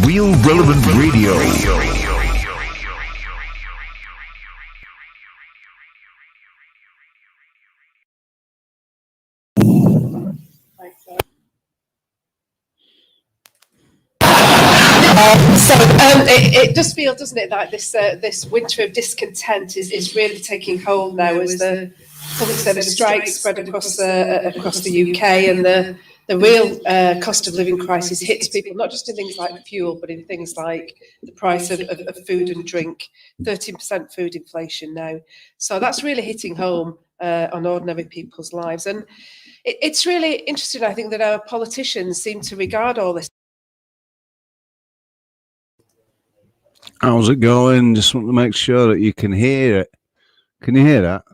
Real Relevant Radio. It does feel, doesn't it, like this winter of discontent is really taking hold now as the public service strikes spread across the UK, and the real cost of living crisis hits people, not just in things like fuel, but in things like the price of food and drink. 13% food inflation now. So that's really hitting home on ordinary people's lives. And it's really interesting, I think, that our politicians seem to regard all this. How's it going? Just want to make sure that you can hear it. Can you hear that?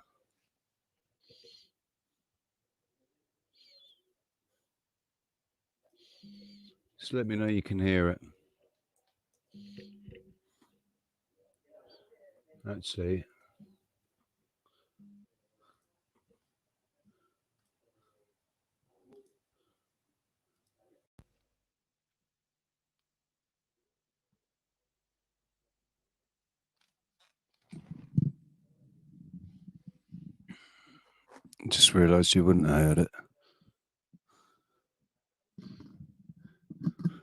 Just let me know you can hear it. Let's see. Just realised you wouldn't have heard it.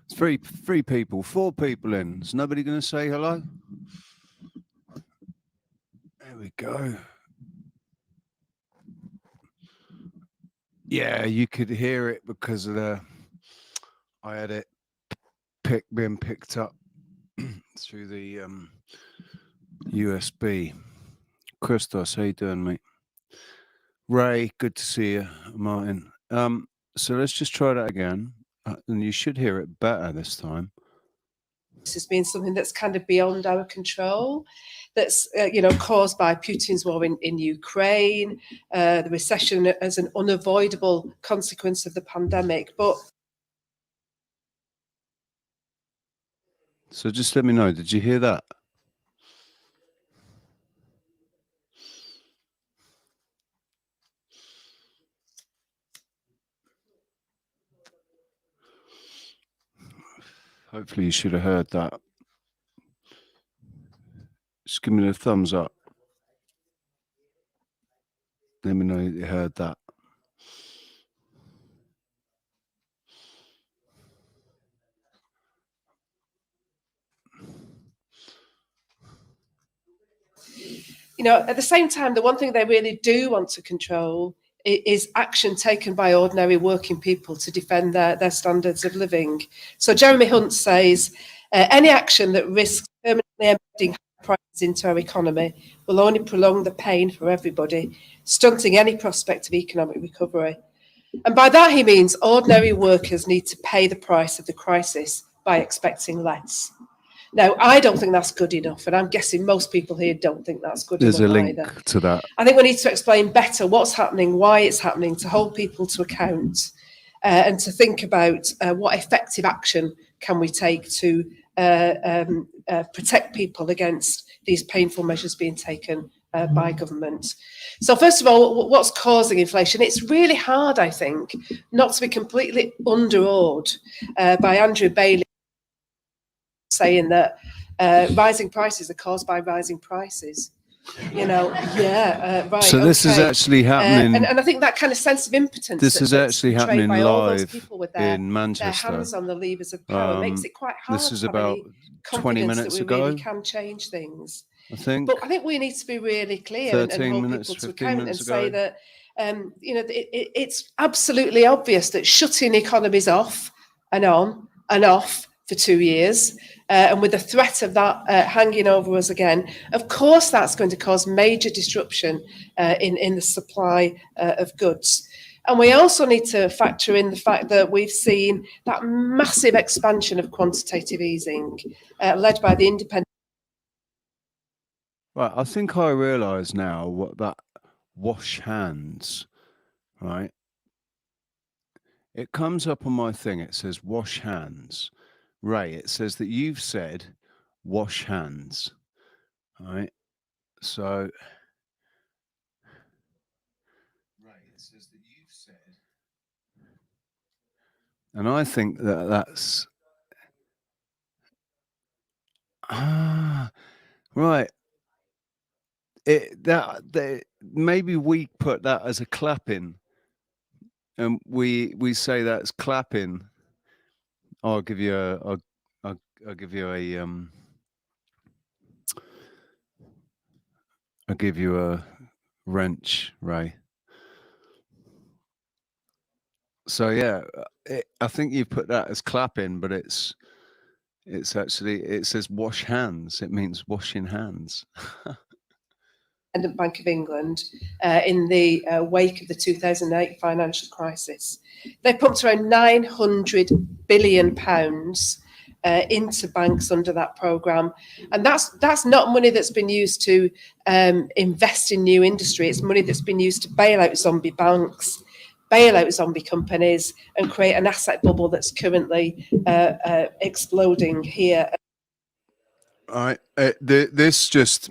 It's three people, 4 people in. Is nobody going to say hello? There we go. Yeah, you could hear it because of I had it being picked up through the USB. Christos, how you doing, mate? Ray, good to see you. Martin. So let's just try that again, and you should hear it better this time. This has been something that's kind of beyond our control, that's caused by Putin's war in Ukraine, the recession as an unavoidable consequence of the pandemic. But so just let me know, did you hear that? Hopefully you should have heard that. Just give me a thumbs up. Let me know you heard that. At the same time, the one thing they really do want to control is action taken by ordinary working people to defend their standards of living. So Jeremy Hunt says, any action that risks permanently embedding prices into our economy will only prolong the pain for everybody, stunting any prospect of economic recovery. And by that he means ordinary workers need to pay the price of the crisis by expecting less. Now, I don't think that's good enough, and I'm guessing most people here don't think that's good enough either. There's a link to that. I think we need to explain better what's happening, why it's happening, to hold people to account, and to think about what effective action can we take to protect people against these painful measures being taken by government. So first of all, what's causing inflation? It's really hard, I think, not to be completely underawed by Andrew Bailey saying that rising prices are caused by rising prices. Right. So this is actually happening, and I think that kind of sense of impotence. This is actually happening by all those live people with in Manchester. Their hands on the levers of power makes it quite hard. This is about 20 minutes that we ago. Really can change things. I think. But I think we need to be really clear and hold people to account and say that it's absolutely obvious that shutting economies off and on and off for 2 years, and with the threat of that hanging over us again, of course that's going to cause major disruption in the supply of goods. And we also need to factor in the fact that we've seen that massive expansion of quantitative easing led by the independent. Right, I think I realise now what that wash hands, right? It comes up on my thing, it says wash hands. Ray, it says that you've said wash hands, right? So, Ray, it says that you've said, and I think that that's Right. Maybe we put that as a clapping, and we say that's clapping. I'll give you I'll give you a I'll give you a wrench, Ray. So yeah, I think you put that as clapping, but it's actually, it says wash hands. It means washing hands. Bank of England in the wake of the 2008 financial crisis. They pumped around £900 billion into banks under that programme. And that's not money that's been used to invest in new industry. It's money that's been used to bail out zombie banks, bail out zombie companies, and create an asset bubble that's currently exploding here. All right. This just,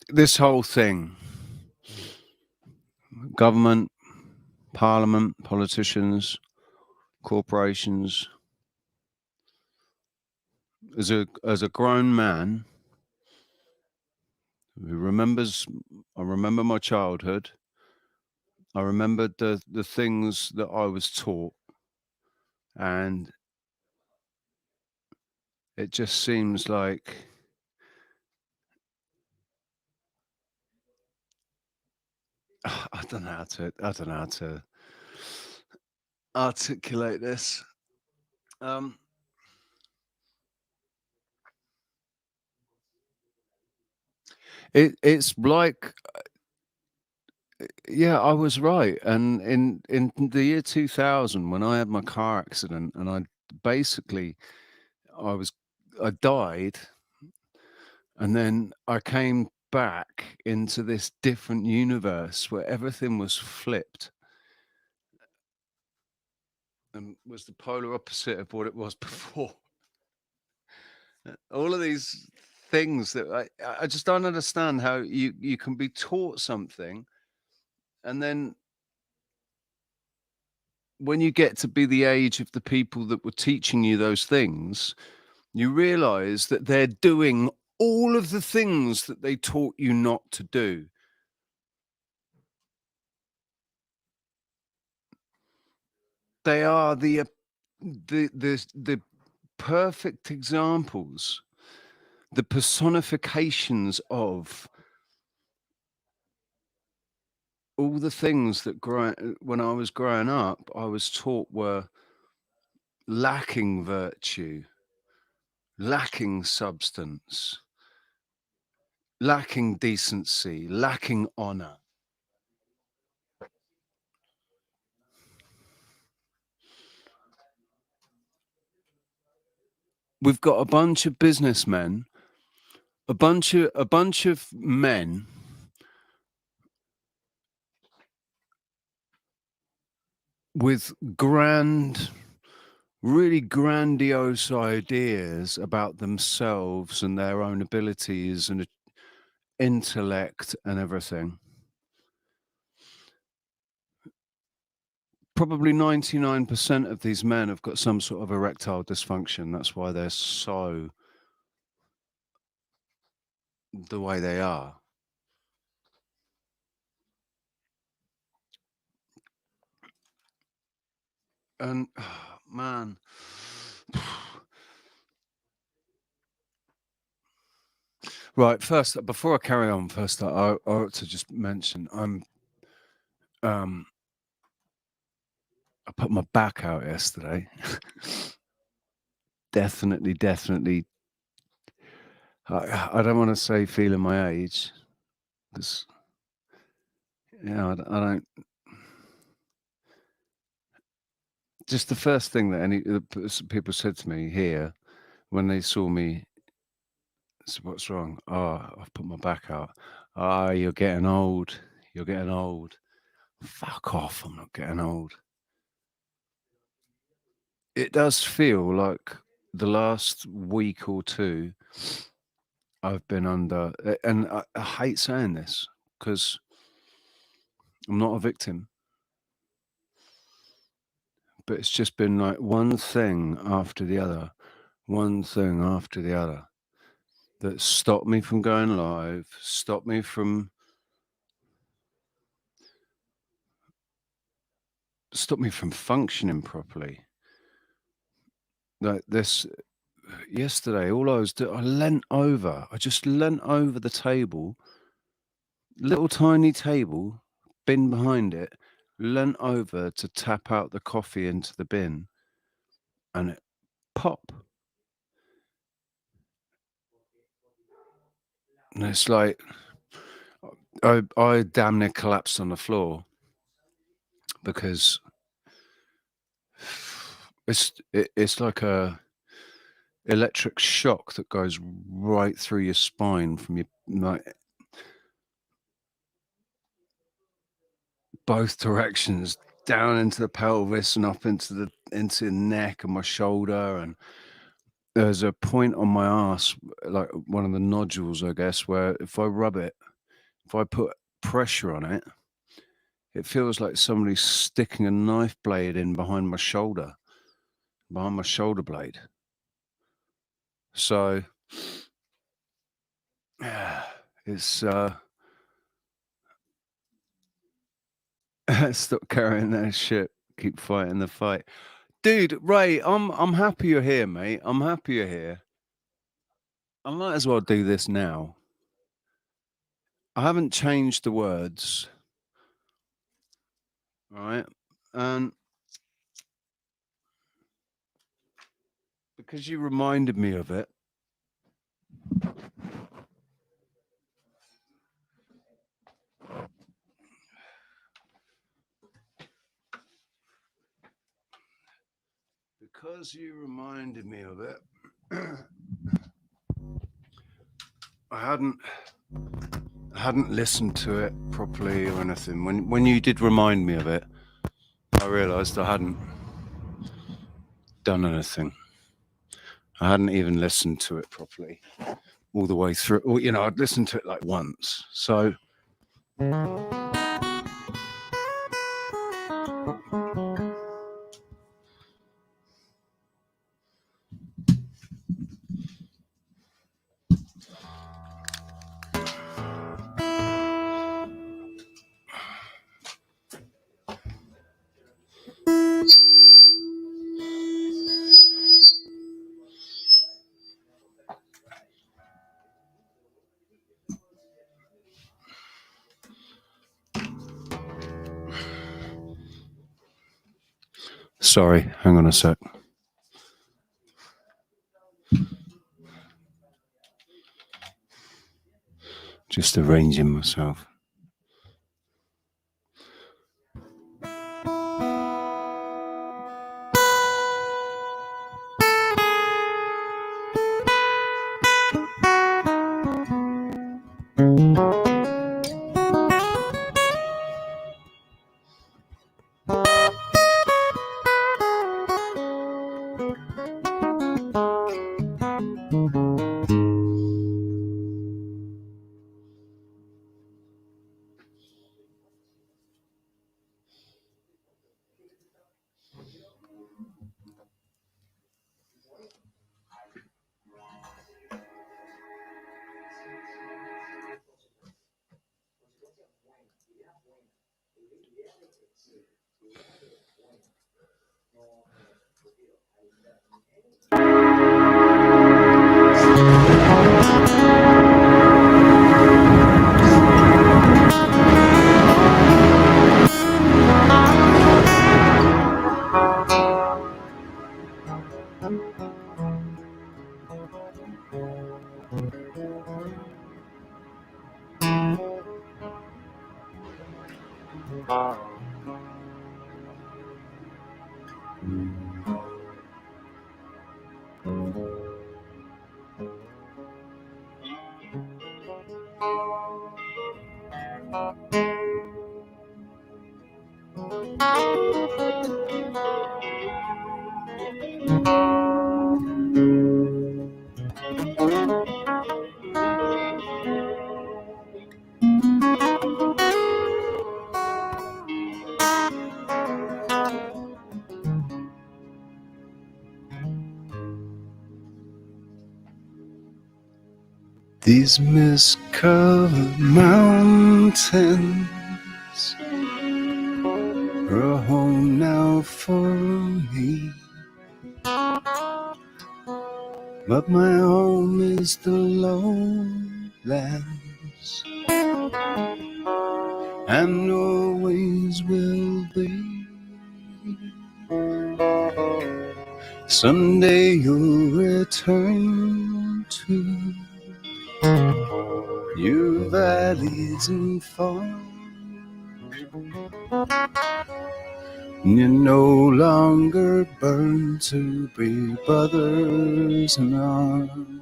this whole thing, government, parliament, politicians, corporations, as a grown man who remembers, I remember my childhood. I remembered the things that I was taught, and it just seems like I don't know how to articulate this. It's like, yeah, I was right. And in the year 2000, when I had my car accident, and I died, and then I came back into this different universe where everything was flipped and was the polar opposite of what it was before. All of these things that I just don't understand how you can be taught something, and then when you get to be the age of the people that were teaching you those things, you realize that they're doing all of the things that they taught you not to do. They are the perfect examples, the personifications of all the things that when I was growing up, I was taught were lacking virtue, lacking substance, lacking decency, lacking honor. We've got a bunch of businessmen, a bunch of men with really grandiose ideas about themselves and their own abilities and intellect and everything. Probably 99% of these men have got some sort of erectile dysfunction. That's why they're so the way they are. And oh, man, right. First, before I carry on, I ought to just mention I put my back out yesterday. definitely. I don't want to say feeling my age, because I don't. Just the first thing that people said to me here when they saw me, so what's wrong? Oh, I've put my back out. Ah, you're getting old. You're getting old. Fuck off! I'm not getting old. It does feel like the last week or two I've been under, and I hate saying this because I'm not a victim, but it's just been like one thing after the other, that stopped me from going live, stopped me from functioning properly. Like this yesterday, all I was doing, I just leant over the table, little tiny table, bin behind it, leant over to tap out the coffee into the bin, and it pop. And it's like I damn near collapsed on the floor because it's like a electric shock that goes right through your spine from your, like, both directions, down into the pelvis and up into the neck and my shoulder. And there's a point on my ass, like one of the nodules, I guess, where if I rub it, if I put pressure on it, it feels like somebody's sticking a knife blade in behind my shoulder blade. So it's stop carrying that shit. Keep fighting the fight, dude. Ray, I'm happy you're here, mate. I'm happy you're here. I might as well do this now. I haven't changed the words, right? And because you reminded me of it, I hadn't listened to it properly or anything. When you did remind me of it, I realised I hadn't done anything. I hadn't even listened to it properly all the way through. Or, I'd listened to it like once. So sorry, hang on a sec. Just arranging myself. These mist-covered mountains are a home now for me, but my home is the lowlands, and always will be. Someday you'll return to your valleys and farms. You no longer burn to be brothers in arms.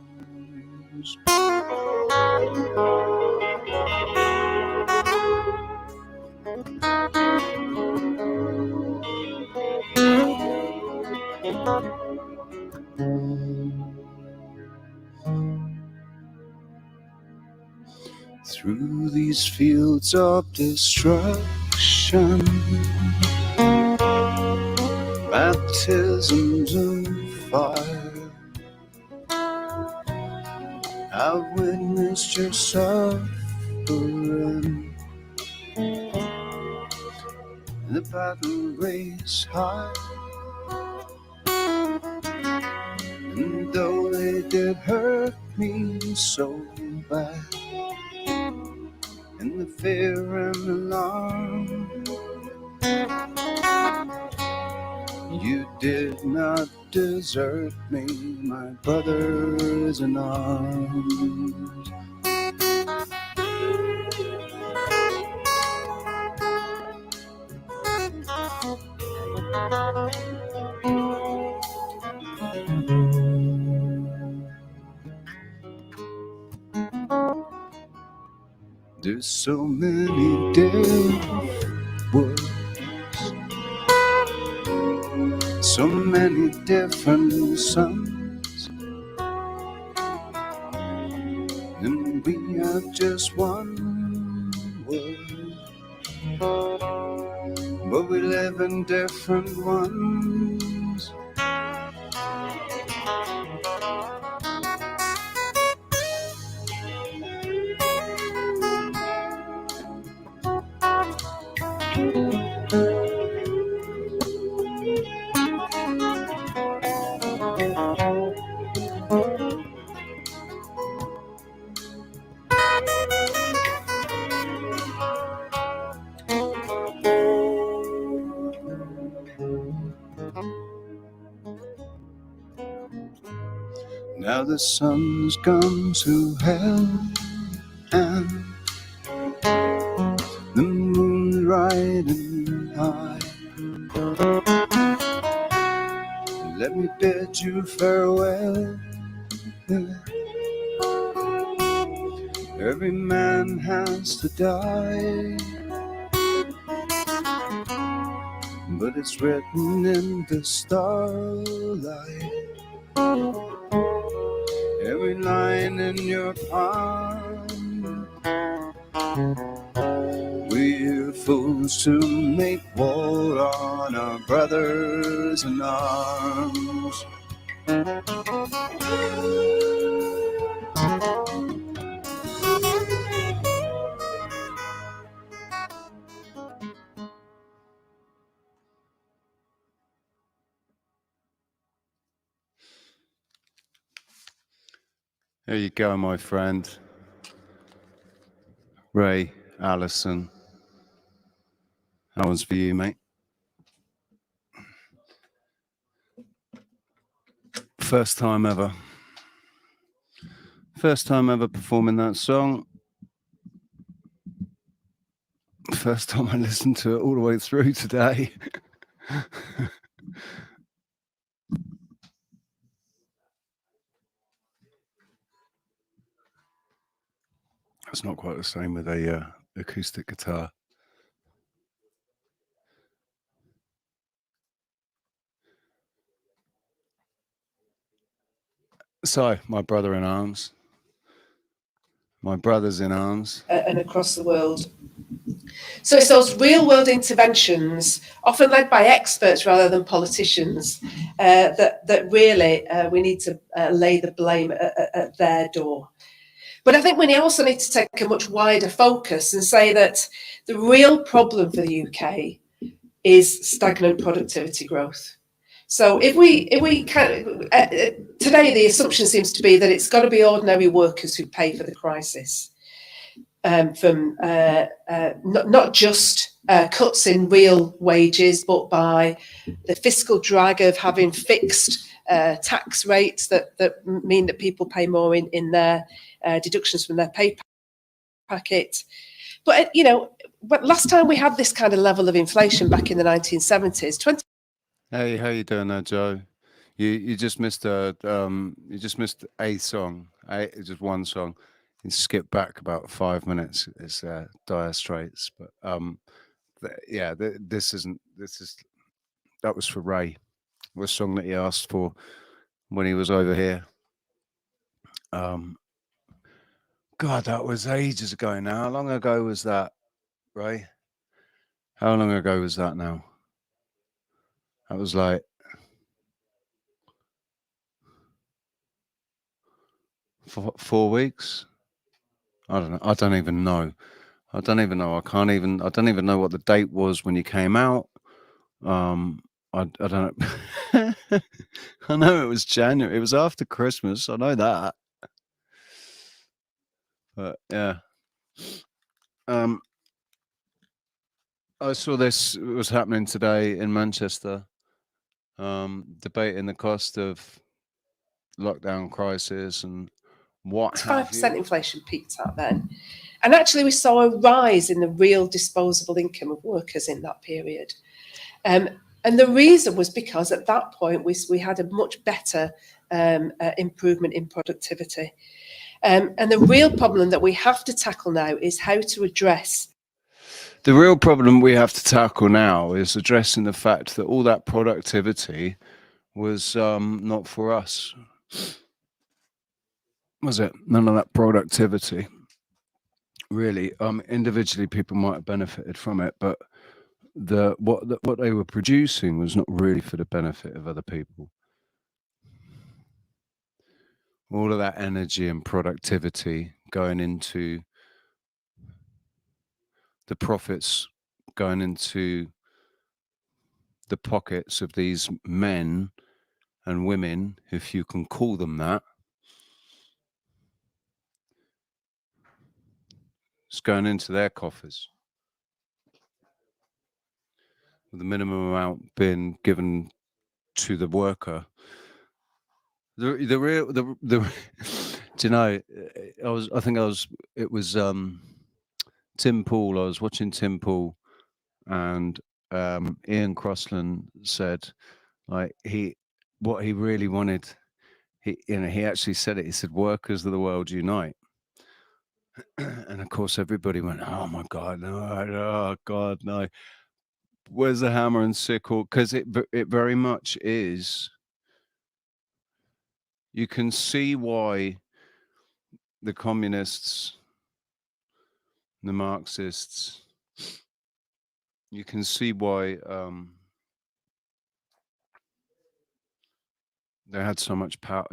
Through these fields of destruction, baptisms of fire, I've witnessed your suffering. The battle race high, and though they did hurt me so bad, in the fear and alarm, you did not desert me, my brothers in arms. There's so many different words, so many different suns, and we have just one word, but we live in different ones. Now the sun's gone to hell, and the moon's riding high. Let me bid you farewell. Every man has to die, but it's written in the starlight. Every line in your palm. We're fools to make war on our brothers in arms. There you go, my friend. Ray, Allison. That one's for you, mate. First time ever. First time ever performing that song. First time I listened to it all the way through today. It's not quite the same with a acoustic guitar. So, my brother in arms. My brothers in arms. And across the world. So it's those real world interventions, often led by experts rather than politicians, that really we need to lay the blame at their door. But I think we also need to take a much wider focus and say that the real problem for the UK is stagnant productivity growth. So if we can, today the assumption seems to be that it's got to be ordinary workers who pay for the crisis, from not just cuts in real wages, but by the fiscal drag of having fixed tax rates that mean that people pay more in their deductions from their pay packet. But but last time we had this kind of level of inflation back in the 1970s, 20. Hey, how you doing there, Joe? You just missed a song, just one song. You skip back about 5 minutes. It's Dire Straits, but that was for Ray, the song that he asked for when he was over here. God, that was ages ago now. How long ago was that, Ray? How long ago was that now? That was like 4 weeks. I don't know. I don't even know. I don't even know. I don't even know what the date was when you came out. I don't know. I know it was January. It was after Christmas. I know that. But yeah. I saw this was happening today in Manchester. Debating the cost of lockdown crisis and what have 5% you. inflation peaked out then. And actually, we saw a rise in the real disposable income of workers in that period. And the reason was because at that point, we had a much better improvement in productivity. And the real problem that we have to tackle now is how to address. The real problem we have to tackle now is addressing the fact that all that productivity was not for us. Was it? None of that productivity. Really, individually, people might have benefited from it, but what they were producing was not really for the benefit of other people. All of that energy and productivity going into the profits, going into the pockets of these men and women, if you can call them that. It's going into their coffers, with the minimum amount being given to the worker. The do you know? It was Tim Pool. I was watching Tim Pool, and Ian Crossland said, like, what he really wanted. He actually said it. He said, "Workers of the world unite." And of course, everybody went, "Oh my God, no! Oh God, no! Where's the hammer and sickle?" Because it very much is. You can see why the communists, the Marxists, you can see why they had so much power.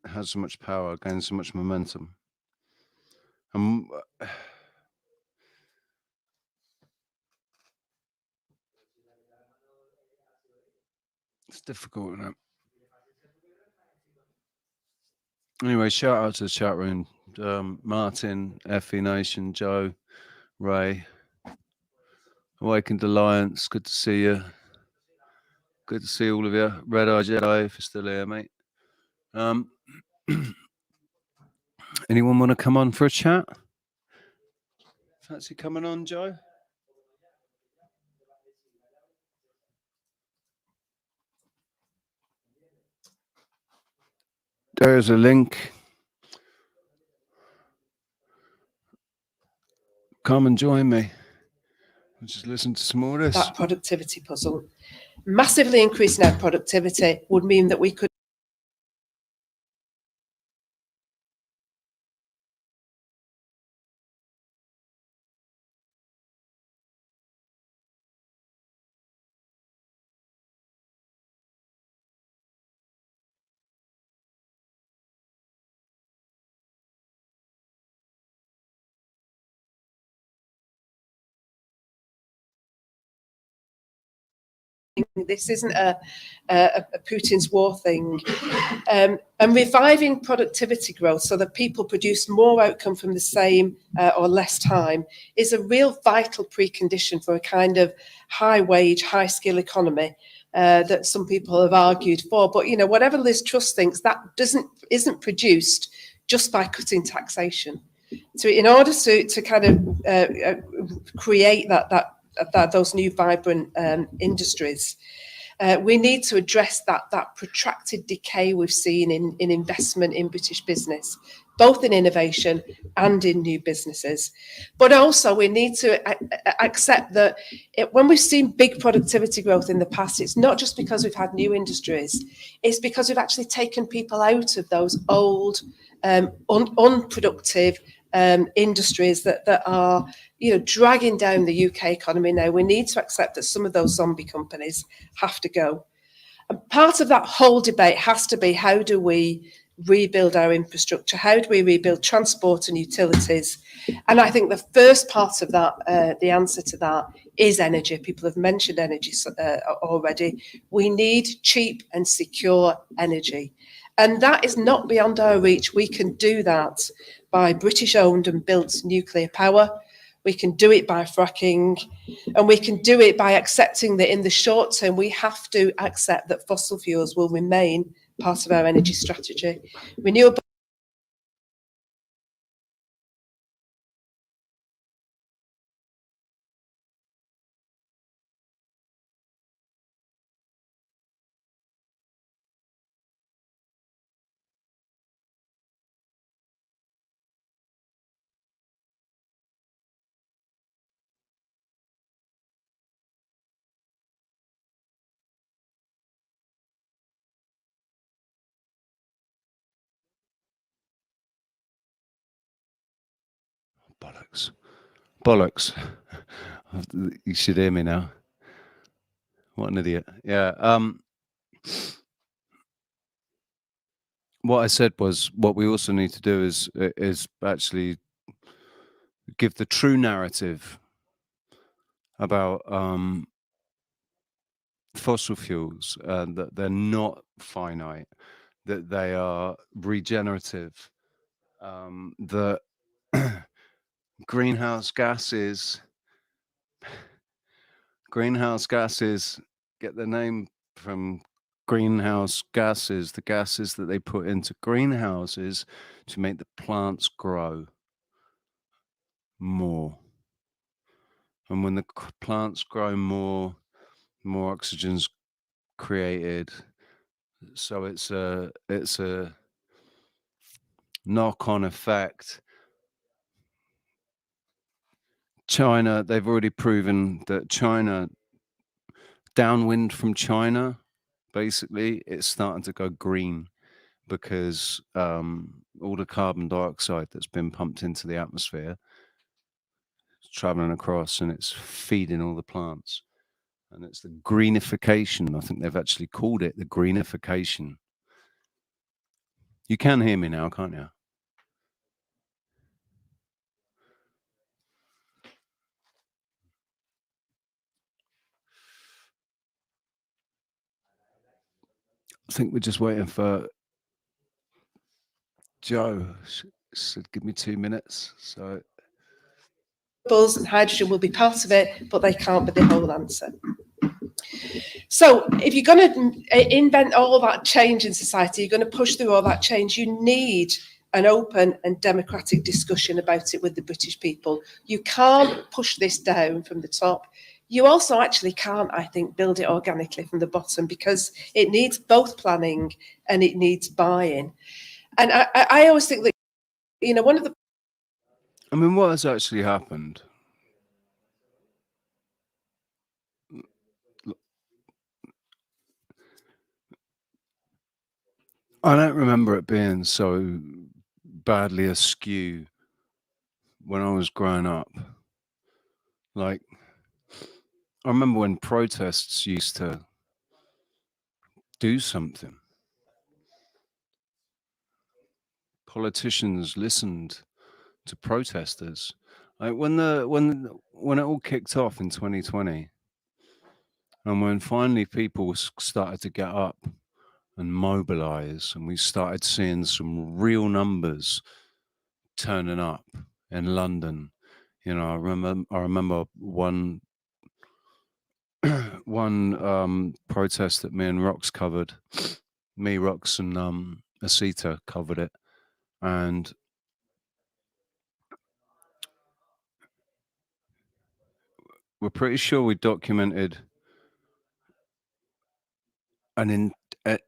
Had so much power, gained so much momentum. It's difficult, isn't it? Anyway, shout out to the chat room. Martin, FE Nation, Joe, Ray, Awakened Alliance, good to see you. Good to see all of you. Red Eye Jedi, if you're still here, mate. Anyone want to come on for a chat? Fancy coming on, Joe? There's a link. Come and join me. Just listen to some more of this. That productivity puzzle. Massively increasing our productivity would mean that we could This isn't a Putin's war thing. And reviving productivity growth so that people produce more outcome from the same or less time is a real vital precondition for a kind of high wage, high skill economy that some people have argued for. But, you know, whatever Liz Truss thinks, that isn't produced just by cutting taxation. So in order to kind of create those new vibrant industries, we need to address that protracted decay we've seen in investment in British business, both in innovation and in new businesses. But also we need to accept that when we've seen big productivity growth in the past, it's not just because we've had new industries, it's because we've actually taken people out of those old, unproductive industries that are, you know, dragging down the UK economy now. We need to accept that some of those zombie companies have to go. And part of that whole debate has to be, how do we rebuild our infrastructure? How do we rebuild transport and utilities? And I think the first part of that, the answer to that, is energy. People have mentioned energy already. We need cheap and secure energy. And that is not beyond our reach. We can do that by British-owned and built nuclear power. We can do it by fracking, and we can do it by accepting that in the short term, we have to accept that fossil fuels will remain part of our energy strategy. Renewable Bollocks. You should hear me now. What an idiot. Yeah. What I said was, what we also need to do is actually give the true narrative about fossil fuels, that they're not finite, that they are regenerative, that greenhouse gases get their name from greenhouse gases, the gases that they put into greenhouses to make the plants grow more. And when the plants grow more oxygen's created. So it's a knock-on effect. China, they've already proven that China, downwind from China, basically, it's starting to go green because all the carbon dioxide that's been pumped into the atmosphere is traveling across and it's feeding all the plants. And it's the greenification. I think they've actually called it the greenification. You can hear me now, can't you? I think we're just waiting for Joe. Said give me 2 minutes. So and hydrogen will be part of it, but they can't be the whole answer. So if you're going to invent all that change in society, you're going to push through all that change, you need an open and democratic discussion about it with the British people. You can't push this down from the top. You also actually can't, I think, build it organically from the bottom, because it needs both planning and it needs buy-in. And I always think that, you know, one of the... I mean, what has actually happened? I don't remember it being so badly askew when I was growing up. Like, I remember when protests used to do something. Politicians listened to protesters. Like when it all kicked off in 2020, And when finally people started to get up and mobilize, and we started seeing some real numbers turning up in London. I remember one one protest that me and Rox covered. Me, Rox, and Asita covered it, and we're pretty sure we documented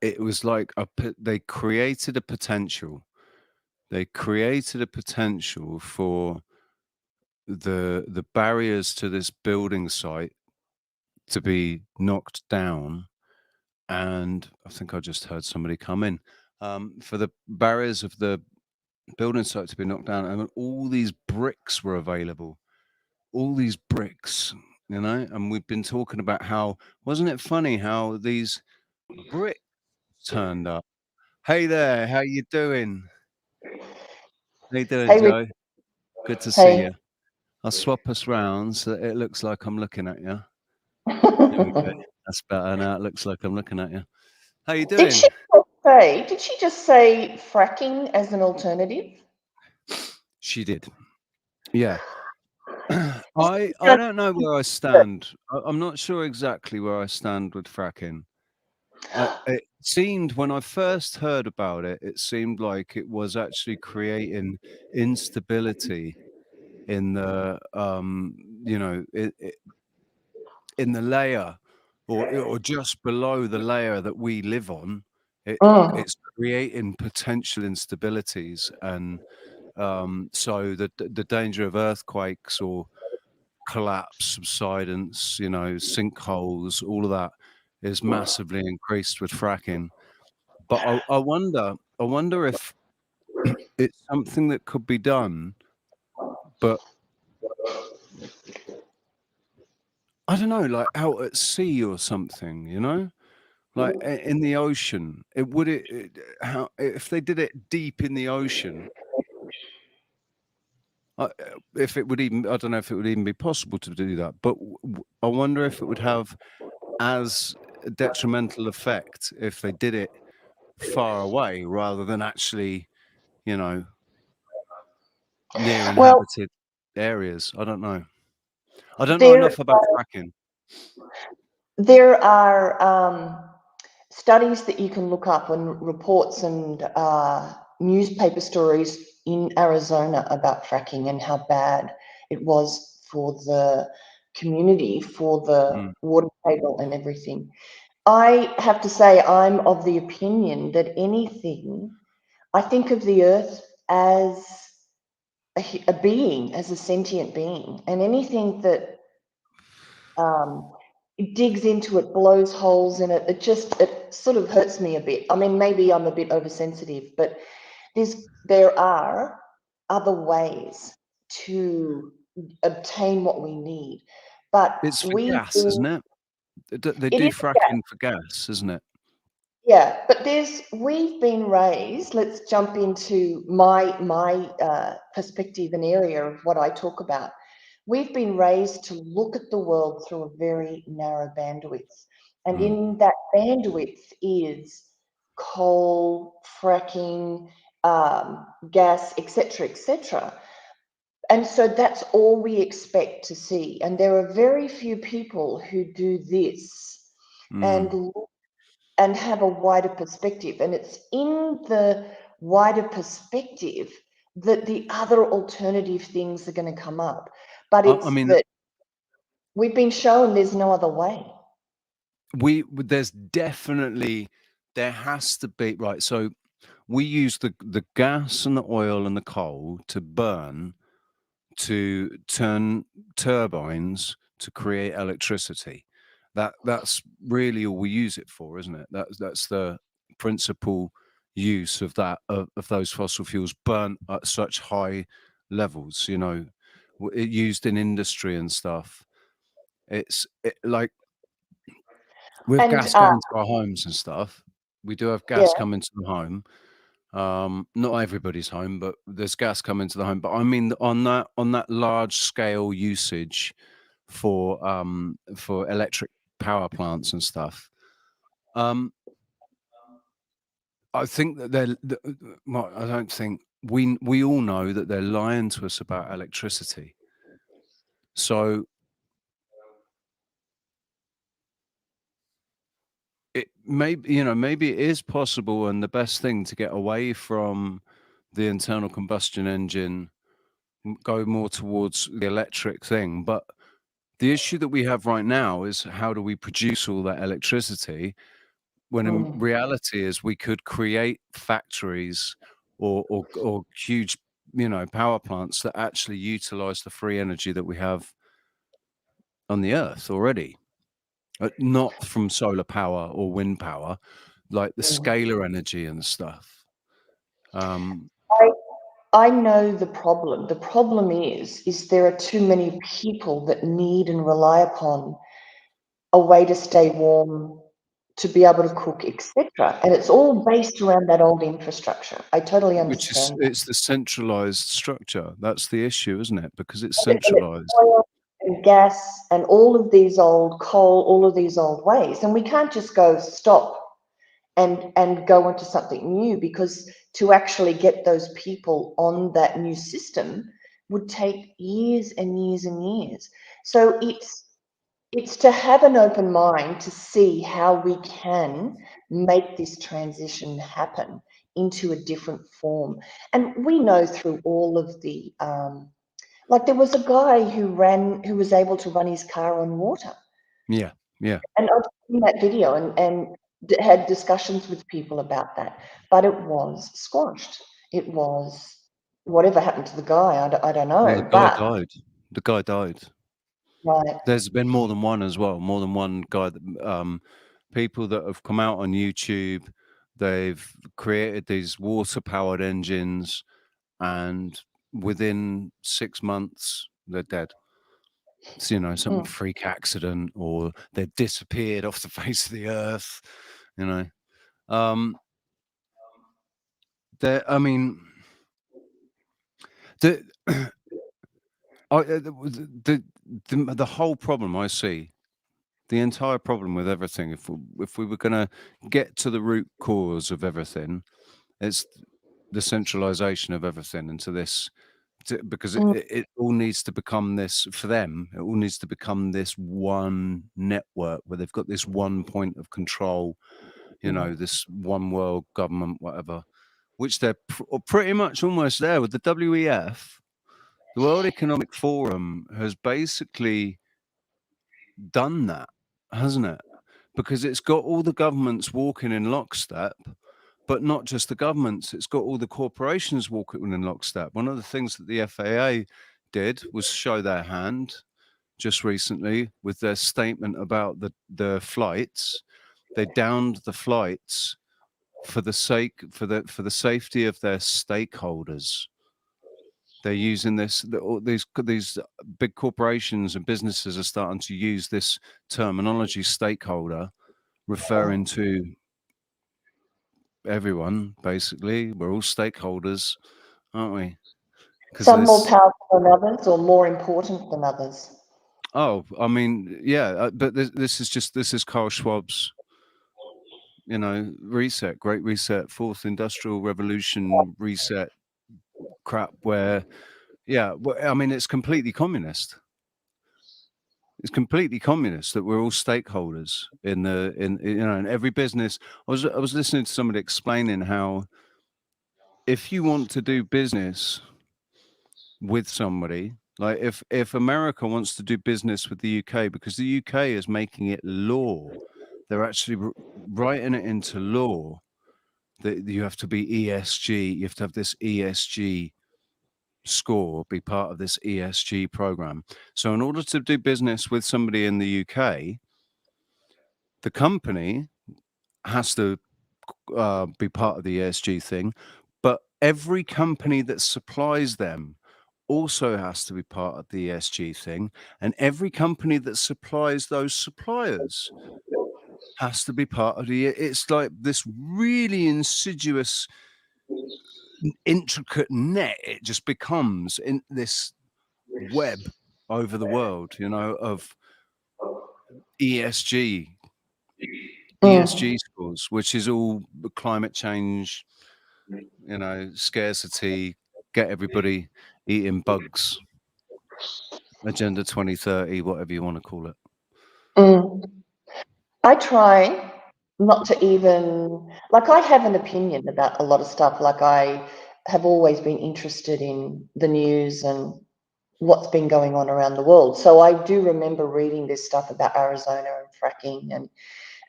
it was like they created a potential. They created a potential for the barriers to this building site to be knocked down, and I think I just heard somebody come in. For the barriers of the building site to be knocked down, and all these bricks were available. All these bricks, and we've been talking about how, wasn't it funny how these bricks turned up? Hey there, how you doing? How you doing, Hey, Rick. Joe? Good to see Hey. you. I'll swap us round so that it looks like I'm looking at you. There we go. That's better now. It looks like I'm looking at you. How you Did doing? did she just say fracking as an alternative? She did. Yeah. This I is I just- don't know where I stand. I'm not sure exactly where I stand with fracking. It seemed, when I first heard about it, it seemed like it was actually creating instability in the in the layer, or just below the layer that we live on. Mm. It's creating potential instabilities, and so the danger of earthquakes or collapse, subsidence, sinkholes, all of that is massively increased with fracking. But I wonder if it's something that could be done, but I don't know, like out at sea or something. Like in the ocean. How if they did it deep in the ocean? If it would even, I don't know if it would even be possible to do that. But I wonder if it would have as detrimental effect if they did it far away rather than actually, you know, near Well, inhabited areas. I don't know. I don't know there enough about fracking. there are studies that you can look up and reports and newspaper stories in Arizona about fracking and how bad it was for the community, for the Mm. water table and everything. I have to say, I'm of the opinion that I think of the earth as a being, as a sentient being, and anything that it digs into it, blows holes in it, it sort of hurts me a bit. I mean, maybe I'm a bit oversensitive, but there are other ways to obtain what we need. But It's for gas, isn't it? They it do is, fracking for gas, isn't it? yeah, but we've been raised. Let's jump into my perspective and area of what I talk about. We've been raised to look at the world through a very narrow bandwidth, and Mm. in that bandwidth is coal, fracking, gas, etc., etc. And so that's all we expect to see. And there are very few people who do this Mm. and and have a wider perspective. And it's in the wider perspective that the other alternative things are going to come up. But I it's mean, that we've been shown there's no other way. there's definitely, there has to be, right. So we use the gas and the oil and the coal to burn, to turn turbines to create electricity. That's really all we use it for, isn't it? That's the principal use of of those fossil fuels burnt at such high levels. It used in industry and stuff. Like with And gas coming to our homes and stuff. We do have yeah, gas coming to the home. Not everybody's home, but there's gas coming to the home. But I mean, on that large scale usage for electric power plants and stuff. I think that well, I don't think we all know that they're lying to us about electricity. So it maybe it is possible, and the best thing to get away from the internal combustion engine, go more towards the electric thing. But the issue that we have right now is, how do we produce all that electricity, when in reality is we could create factories or huge power plants that actually utilize the free energy that we have on the earth already, not from solar power or wind power, like the scalar energy and stuff. I know the problem. The problem is there are too many people that need and rely upon a way to stay warm, to be able to cook, etc. And it's all based around that old infrastructure. I totally Which is, understand that. it's the centralized structure. That's the issue, isn't it? Because it's And it's centralized. oil and gas and all of these old coal, all of these old ways. And we can't just go stop and go into something new, because to actually get those people on that new system would take years and years and years. So it's to have an open mind to see how we can make this transition happen into a different form. And we know through all of the like, there was a guy who was able to run his car on water. Yeah. And I've seen that video and had discussions with people about that, but it was squashed. It was whatever happened to the guy. I don't Well, know, the guy but died. The guy died. right. There's been more than one as well. More than one guy that people that have come out on YouTube. They've created these water-powered engines, and within 6 months they're dead. So, some freak accident, or they've disappeared off the face of the earth. I mean, the the whole problem I see, the entire problem with everything, if we were going to get to the root cause of everything, it's the centralization of everything into this, because it all needs to become this, for them, it all needs to become this one network where they've got this one point of control, this one world government, whatever, which they're pretty much almost there with the WEF. The World Economic Forum has basically done that, hasn't it? Because it's got all the governments walking in lockstep, but not just the governments, it's got all the corporations walking in lockstep. One of the things that the FAA did was show their hand just recently with their statement about the flights. They downed the flights for the safety of their stakeholders. They're using these big corporations and businesses are starting to use this terminology, stakeholder, referring to everyone. Basically, we're all stakeholders, aren't we? Some more powerful than others, or more important than others. Oh, I mean, yeah, but this is Carl Schwab's, reset, Great Reset, Fourth Industrial Revolution reset crap, where, yeah, I mean, it's completely communist. It's completely communist, that we're all stakeholders in every business. I was listening to somebody explaining how, if you want to do business with somebody, like if America wants to do business with the UK, because the UK is making it law, they're actually writing it into law that you have to be ESG, you have to have this ESG score, be part of this ESG program. So in order to do business with somebody in the UK, the company has to be part of the ESG thing, but every company that supplies them also has to be part of the ESG thing, and every company that supplies those suppliers has to be part of the. It's like this really insidious, intricate net. It just becomes in this web over the world, of ESG Mm, scores, which is all climate change, scarcity, get everybody eating bugs, Agenda 2030, whatever you want to call it. mm. I try not to even, like, I have an opinion about a lot of stuff. Like, I have always been interested in the news and what's been going on around the world. So I do remember reading this stuff about Arizona and fracking,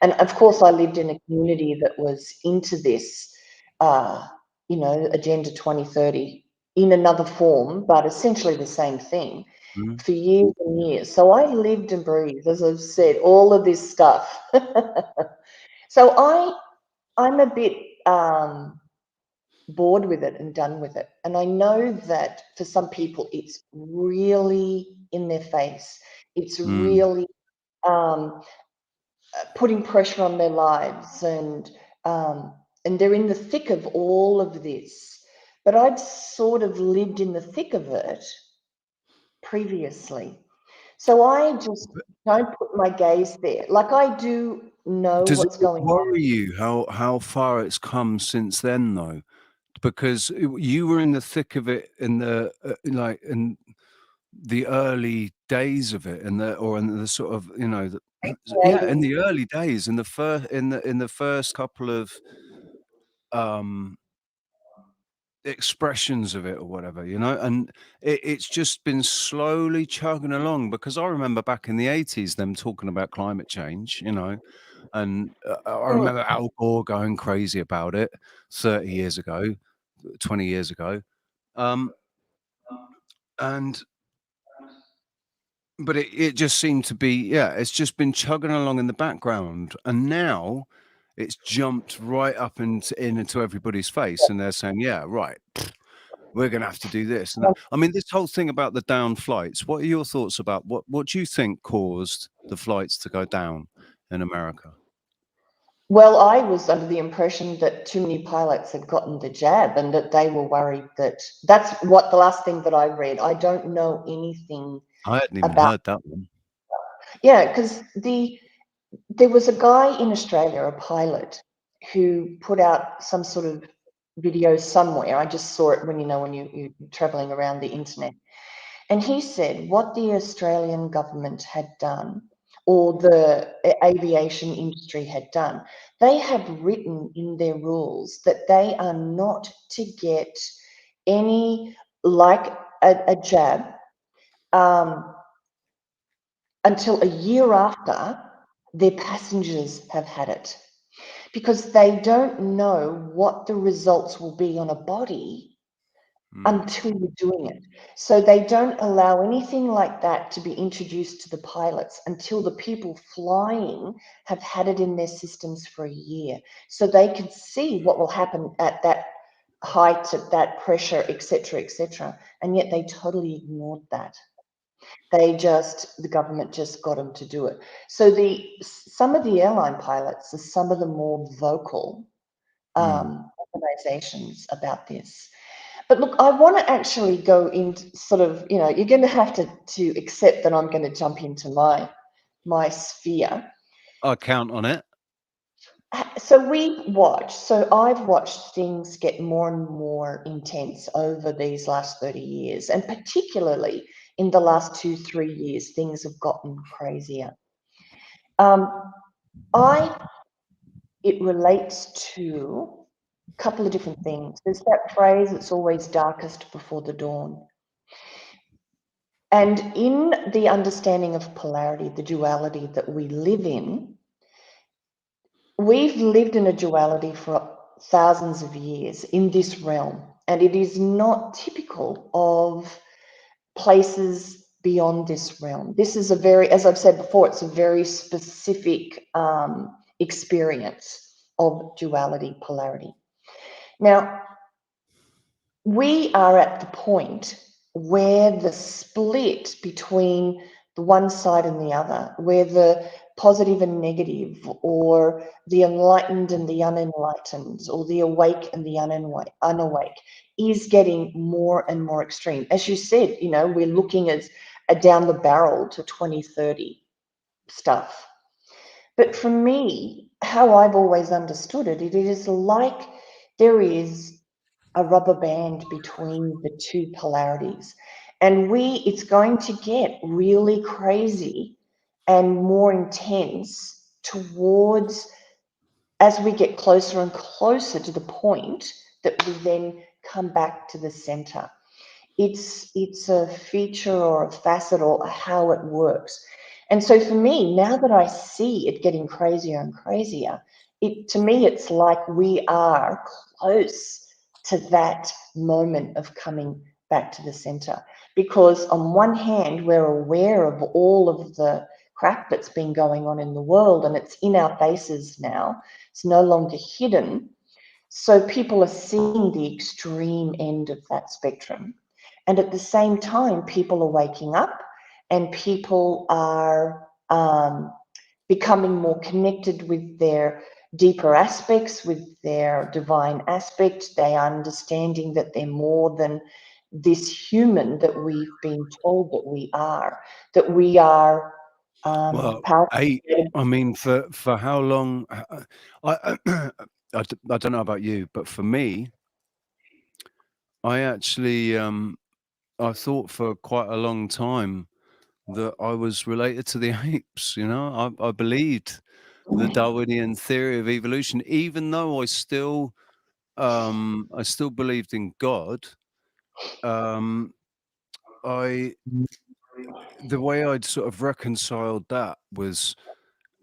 and of course I lived in a community that was into this, Agenda 2030 in another form, but essentially the same thing Mm. for years and years. So I lived and breathed, as I've said, all of this stuff. So I'm a bit bored with it and done with it. And I know that for some people, it's really in their face. It's Mm. really putting pressure on their lives, and they're in the thick of all of this. But I'd sort of lived in the thick of it previously. So I just don't put my gaze there. Like, I do know Does it what's going on. worry you how far it's come since then, though? Because you were in the thick of it in the in the early days of it, in the sort of yeah, in the early days, in the first couple of expressions of it or whatever, and it's just been slowly chugging along, because I remember back in the 80s them talking about climate change, and I Mm. remember Al Gore going crazy about it 30 years ago, 20 years ago. And but it just seemed to be, yeah, it's just been chugging along in the background, and now it's jumped right up into everybody's face, and they're saying, yeah, right, we're going to have to do this and that. I mean, this whole thing about the down flights, what are your thoughts about what do you think caused the flights to go down in America? Well, I was under the impression that too many pilots had gotten the jab and that they were worried that that's what the last thing that I read. I don't know anything I hadn't even about, heard that one. yeah, because there was a guy in Australia, a pilot, who put out some sort of video somewhere. I just saw it when you're traveling around the internet. And he said what the Australian government had done, or the aviation industry had done, they had written in their rules that they are not to get any, like a jab, um, until a year after their passengers have had it, because they don't know what the results will be on a body until you're doing it. So they don't allow anything like that to be introduced to the pilots until the people flying have had it in their systems for a year, so they can see what will happen at that height, at that pressure, etc., etc. And yet they totally ignored that. The government just got them to do it. So some of the airline pilots are some of the more vocal organizations about this. But look, I want to actually go into sort of, you're going to have to accept that I'm going to jump into my sphere. I count on it. So I've watched things get more and more intense over these last 30 years, and particularly in the last 2-3 years, things have gotten crazier. It relates to a couple of different things. There's that phrase, it's always darkest before the dawn. And in the understanding of polarity, the duality that we live in, we've lived in a duality for thousands of years in this realm, and it is not typical of places beyond this realm. This is as I've said before, it's a very specific experience of duality, polarity. Now, we are at the point where the split between the one side and the other, where the positive and negative, or the enlightened and the unenlightened, or the awake and the unawake, is getting more and more extreme. As you said, we're looking at down the barrel to 2030. stuff. But for me, how I've always understood it, it is like there is a rubber band between the two polarities. And it's going to get really crazy and more intense towards as we get closer and closer to the point that we then come back to the center. It's a feature or a facet or how it works. And so for me, now that I see it getting crazier and crazier, to me, it's like we are close to that moment of coming back to the center. Because on one hand, we're aware of all of the crap that's been going on in the world, and it's in our faces now. It's no longer hidden. So people are seeing the extreme end of that spectrum. And at the same time, people are waking up and people are becoming more connected with their deeper aspects, with their divine aspect. They are understanding that they're more than this human that we've been told that we are, Well, powerful. I mean, for how long? I I don't know about you, but for me, I actually I thought for quite a long time that I was related to the apes. You know, I believed the Darwinian theory of evolution, even though I still believed in God. Um, I The way I'd sort of reconciled that was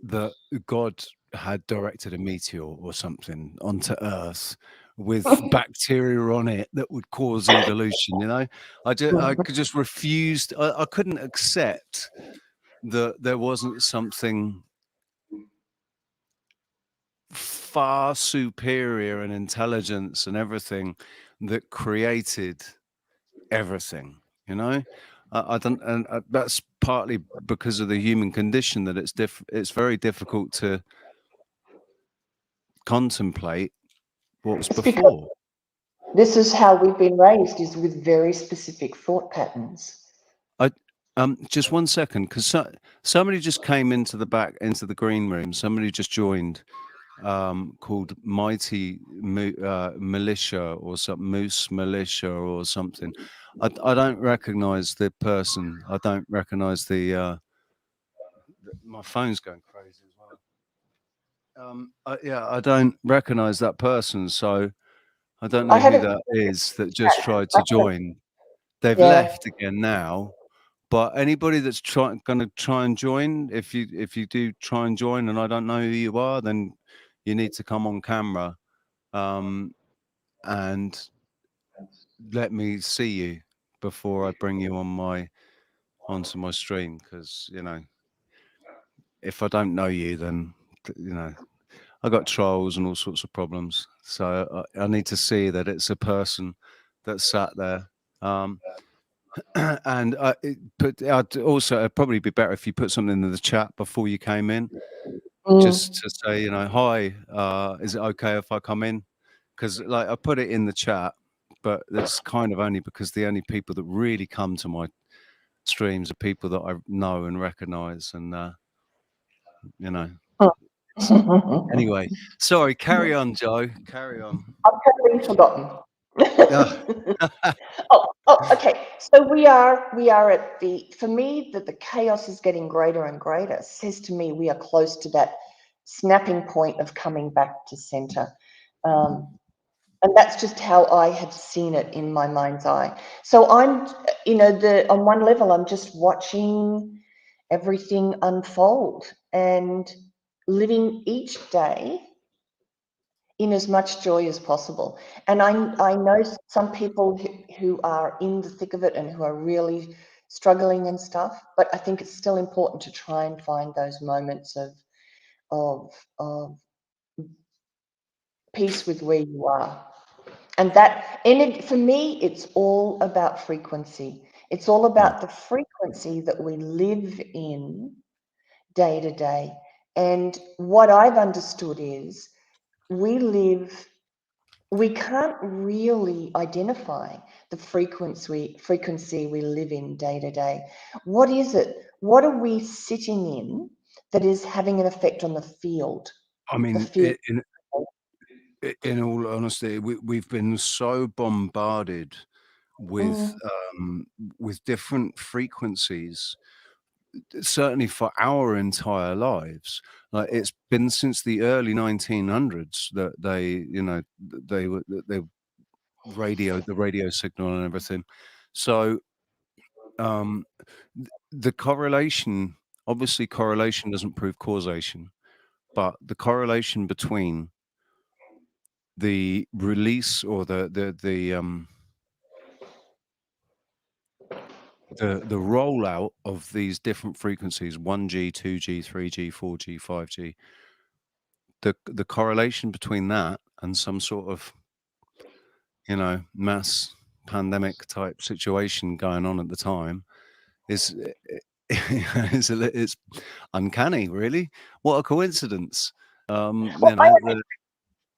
that God had directed a meteor or something onto Earth with bacteria on it that would cause evolution. You know, I could just refused. I couldn't accept that there wasn't something far superior in intelligence and everything that created everything. You know, I don't, and that's partly because of the human condition that it's very difficult to contemplate what was It's because before. this is how we've been raised, is with very specific thought patterns. I Just one second, because somebody just came into the green room. Somebody just joined, called Mighty Militia or something, Moose Militia or something. I don't recognize the person. I don't recognize my phone's going crazy as well. Yeah, I don't recognize that person, so I don't I know had who a that is that just tried to join. They've yeah. left again now. But anybody that's gonna try and join, if you do try and join, and I don't know who you are, then you need to come on camera, and let me see you before I bring you onto my stream. Because if I don't know you, then I got trolls and all sorts of problems. So I need to see that it's a person that sat there. And it'd probably be better if you put something in the chat before you came in, just Mm. to say, hi, is it okay if I come in? Because like I put it in the chat, but it's kind of only because the only people that really come to my streams are people that I know and recognize, and you know. Anyway, sorry. Carry on, Joe. Carry on. I've totally forgotten. Yeah. Okay. So we are at for me, that the chaos is getting greater and greater says to me we are close to that snapping point of coming back to center. And that's just how I have seen it in my mind's eye. So I'm, on one level, I'm just watching everything unfold and living each day in as much joy as possible. And I know some people who are in the thick of it and who are really struggling and stuff, but I think it's still important to try and find those moments of peace with where you are. And for me, it's all about frequency. It's all about the frequency that we live in day to day. And what I've understood is we can't really identify the frequency we live in day to day. What is it? What are we sitting in that is having an effect on the field. I mean, field. in all honesty, we've been so bombarded with different frequencies, certainly for our entire lives. Like, it's been since the early 1900s that they radioed the radio signal and everything. So the correlation, obviously correlation doesn't prove causation, but the correlation between the release or the rollout of these different frequencies, 1G, 2G, 3G, 4G, 5G, the correlation between that and some sort of, mass pandemic type situation going on at the time is it's uncanny, really. What a coincidence. I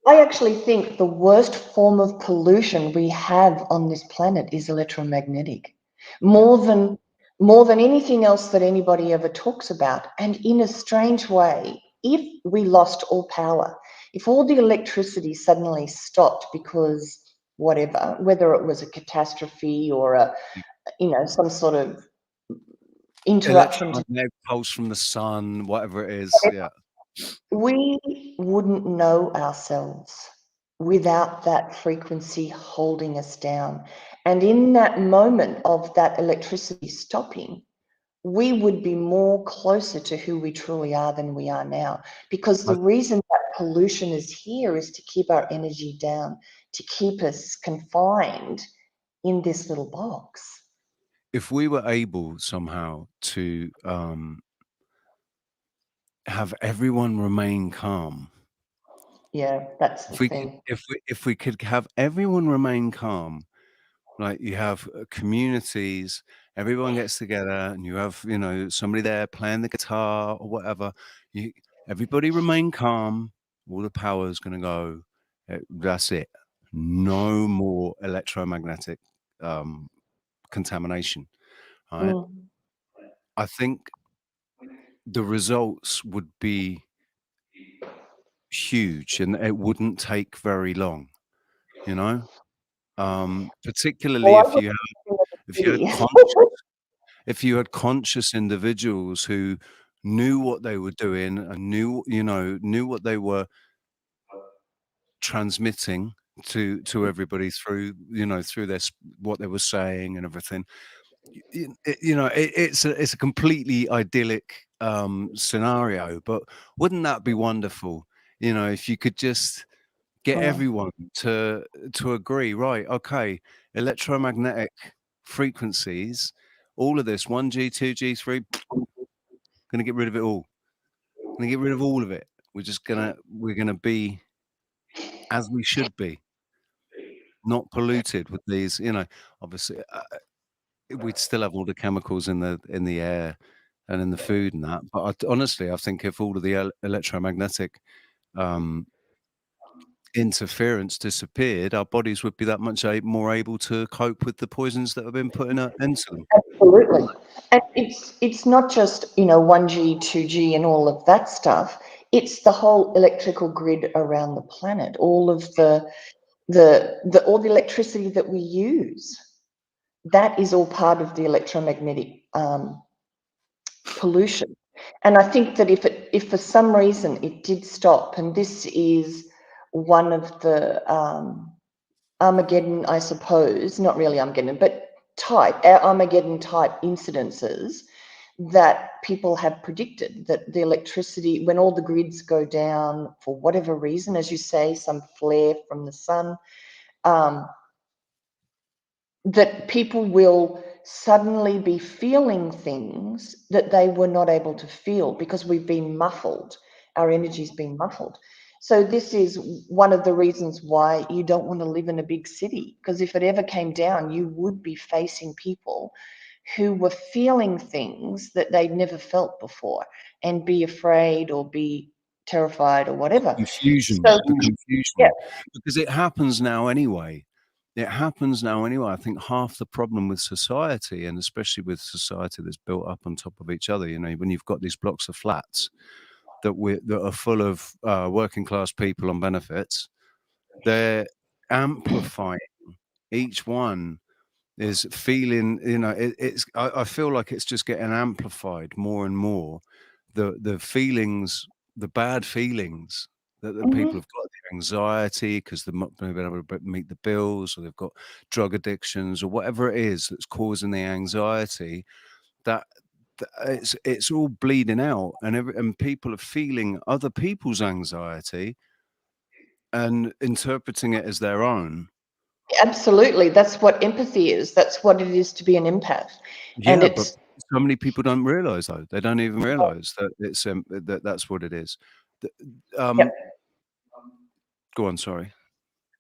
actually think the worst form of pollution we have on this planet is electromagnetic, more than anything else that anybody ever talks about. And in a strange way, if we lost all power, if all the electricity suddenly stopped because whatever, whether it was a catastrophe or some sort of interruption to electromagnetic pulse from the sun, whatever it is, yeah. we wouldn't know ourselves without that frequency holding us down. And in that moment of that electricity stopping, we would be more closer to who we truly are than we are now. Because the reason that pollution is here is to keep our energy down, to keep us confined in this little box. If we were able somehow to have everyone remain calm, Yeah, that's the thing. if we could have everyone remain calm, like you have communities, everyone gets together, and you have somebody there playing the guitar or whatever. Everybody remain calm. All the power is going to go. That's it. No more electromagnetic contamination. Right? I think the results would be huge, and it wouldn't take very long. Particularly Well, if you had if you had conscious individuals who knew what they were doing and knew what they were transmitting to everybody through their what they were saying and everything. It's a completely idyllic scenario, but wouldn't that be wonderful, if you could just get everyone to agree, right? Okay, electromagnetic frequencies, all of this 1G, 2G, 3, gonna get rid of it all. Gonna get rid of all of it. We're gonna be as we should be, not polluted with these. Obviously, we'd still have all the chemicals in the air and in the food and that. But honestly, I think if all of the electromagnetic interference disappeared, our bodies would be that much more able to cope with the poisons that have been put into them. Absolutely. And it's not just 1G, 2G and all of that stuff. It's the whole electrical grid around the planet, all of the all the electricity that we use. That is all part of the electromagnetic pollution. And I think that if for some reason it did stop, and this is one of the Armageddon, I suppose, not really Armageddon, but Armageddon type incidences that people have predicted, that the electricity, when all the grids go down for whatever reason, as you say, some flare from the sun, that people will suddenly be feeling things that they were not able to feel because we've been muffled. Our energy's been muffled. So this is one of the reasons why you don't want to live in a big city, because if it ever came down, you would be facing people who were feeling things that they'd never felt before and be afraid or be terrified or whatever. Confusion, So, the confusion, yeah. because it happens now anyway. it happens now anyway. I think half the problem with society, and especially with society that's built up on top of each other, you know, when you've got these blocks of flats that are full of working class people on benefits, they're amplifying each one is feeling, you know, I feel like it's just getting amplified more and more. The feelings, the bad feelings that people have got, the anxiety because they've not been able to meet the bills, or they've got drug addictions, or whatever it is that's causing the anxiety, that it's all bleeding out, and people are feeling other people's anxiety and interpreting it as their own. Absolutely. That's what empathy is. That's what it is to be an empath. And Yeah, but it's, so many people don't realize, though. They don't even realize that it's that's what it is. The- yep. Go on, sorry.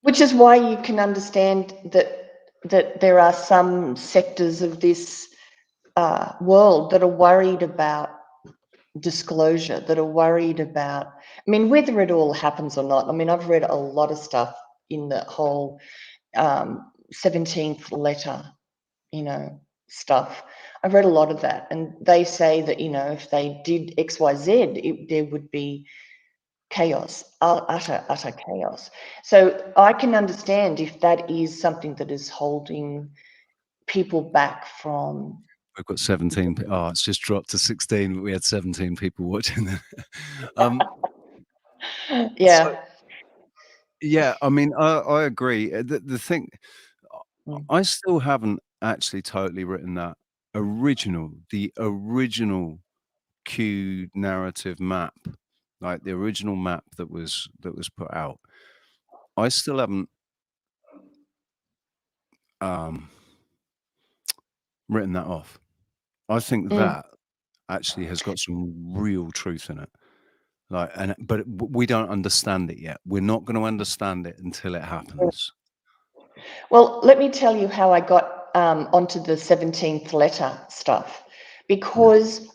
Which is why you can understand that there are some sectors of this world that are worried about disclosure, that are worried about, I mean, whether it all happens or not. I mean, I've read a lot of stuff in the whole 17th letter, you know, stuff. I've read a lot of that, and they say that, you know, if they did XYZ, there would be chaos, utter chaos. So I can understand if that is something that is holding people back from. We've got 17. Oh, it's just dropped to 16. But we had 17 people watching. Yeah. So, yeah, I mean, I agree. The thing, I still haven't actually totally written the original Q narrative map, like the original map that was put out. I still haven't written that off. I think that actually has got some real truth in it. Like, but we don't understand it yet. We're not going to understand it until it happens. Well, let me tell you how I got onto the 17th letter stuff, because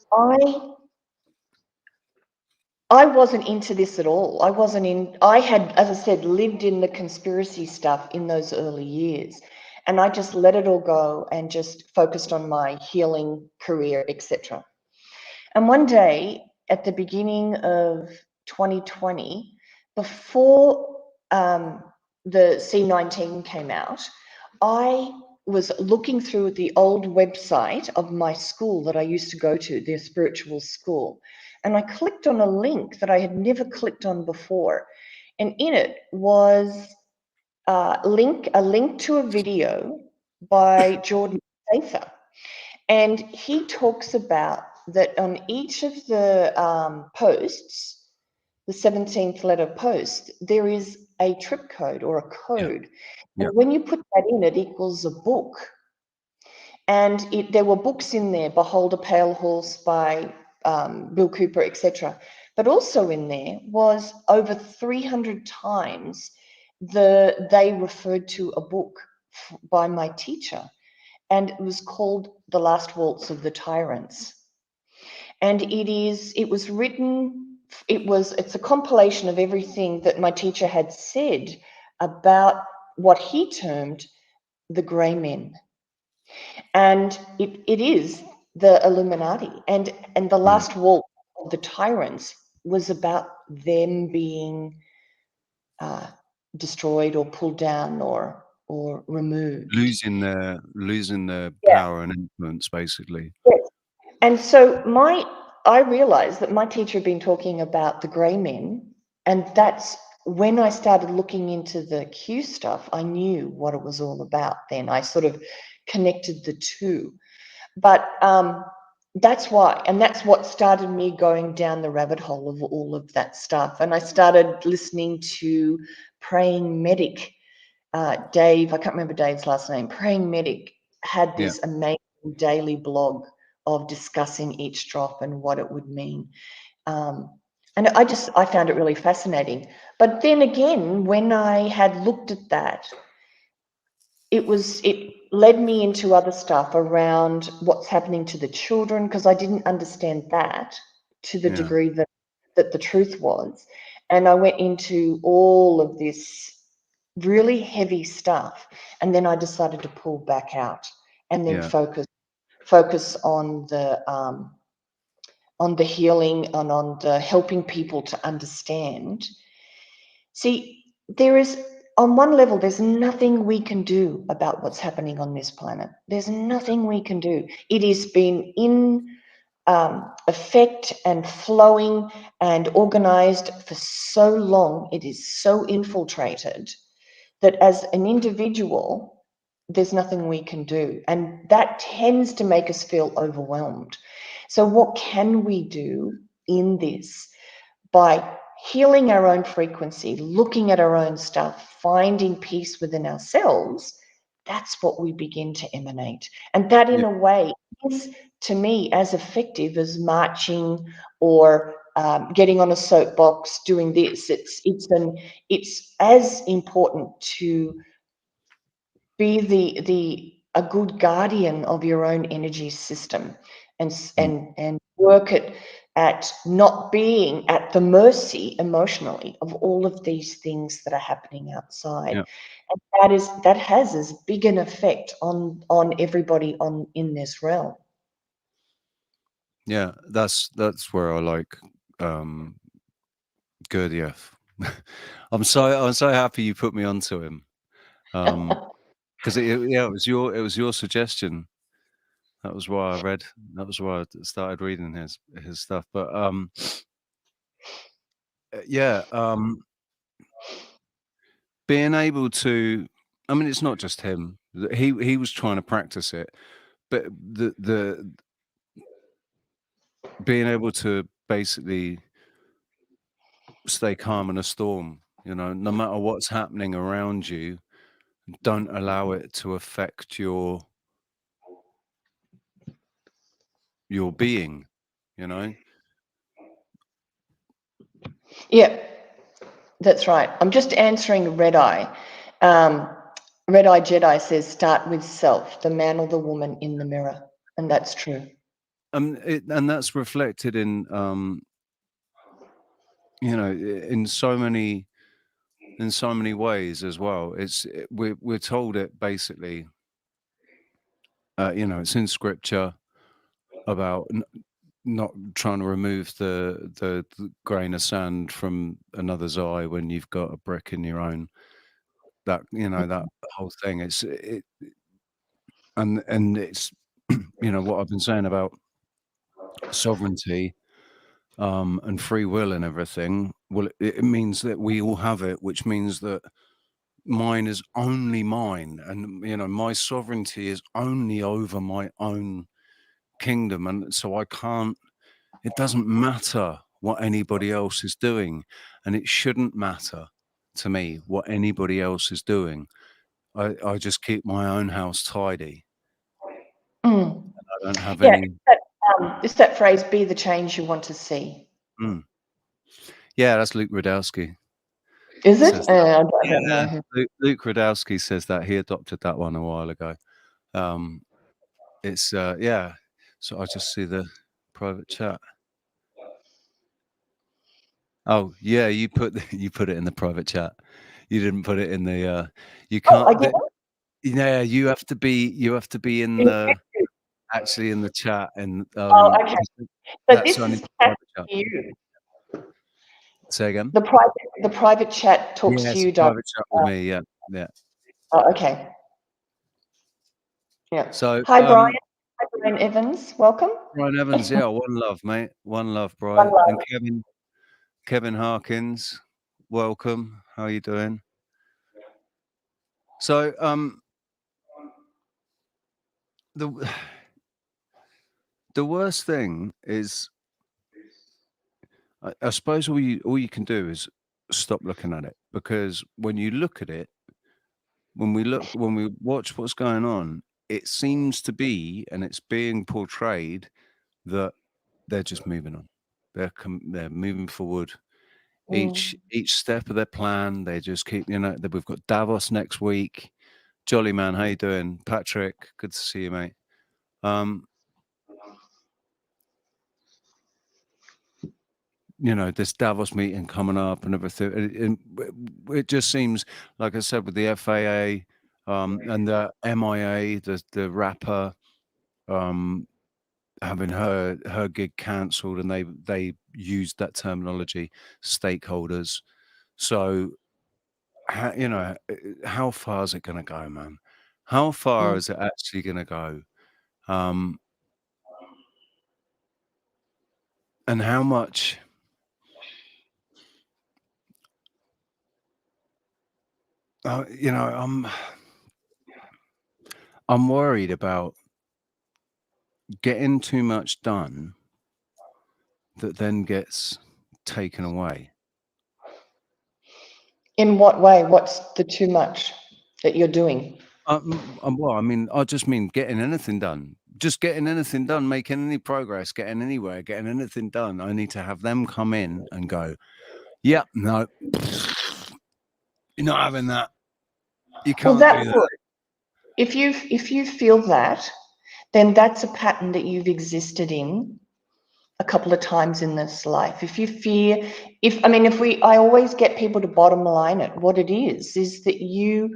I wasn't into this at all. I had, as I said, lived in the conspiracy stuff in those early years. And I just let it all go and just focused on my healing career, etc. And one day at the beginning of 2020, before the C19 came out, I was looking through the old website of my school that I used to go to, the spiritual school. And I clicked on a link that I had never clicked on before. And in it was a link to a video by Jordan Sather. And he talks about that on each of the posts, the 17th letter post, there is a trip code or a code. Yeah. And when you put that in, it equals a book. And there were books in there, Behold a Pale Horse by Bill Cooper, etc. But also in there was over 300 times they referred to a book by my teacher. And it was called The Last Waltz of the Tyrants. And it's a compilation of everything that my teacher had said about what he termed the grey men. And it is the Illuminati. And the last waltz of the tyrants was about them being destroyed or pulled down or removed. Losing their Yeah. power and influence, basically. Yes. And so I realized that my teacher had been talking about the grey men, and that's when I started looking into the Q stuff. I knew what it was all about then. I sort of connected the two. But that's why, and that's what started me going down the rabbit hole of all of that stuff. And I started listening to Praying Medic. Dave, I can't remember Dave's last name. Praying Medic had this amazing daily blog of discussing each drop and what it would mean. And I found it really fascinating. But then again, when I had looked at that, it led me into other stuff around what's happening to the children, because I didn't understand that to the degree that the truth was. And I went into all of this really heavy stuff, and then I decided to pull back out and then Yeah. focus on the healing and on the helping people to understand. See, there is, on one level, there's nothing we can do about what's happening on this planet. There's nothing we can do. It has been in effect and flowing and organized for so long. It is so infiltrated that as an individual, there's nothing we can do. And that tends to make us feel overwhelmed. So what can we do in this? By healing our own frequency, looking at our own stuff, finding peace within ourselves, that's what we begin to emanate. And that, in Yeah. a way, is, to me, as effective as marching or getting on a soapbox, doing this. It's as important to be a good guardian of your own energy system, and work at not being at the mercy emotionally of all of these things that are happening outside. Yeah. And that has as big an effect on everybody in this realm. Yeah. That's where I like Gurdjieff. I'm so happy you put me onto him. Because it was your suggestion. That was why I started reading his stuff. But yeah, being able to, I mean, it's not just him. He was trying to practice it, but the being able to basically stay calm in a storm, no matter what's happening around you, don't allow it to affect your being, Yeah, that's right. I'm just answering Red Eye. Red Eye Jedi says, start with self, the man or the woman in the mirror. And that's true. And that's reflected in in so many ways as well. We're told it basically. It's in scripture about not trying to remove the grain of sand from another's eye when you've got a brick in your own. That that whole thing. And it's what I've been saying about sovereignty and free will and everything. Well, it means that we all have it, which means that mine is only mine, and my sovereignty is only over my own kingdom, and so it doesn't matter what anybody else is doing, and it shouldn't matter to me what anybody else is doing. I just keep my own house tidy. Mm. I don't have Yeah, any. it's that phrase, be the change you want to see. Yeah, that's Luke Radowski. Is it? Yeah, Luke Radowski says that. He adopted that one a while ago. It's yeah. So I just see the private chat. Oh yeah, you put it in the private chat. You didn't put it in the. You can't. Yeah, you have to be in the actually in the chat, and okay. So that's this only is the private chat. you. Say again. The private chat talks to you. Private chat with me. Yeah. Oh, okay. Yeah. So Hi, Brian. Hi, Brian Evans. Welcome. Brian Evans, yeah, one love, mate. One love, One Brian. love. And Kevin Harkins, welcome. How are you doing? So, the worst thing is, I suppose all you can do is stop looking at it, because when you look at it, when we watch what's going on, it seems to be, and it's being portrayed, that they're just moving on. They're moving forward. Each step of their plan, they just keep. We've got Davos next week. Jolly man, how you doing, Patrick? Good to see you, mate. you know, this Davos meeting coming up and everything. It just seems, like I said, with the FAA and the MIA, the rapper, having her gig cancelled, and they used that terminology, stakeholders. So, you know, how far is it going to go, man? How far is it actually going to go? And how much? You know, I'm worried about getting too much done that then gets taken away. In what way? What's the too much that you're doing? Well, I mean, I just mean getting anything done. Just getting anything done, making any progress, getting anywhere, getting anything done. I need to have them come in and go, yeah, no, you're not having that. You can't do that. If you feel that, then that's a pattern that you've existed in a couple of times in this life. If you fear, I always get people to bottom line it. What it is that you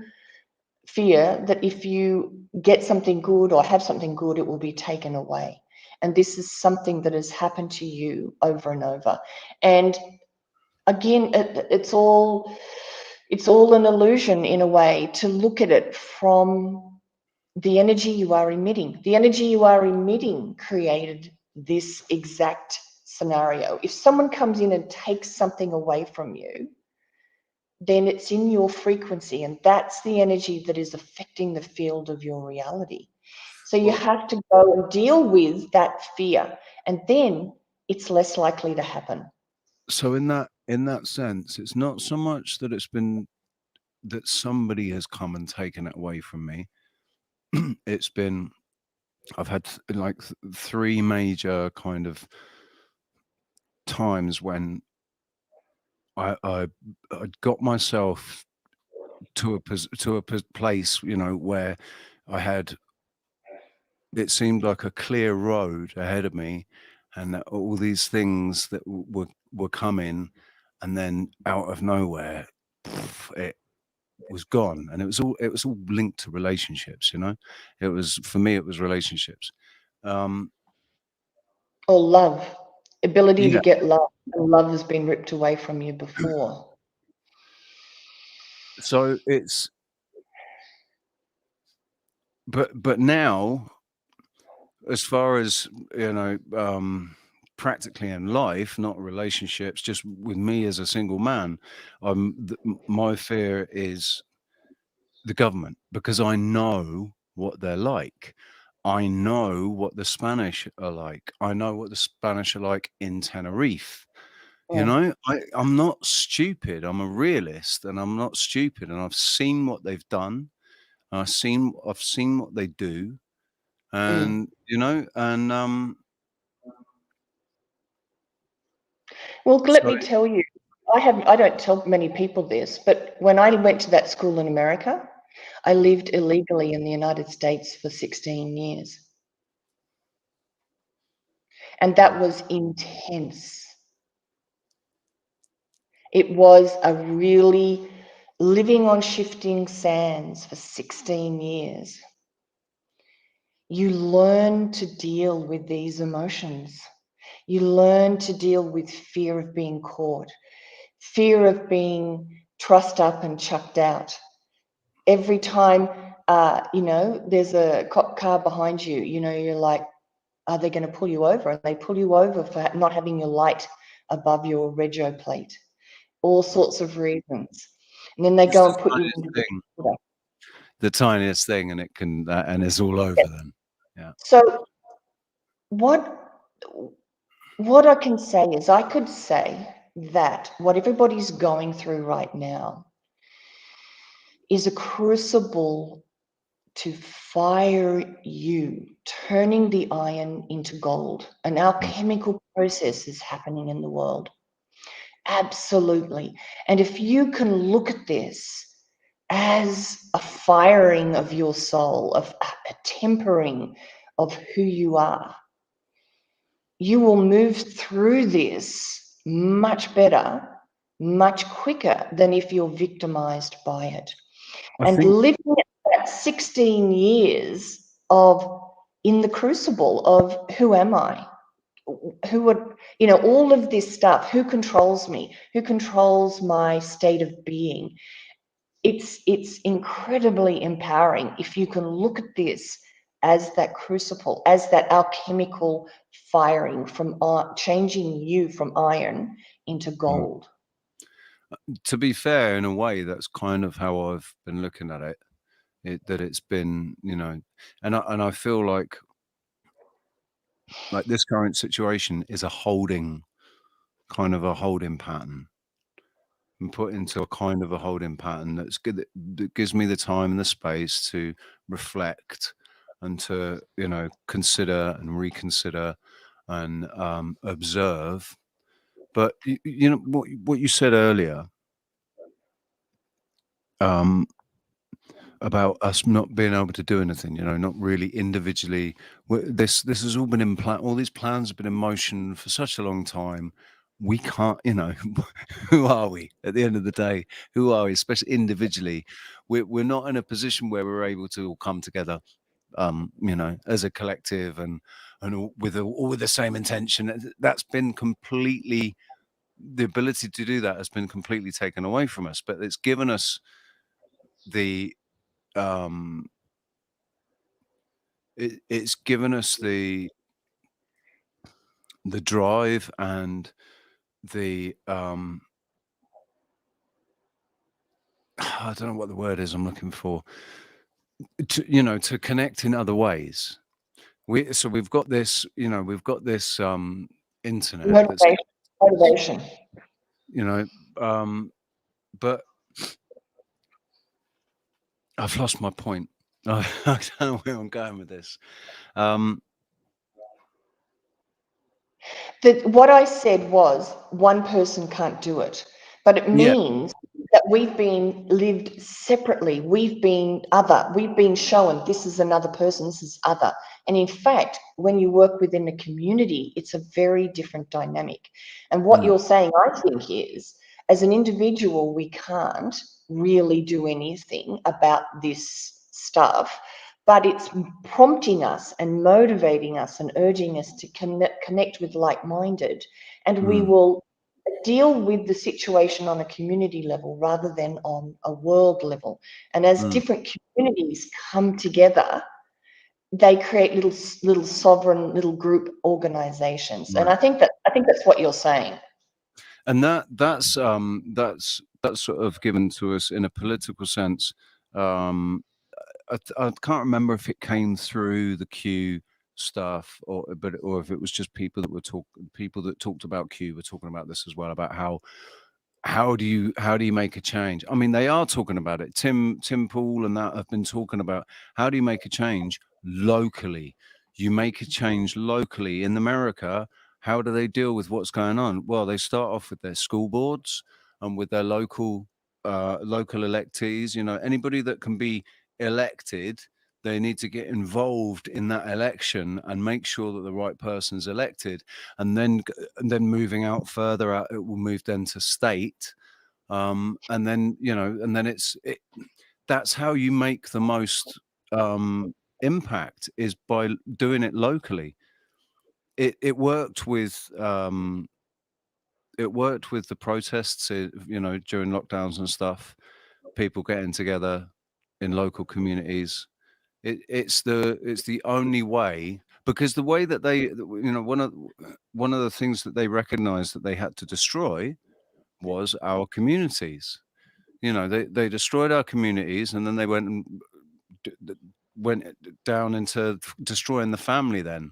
fear that if you get something good or have something good, it will be taken away. And this is something that has happened to you over and over. And again, it's all an illusion in a way to look at it from the energy you are emitting. The energy you are emitting created this exact scenario. If someone comes in and takes something away from you, then it's in your frequency, and that's the energy that is affecting the field of your reality. So you have to go and deal with that fear, and then it's less likely to happen. So in that sense, it's not so much that it's been that somebody has come and taken it away from me. It's been, I've had like 3 major kind of times when I got myself to a place, you know, where I had, it seemed like a clear road ahead of me, and that all these things that were coming, and then out of nowhere, it was gone. And it was all linked to relationships, you know. It was, for me, it was relationships. Or love, ability to get love, and love has been ripped away from you before. So it's, but now, as far as, you know, practically in life, not relationships, just with me as a single man, my fear is the government, because I know what they're like. I know what the Spanish are like. I know what the Spanish are like in Tenerife. You know, I'm not stupid. I'm a realist, and I'm not stupid. And I've seen what they've done. I've seen what they do, and you know, and well, let me tell you, I don't tell many people this, but when I went to that school in America, I lived illegally in the United States for 16 years. And that was intense. It was a really living on shifting sands for 16 years. You learn to deal with these emotions. You learn to deal with fear of being caught, fear of being trussed up and chucked out. Every time, you know, there's a cop car behind you, you know, you're like, are they going to pull you over? And they pull you over for not having your light above your rego plate. All sorts of reasons. And then they go and put you into the tiniest thing, and it can, and it's all over then. Yeah. So what I can say is, I could say that what everybody's going through right now is a crucible to fire you, turning the iron into gold. An alchemical process is happening in the world. Absolutely. And if you can look at this as a firing of your soul, of a tempering of who you are, you will move through this much better, much quicker than if you're victimized by it. And living that 16 years of in the crucible of who am I? Who would, you know, all of this stuff, who controls me? Who controls my state of being? It's incredibly empowering if you can look at this as that crucible, as that alchemical firing from changing you from iron into gold. To be fair, in a way, that's kind of how I've been looking at it. That it's been, you know, and I feel like this current situation is a holding pattern. And put into a kind of a holding pattern that's good, that gives me the time and the space to reflect and to, you know, consider and reconsider and observe. But you know what you said earlier about us not being able to do anything, you know, not really individually. This has all been in plan. All these plans have been in motion for such a long time. We can't, you know, who are we at the end of the day? Who are we, especially individually? We're not in a position where we're able to all come together, you know, as a collective and all with the same intention. That's been completely, the ability to do that has been completely taken away from us. But it's given us the it's given us the drive and the I don't know what the word is I'm looking for, to, you know, to connect in other ways. We've got this, you know, internet that's, Motivation. you know, but I've lost my point. I don't know where I'm going with this. What I said was one person can't do it, but it means that we've been lived separately. We've been other. We've been shown this is another person, this is other. And in fact, when you work within a community, it's a very different dynamic. And what you're saying, I think, is as an individual, we can't really do anything about this stuff. But it's prompting us and motivating us and urging us to connect with like-minded, and we will deal with the situation on a community level rather than on a world level. And as different communities come together, they create little sovereign little group organizations. Right. And I think that's what you're saying. And that's sort of given to us in a political sense. I can't remember if it came through the Q stuff or if it was just people that talked about Q were talking about this as well, about how do you make a change? I mean, they are talking about it. Tim Pool and that have been talking about how do you make a change locally? You make a change locally. In America, how do they deal with what's going on? Well, they start off with their school boards and with their local electees. You know, anybody that can be elected, they need to get involved in that election and make sure that the right person's elected, and then moving out further out, it will move then to state, and then, you know, and then that's how you make the most impact, is by doing it locally. It worked with the protests, you know, during lockdowns and stuff, people getting together in local communities. It's the only way, because the way that they, you know, one of the things that they recognized that they had to destroy was our communities. You know, they destroyed our communities, and then they went down into destroying the family then,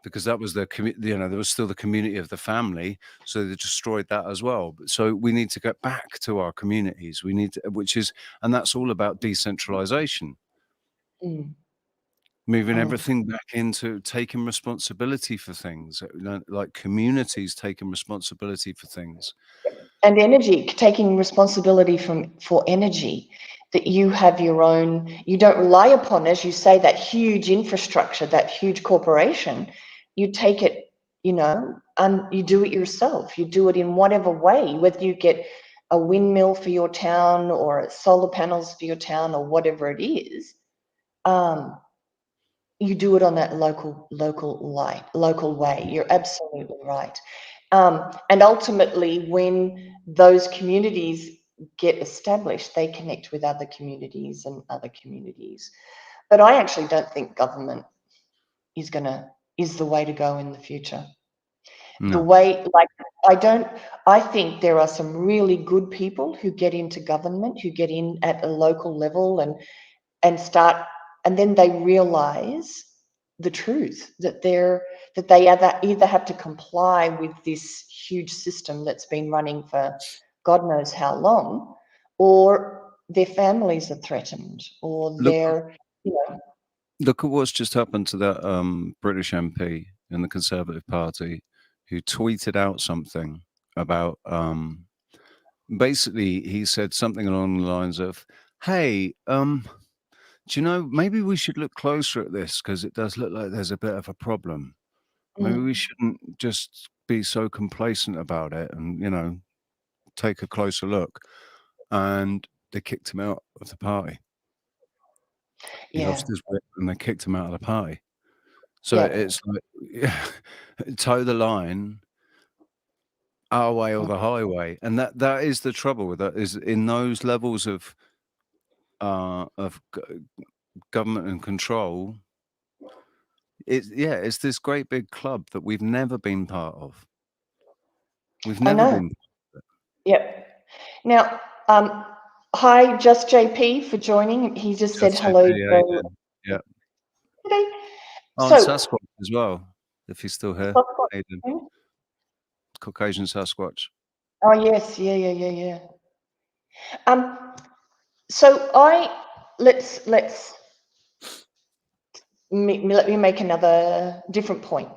because that was the you know, there was still the community of the family, so they destroyed that as well. So we need to get back to our communities. We need to, and that's all about decentralization. Moving everything back into taking responsibility for things, like communities taking responsibility for things. And energy, taking responsibility for energy, that you have your own, you don't rely upon, as you say, that huge infrastructure, that huge corporation. You take it, you know, you do it yourself. You do it in whatever way, whether you get a windmill for your town or solar panels for your town or whatever it is. You do it on that local way. You're absolutely right. And ultimately, when those communities get established, they connect with other communities and other communities. But I actually don't think government is the way to go in the future. No. The way, like, I think there are some really good people who get into government, who get in at a local level and start, and then they realize the truth that they either have to comply with this huge system that's been running for God knows how long, or their families are threatened, or Look, look at what's just happened to that British MP in the Conservative Party who tweeted out something about basically he said something along the lines of, hey, do you know, maybe we should look closer at this because it does look like there's a bit of a problem. Maybe we shouldn't just be so complacent about it and, you know, take a closer look. And they kicked him out of the party. He yeah, lost his whip and they kicked him out of the party. So yeah. it's like, toe the line, our way or the highway. And that is the trouble with that, is in those levels of government and control, it's this great big club that we've never been part of. We've I never know. been. Yep. Now, hi, Just JP for joining. He just said Just hello. yeah. Today. Oh, and So, Sasquatch as well, if he's still here. Aidan. Caucasian Sasquatch. oh yes, yeah. So let me make another different point.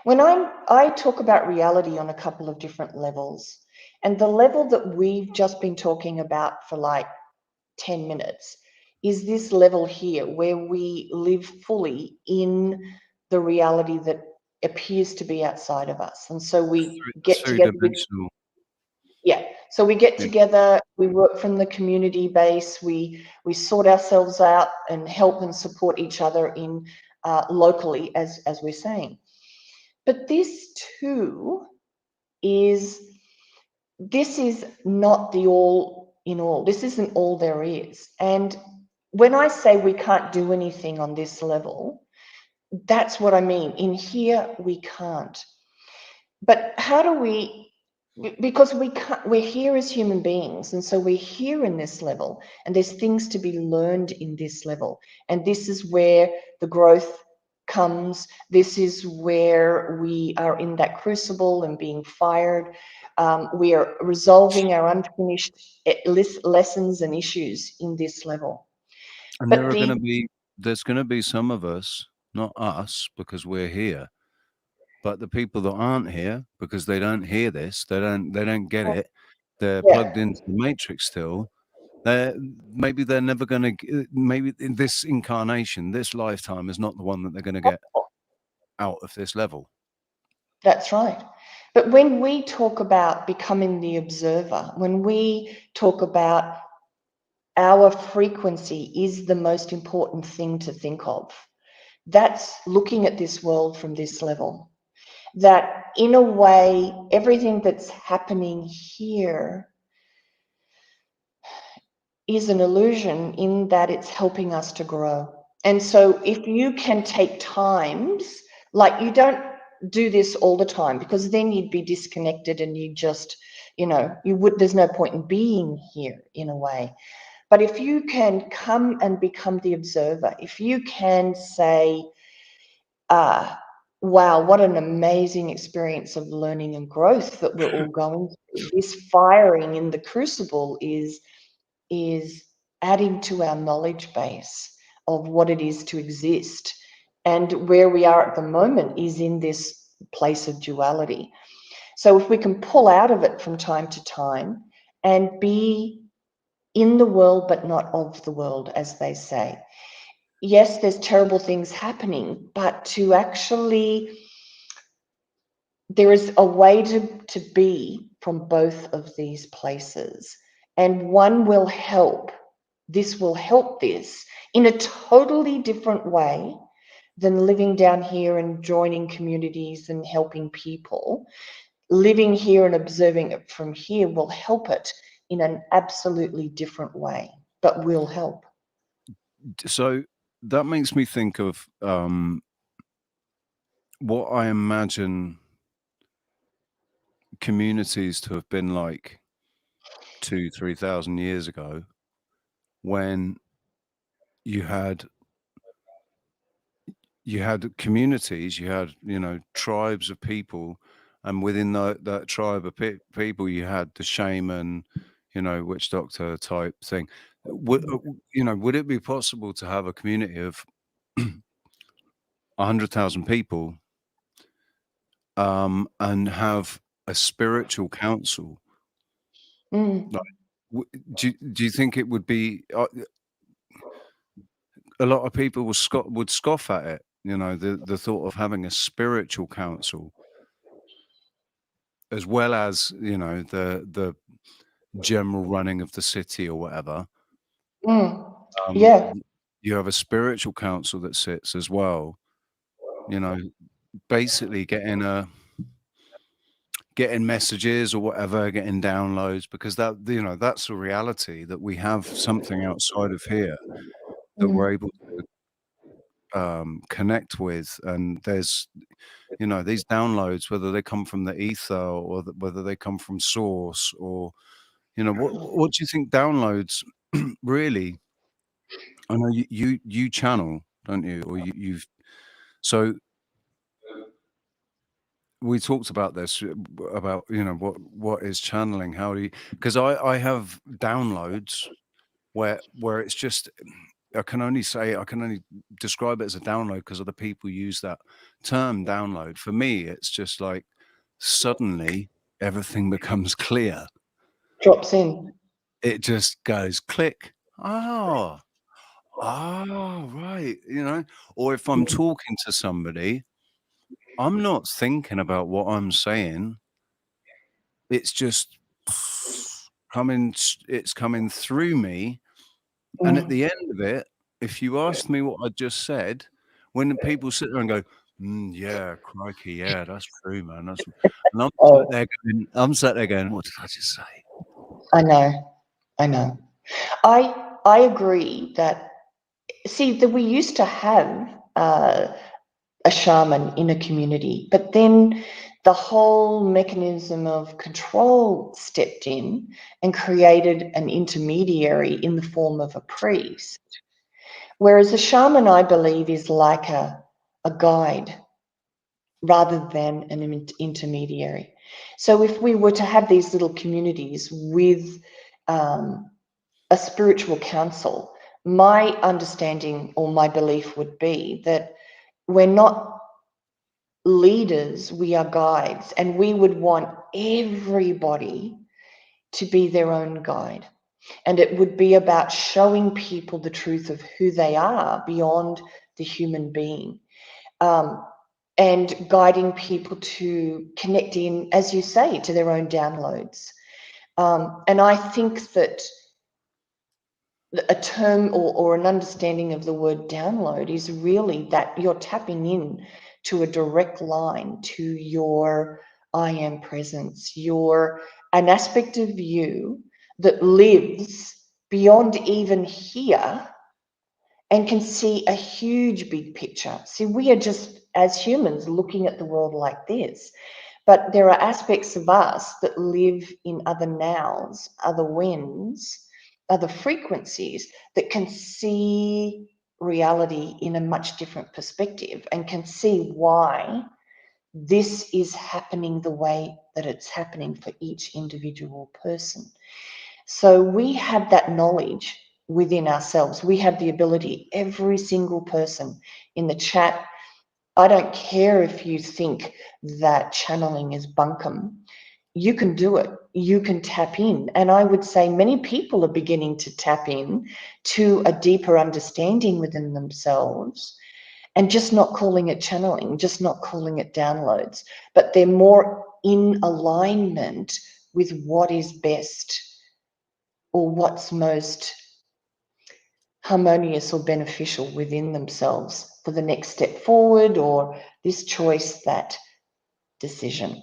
When I talk about reality on a couple of different levels, and the level that we've just been talking about for like 10 minutes is this level here where we live fully in the reality that appears to be outside of us. And so we get together with, Three-dimensional. so we get together, we work from the community base, we sort ourselves out and help and support each other in locally, as we're saying. But this too is not the all in all. This isn't all there is. And when I say we can't do anything on this level, that's what I mean. In here, we can't. But how do we, because we're here as human beings, and so we're here in this level, and there's things to be learned in this level. And this is where the growth comes. This is where we are in that crucible and being fired. We are resolving our unfinished lessons and issues in this level. And But there's going to be some of us, not us, because we're here, but the people that aren't here because they don't hear this, they don't get it. They're plugged into the matrix still. Maybe they're never going to. Maybe in this incarnation, this lifetime is not the one that they're going to get out of this level. That's right. But when we talk about becoming the observer, when we talk about our frequency is the most important thing to think of, that's looking at this world from this level. That in a way, everything that's happening here is an illusion in that it's helping us to grow. And so if you can take times, like you don't do this all the time because then you'd be disconnected and you just, there's no point in being here in a way. But if you can come and become the observer, if you can say, wow, what an amazing experience of learning and growth that we're all going through. This firing in the crucible is adding to our knowledge base of what it is to exist. And where we are at the moment is in this place of duality. So if we can pull out of it from time to time and be in the world but not of the world, as they say. Yes, there's terrible things happening, but to actually there is a way to be from both of these places, and one will help. This will help this in a totally different way than living down here and joining communities and helping people. Living here and observing it from here will help it in an absolutely different way, but will help. So that makes me think of what I imagine communities to have been like 2,000-3,000 years ago, when you had communities, you had, you know, tribes of people, and within that tribe of people, you had the shaman, you know, witch doctor type thing. Would you know? Would it be possible to have a community of 100,000 people, and have a spiritual council? Mm. Like, do you think it would be? A lot of people would scoff at it. You know, the thought of having a spiritual council, as well as, you know, the general running of the city or whatever. Mm. Um, Yeah. you have a spiritual council that sits as well. You know, basically getting messages or whatever, getting downloads, because that, you know, that's a reality, that we have something outside of here that Mm. we're able to connect with, and there's, you know, these downloads, whether they come from the ether or whether they come from source, or, you know, what do you think downloads really? I know you channel, don't you? Or you've so we talked about this, about, you know, what is channeling? How do you? Because I have downloads where it's just, I can only describe it as a download because other people use that term download. For me, it's just like suddenly everything becomes clear. Drops in. It just goes click. Oh, right. You know, or if I'm Mm. talking to somebody, I'm not thinking about what I'm saying. It's just it's coming through me. And at Mm. the end of it, if you asked me what I just said, when people sit there and go, yeah, crikey, yeah, that's true, man. And Oh, I'm sat there going, what did I just say? I know. I know. I agree that, see, that we used to have a shaman in a community, but then the whole mechanism of control stepped in and created an intermediary in the form of a priest. Whereas a shaman, I believe, is like a guide rather than an intermediary. So if we were to have these little communities with a spiritual council, my understanding or my belief would be that we're not leaders, we are guides, and we would want everybody to be their own guide. And it would be about showing people the truth of who they are beyond the human being, and guiding people to connect in, as you say, to their own downloads. And I think that a term or an understanding of the word download is really that you're tapping in to a direct line to your I am presence, an aspect of you that lives beyond even here and can see a huge big picture. See, we are just, as humans, looking at the world like this, but there are aspects of us that live in other nows, other whens, other frequencies that can see reality in a much different perspective and can see why this is happening the way that it's happening for each individual person. So we have that knowledge within ourselves. We have the ability, every single person in the chat. I don't care if you think that channeling is bunkum. You can do it. You can tap in. And I would say many people are beginning to tap in to a deeper understanding within themselves and just not calling it channeling, just not calling it downloads, but they're more in alignment with what is best or what's most harmonious or beneficial within themselves for the next step forward, or this choice, that decision.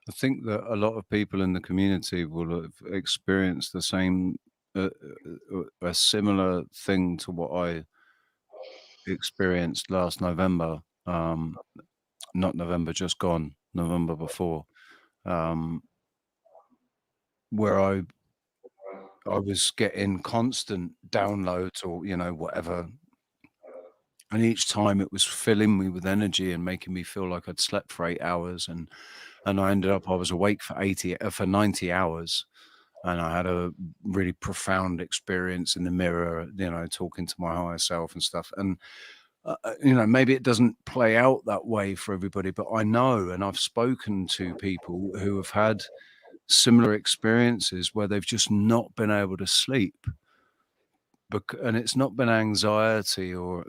I think that a lot of people in the community will have experienced the same, a similar thing to what I experienced last November. Not November just gone, November before, where I was getting constant downloads or, you know, whatever. And each time it was filling me with energy and making me feel like I'd slept for 8 hours. And I ended up, I was awake for 90 hours. And I had a really profound experience in the mirror, you know, talking to my higher self and stuff. And, you know, maybe it doesn't play out that way for everybody, but I know, and I've spoken to people who have had similar experiences where they've just not been able to sleep. And it's not been anxiety or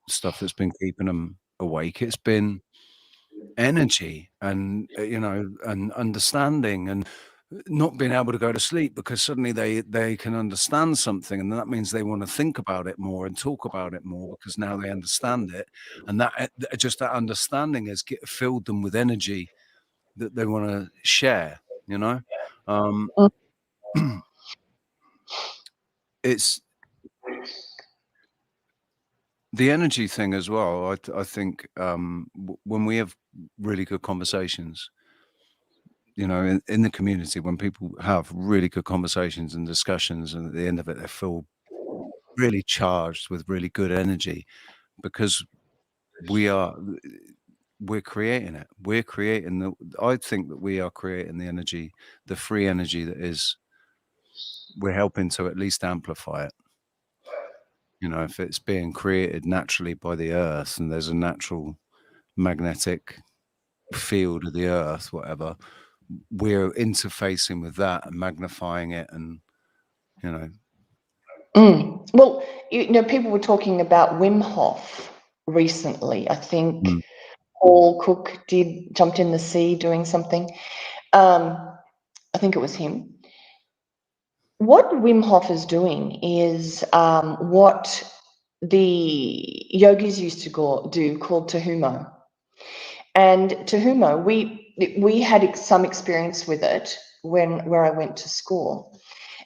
stuff that's been keeping them awake. It's been energy and, you know, and understanding, and not being able to go to sleep because suddenly they can understand something, and that means they want to think about it more and talk about it more because now they understand it, and that just that understanding has filled them with energy that they want to share, you know. It's the energy thing as well. I think when we have really good conversations, you know, in the community, when people have really good conversations and discussions, and at the end of it, they feel really charged with really good energy, because we're creating it. We're creating I think that we are creating the energy, the free energy that is. We're helping to at least amplify it. You know, if it's being created naturally by the earth and there's a natural magnetic field of the earth, whatever, we're interfacing with that and magnifying it, and, you know. Well, you know, people were talking about Wim Hof recently. I think Paul Cook jumped in the sea doing something. I think it was him. What Wim Hof is doing is what the yogis used to do, called Tahumo. And Tahumo, we had some experience with it where I went to school.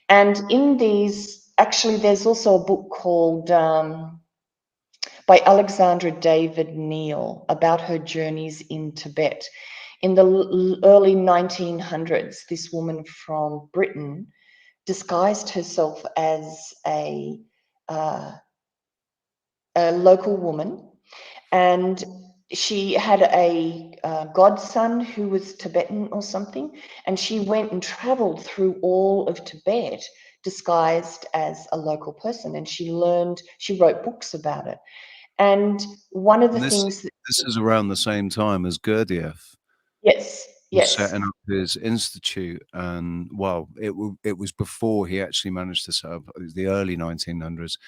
And in these, actually, there's also a book called by Alexandra David Neal about her journeys in Tibet. In the early 1900s, this woman from Britain disguised herself as a local woman, and she had a godson who was Tibetan or something, and she went and traveled through all of Tibet disguised as a local person, and she wrote books about it. And one of the things that, this is around the same time as Gurdjieff yes, was setting up his institute, and well, it was before he actually managed to set up. It was the early 1900s,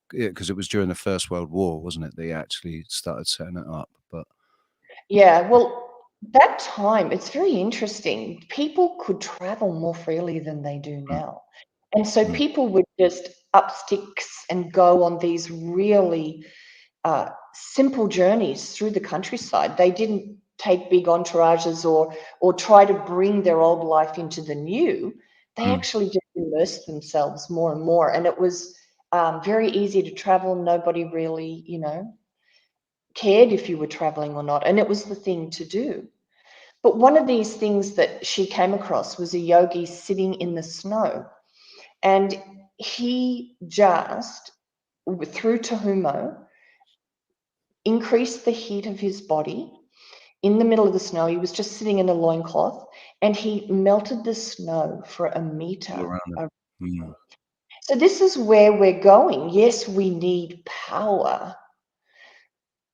because it was during the First World War, wasn't it? They actually started setting it up. But yeah, well, that time, it's very interesting. People could travel more freely than they do now. And so people would just up sticks and go on these really simple journeys through the countryside. They didn't take big entourages or try to bring their old life into the new. They actually just immersed themselves more and more. And it was very easy to travel. Nobody really, you know, cared if you were traveling or not. And it was the thing to do. But one of these things that she came across was a yogi sitting in the snow. And he just, through Tahumo, increased the heat of his body. In the middle of the snow, he was just sitting in a loincloth, and he melted the snow for a meter. all around it. So this is where we're going. Yes, we need power.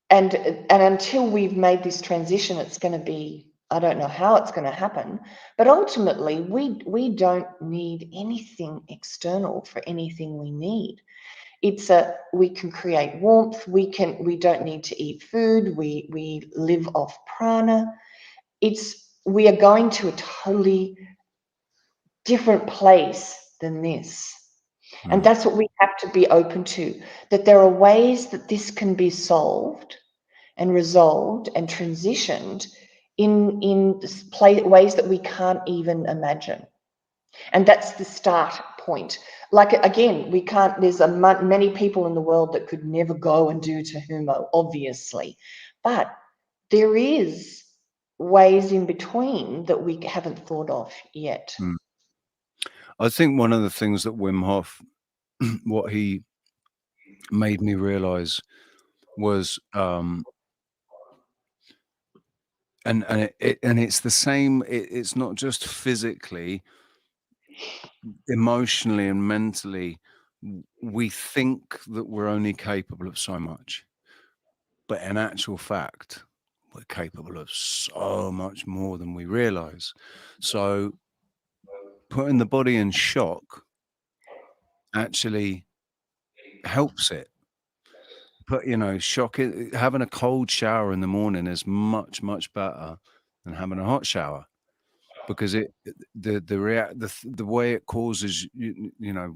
And until we've made this transition, it's going to be, I don't know how it's going to happen, but ultimately we don't need anything external for anything we need. We can create warmth. We don't need to eat food. We live off prana. We are going to a totally different place than this. And that's what we have to be open to, that there are ways that this can be solved and resolved and transitioned in ways that we can't even imagine. And that's the start point. Like, again, we can't, there's many people in the world that could never go and do Tahumo, obviously. But there is ways in between that we haven't thought of yet. I think one of the things that Wim Hof, what he made me realize was, and it's the same. It's not just physically, emotionally, and mentally. We think that we're only capable of so much, but in actual fact, we're capable of so much more than we realize. So putting the body in shock actually helps it. But shock it. Having a cold shower in the morning is much, much better than having a hot shower, because the way it causes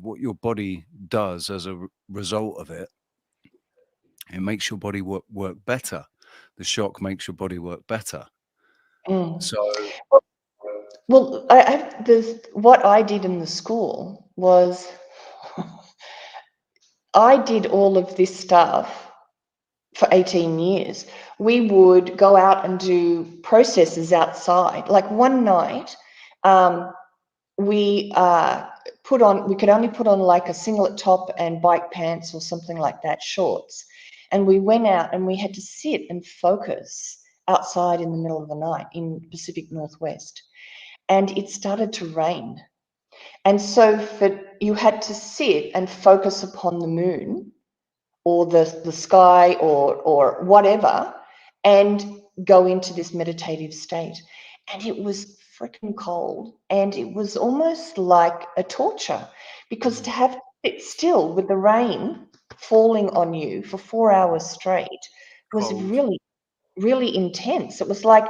what your body does as a result of it. It makes your body work better. The shock makes your body work better. So Well, what I did in the school was I did all of this stuff for 18 years. We would go out and do processes outside. Like one night, we could only put on like a singlet top and bike pants or something like that, shorts. And we went out and we had to sit and focus outside in the middle of the night in Pacific Northwest. And it started to rain. And so you had to sit and focus upon the moon or the sky or whatever, and go into this meditative state. And it was freaking cold, and it was almost like a torture, because to have to sit still with the rain falling on you for 4 hours straight was cold. really, really intense. It was like,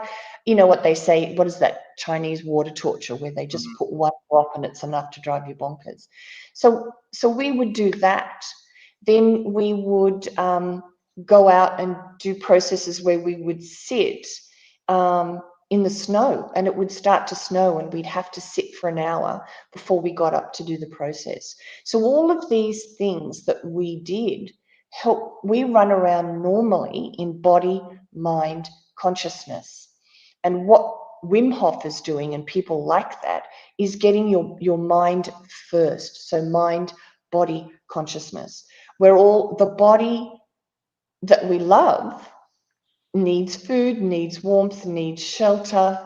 what they say, what is that Chinese water torture, where they just put one drop and it's enough to drive you bonkers. So we would do that. Then we would go out and do processes where we would sit in the snow, and it would start to snow, and we'd have to sit for an hour before we got up to do the process. So all of these things that we did help. We run around normally in body, mind, consciousness. And what Wim Hof is doing, and people like that, is getting your mind first. So mind, body, consciousness. Where all the body that we love needs food, needs warmth, needs shelter,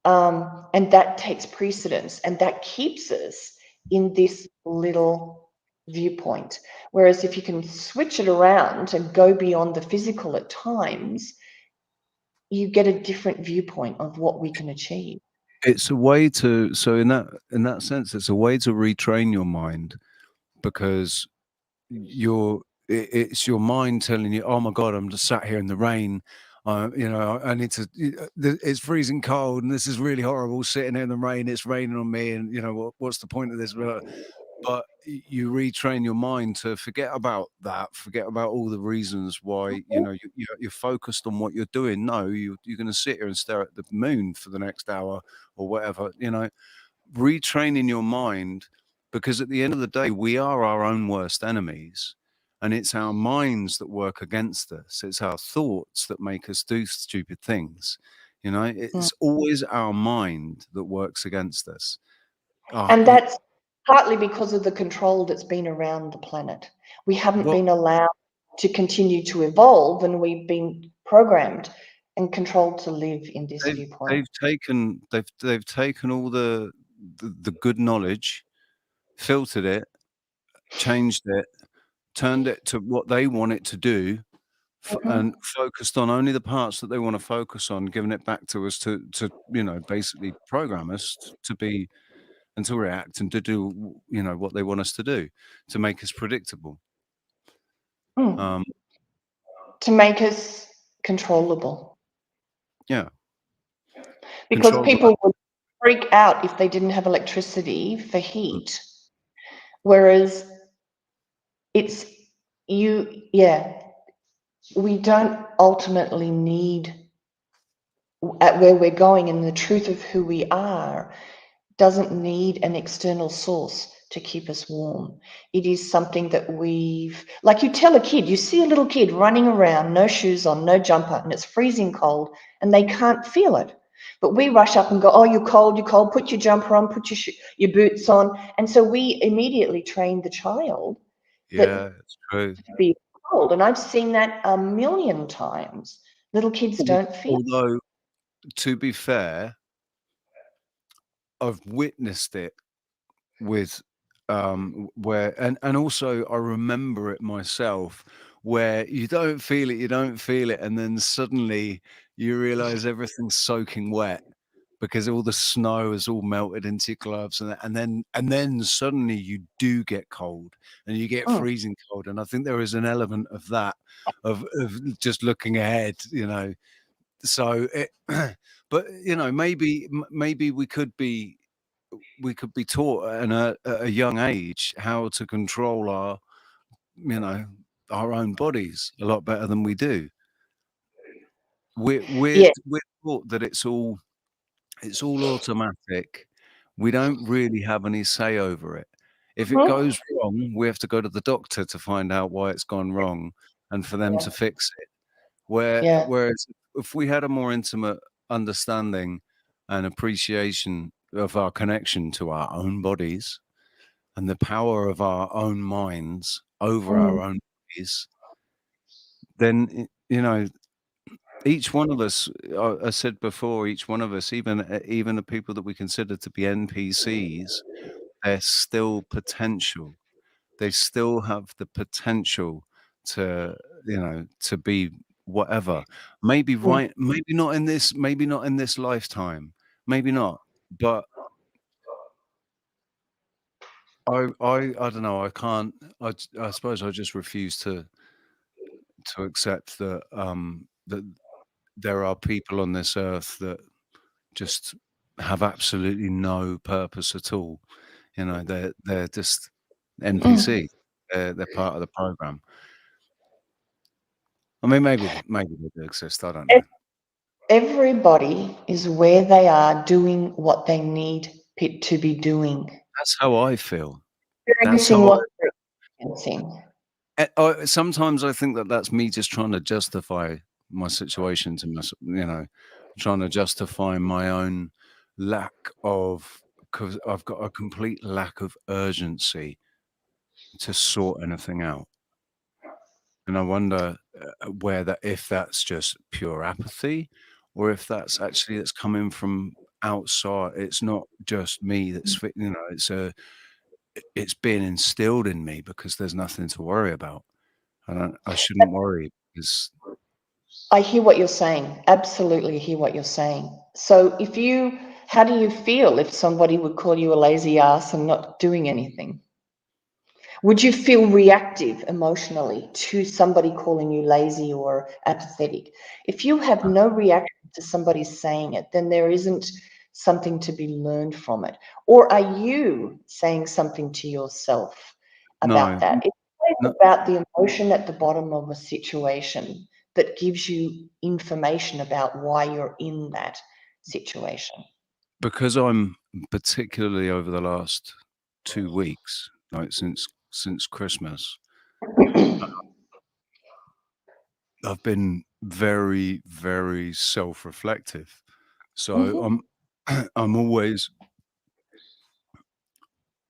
and that takes precedence, and that keeps us in this little viewpoint. Whereas if you can switch it around and go beyond the physical at times, you get a different viewpoint of what we can achieve. It's a way to, so in that sense, it's a way to retrain your mind, because it's your mind telling you, oh my God, I'm just sat here in the rain. I need to, it's freezing cold and this is really horrible sitting in the rain. It's raining on me. And what's the point of this? But you retrain your mind to forget about that, forget about all the reasons why, you're focused on what you're doing. No, you're going to sit here and stare at the moon for the next hour or whatever, retraining your mind, because at the end of the day, we are our own worst enemies. And it's our minds that work against us. It's our thoughts that make us do stupid things. It's always our mind that works against us. And that's partly because of the control that's been around the planet. We haven't been allowed to continue to evolve, and we've been programmed and controlled to live in this viewpoint. They've taken all the good knowledge, filtered it, changed it, turned it to what they want it to do, and focused on only the parts that they want to focus on, giving it back to us to basically program us to be and to react and to do what they want us to do, to make us predictable. To make us controllable. Yeah. Because Control. people would freak out if they didn't have electricity for heat. Whereas it's we don't ultimately need, at where we're going and the truth of who we are doesn't need an external source to keep us warm. It is something that like you tell a kid, you see a little kid running around, no shoes on, no jumper, and it's freezing cold, and they can't feel it. But we rush up and go, oh, you're cold, put your jumper on, put your boots on. And so we immediately train the child Yeah, it's true. to be cold. And I've seen that a million times. Little kids don't feel. Although, to be fair, I've witnessed it with where and also I remember it myself, where you don't feel it, and then suddenly you realize everything's soaking wet because all the snow has all melted into your gloves, and then suddenly you do get cold and you get freezing cold. And I think there is an element of that, of just looking ahead, so it, but maybe we could be taught at a young age how to control our own bodies a lot better than we do. We're Yeah. taught that it's all automatic. We don't really have any say over it. If it goes wrong, we have to go to the doctor to find out why it's gone wrong and for them to fix it. Yeah. Whereas if we had a more intimate understanding and appreciation of our connection to our own bodies and the power of our own minds over our own bodies, then each one of us, I said before, each one of us, even the people that we consider to be NPCs, they're still potential. They still have the potential to to be whatever. Maybe maybe not in this lifetime, maybe not, but I don't know. I can't. I suppose I just refuse to accept that that there are people on this earth that just have absolutely no purpose at all. They're just NPC. They're part of the program. I mean, maybe they do exist. I don't know. Everybody is where they are doing what they need to be doing, That's how I feel. That's experiencing how what they're experiencing. sometimes I think that that's me just trying to justify my situation to myself, trying to justify my own lack of, because I've got a complete lack of urgency to sort anything out. And I wonder if that's just pure apathy or if that's actually it's coming from outside. It's not just me it's being instilled in me because there's nothing to worry about. I shouldn't worry because I hear what you're saying. Absolutely hear what you're saying. So how do you feel if somebody would call you a lazy ass and not doing anything? Would you feel reactive emotionally to somebody calling you lazy or apathetic? If you have no reaction to somebody saying it, then there isn't something to be learned from it. Or are you saying something to yourself about no, that? It's no, always about the emotion at the bottom of a situation that gives you information about why you're in that situation. because I'm particularly over the last 2 weeks, like since Christmas, I've been very, very self-reflective. So Mhm. I'm always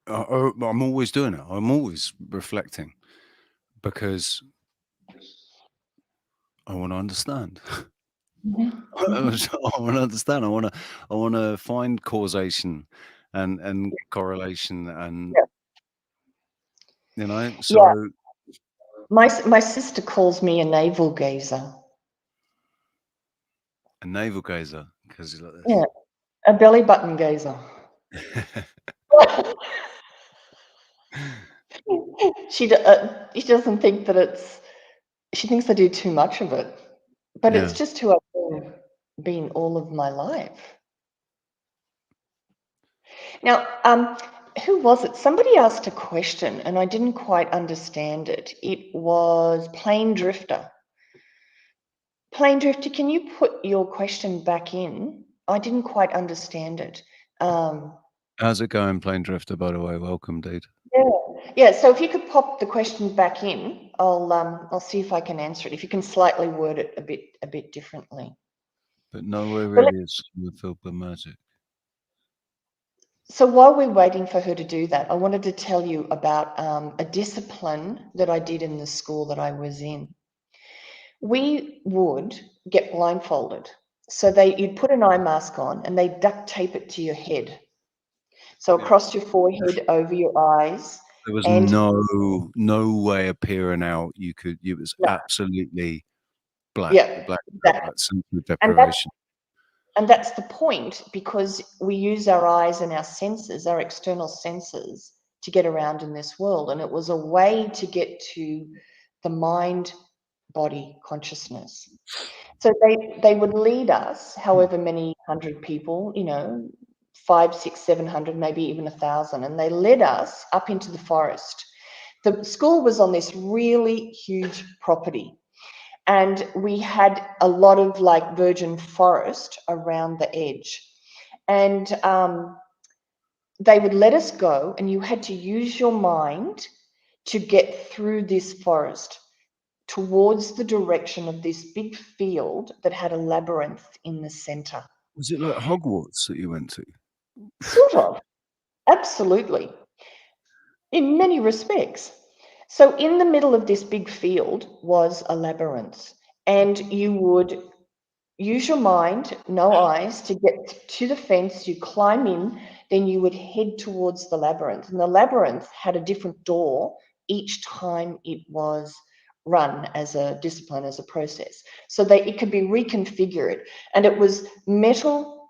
I'm always doing it. I'm always reflecting because I want to understand. Mhm. I Mhm. want to understand. I want to find causation and correlation, and Yeah. Yeah. so My sister calls me a navel gazer. a navel gazer because he's like Yeah, this. a belly button gazer. She doesn't think that it's She thinks I do too much of it, but Yeah. it's just who I've been all of my life. Now, who was it? Somebody asked a question and I didn't quite understand it. It was Plane Drifter. Plane Drifter, can you put your question back in? I didn't quite understand it. How's it going, Plane Drifter, by the way? Welcome, dude. Yeah. So if you could pop the question back in, I'll see if I can answer it. If you can slightly word it a bit differently. But nowhere But really is filled with magic. So while we're waiting for her to do that, I wanted to tell you about a discipline that I did in the school that I was in. We would get blindfolded. So you'd put an eye mask on and they duct tape it to your head. So across your forehead, over your eyes. There was And no way of peering out. It was no, absolutely black, yeah, black, exactly. like sensory And deprivation. that's the point, because we use our eyes and our senses, our external senses, to get around in this world. And it was a way to get to the mind body consciousness. So they would lead us, however many hundred people, 500, 600, 700, maybe even 1,000, and they led us up into the forest. The school was on this really huge property, and we had a lot of like virgin forest around the edge. And they would let us go, and you had to use your mind to get through this forest towards the direction of this big field that had a labyrinth in the center. Was it like Hogwarts that you went to? Sort of. Absolutely. In many respects. So in the middle of this big field was a labyrinth, and you would use your mind, no eyes, to get to the fence. You climb in, then you would head towards the labyrinth. And the labyrinth had a different door each time it was run as a discipline, as a process. So it could be reconfigured. And it was metal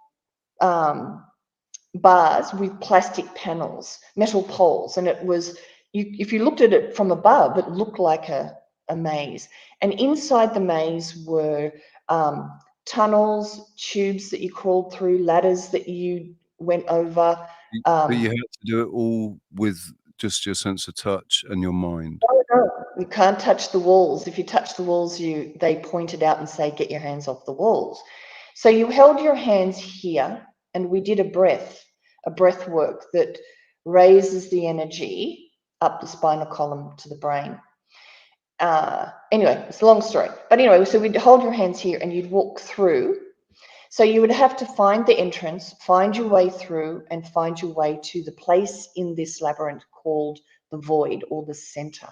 bars with plastic panels, metal poles. And it was, if you looked at it from above, it looked like a maze. And inside the maze were tunnels, tubes that you crawled through, ladders that you went over. But you had to do it all with just your sense of touch and your mind. No, you can't touch the walls. If you touch the walls, they point it out and say, get your hands off the walls. So you held your hands here, and we did a breath work that raises the energy up the spinal column to the brain. Anyway, it's a long story. But anyway, so we'd hold your hands here and you'd walk through. So you would have to find the entrance, find your way through, and find your way to the place in this labyrinth called the void, or the center.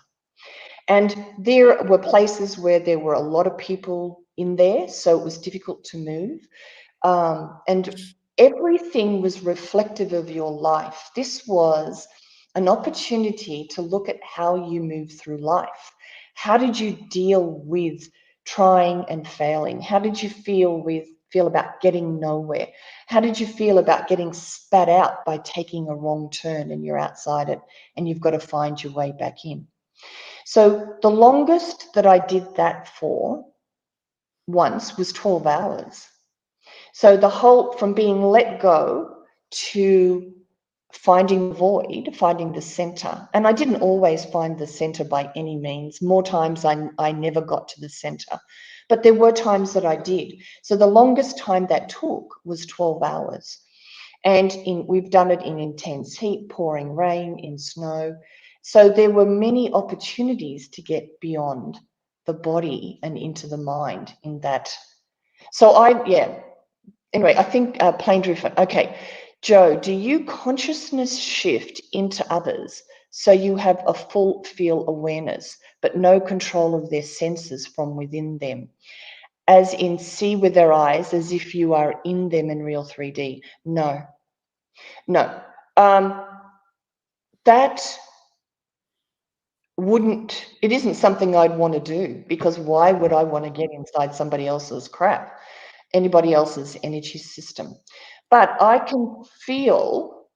And there were places where there were a lot of people in there, so it was difficult to move. And everything was reflective of your life. This was an opportunity to look at how you move through life. How did you deal with trying and failing? How did you feel about getting nowhere? How did you feel about getting spat out by taking a wrong turn and you're outside it and you've got to find your way back in? So the longest that I did that for once was 12 hours. So the whole, from being let go to finding the void, finding the center. And I didn't always find the center by any means. More times I never got to the center, but there were times that I did. So the longest time that took was 12 hours. And we've done it in intense heat, pouring rain, in snow. So there were many opportunities to get beyond the body and into the mind in that. So anyway, I think Plane Drifter. Okay, Joe, do you consciousness shift into others so you have a full feel awareness, but no control of their senses from within them? As in, see with their eyes as if you are in them in real 3D. No. That it isn't something I'd want to do, because why would I want to get inside somebody else's crap, anybody else's energy system? But I can feel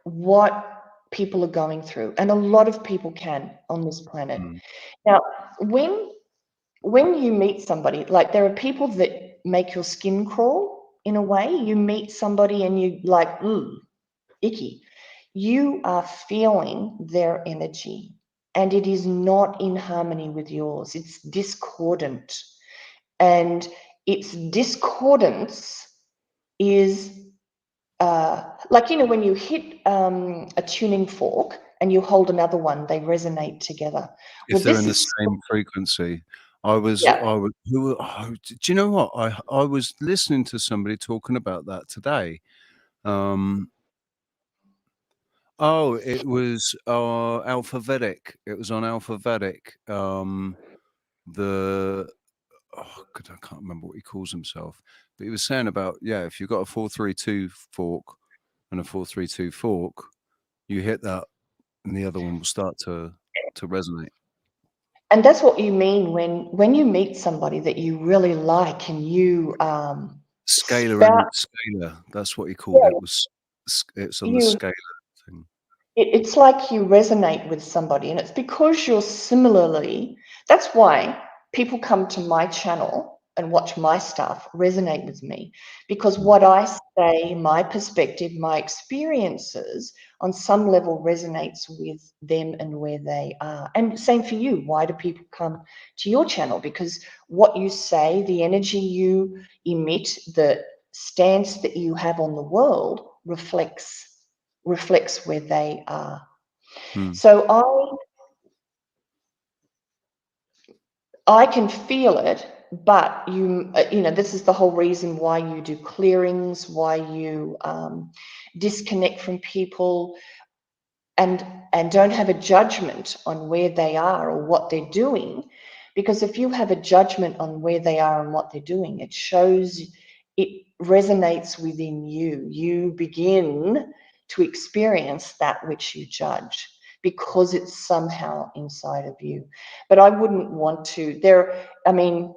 what people are going through, and a lot of people can on this planet. Mm. Now, when you meet somebody, like there are people that make your skin crawl in a way. You meet somebody and you like, ooh, icky. You are feeling their energy, and it is not in harmony with yours. It's discordant. And its discordance is like, you know, when you hit a tuning fork and you hold another one, they resonate together. If Well, they're this in the is, same frequency. yeah. Do you know what? I was listening to somebody talking about that today. Oh, it was Alphabetic. It was on Alphabetic. The God, I can't remember what he calls himself, but he was saying about, yeah, if you've got a 432 fork and a 432 fork, you hit that, and the other one will start to resonate. And that's what you mean when you meet somebody that you really like and you Scalar spout, and scalar. That's what he called yeah, it. It's on the you scalar thing. it's like you resonate with somebody, and it's because you're similarly. That's why people come to my channel and watch my stuff, resonate with me, because what I say, my perspective, my experiences on some level resonates with them and where they are. And same for you. Why do people come to your channel? Because what you say, the energy you emit, the stance that you have on the world reflects where they are. Hmm. So I can feel it, but you know, this is the whole reason why you do clearings, why you disconnect from people, and don't have a judgment on where they are or what they're doing. Because if you have a judgment on where they are and what they're doing, it resonates within you. You begin to experience that which you judge because it's somehow inside of you. But I wouldn't want to, I mean,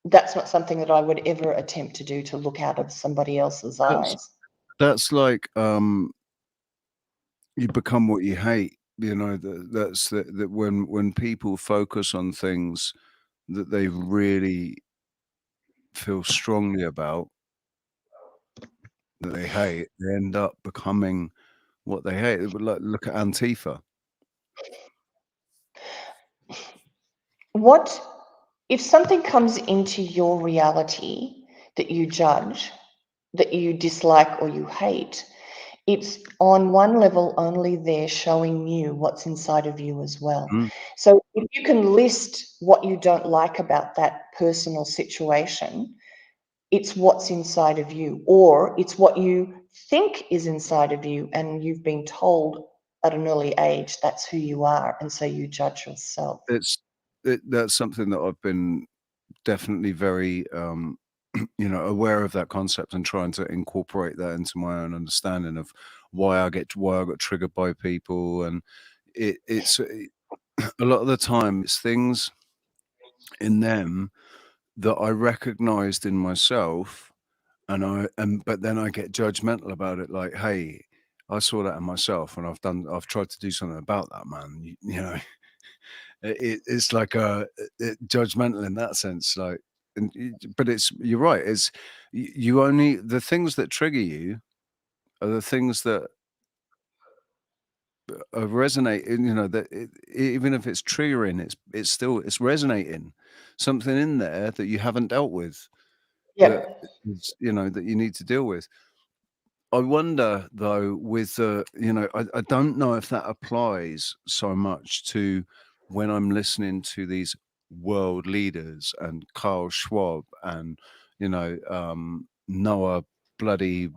that's not something that I would ever attempt to do, to look out of somebody else's eyes. That's like you become what you hate. You know, that when people focus on things that they really feel strongly about, that they hate, they end up becoming what they hate. Like, look at Antifa. What if something comes into your reality that you judge, that you dislike or you hate? It's on one level only there showing you what's inside of you as well. Mm. So if you can list what you don't like about that personal situation, it's what's inside of you, or it's what you think is inside of you, and you've been told at an early age that's who you are, and so you judge yourself. That's something that I've been definitely very you know, aware of that concept and trying to incorporate that into my own understanding of why I got triggered by people. And it's a lot of the time it's things in them that I recognized in myself, but then I get judgmental about it, like, hey, I saw that in myself and I've tried to do something about that, man. You know, it's like judgmental in that sense, like. But you're right. You only, the things that trigger you are the things that resonate. You know, that even if it's triggering, it's resonating. Something in there that you haven't dealt with, that Yep. is, you know, that you need to deal with. I wonder though, with you know, I don't know if that applies so much to when I'm listening to these world leaders and Carl Schwab and, you know, Noah bloody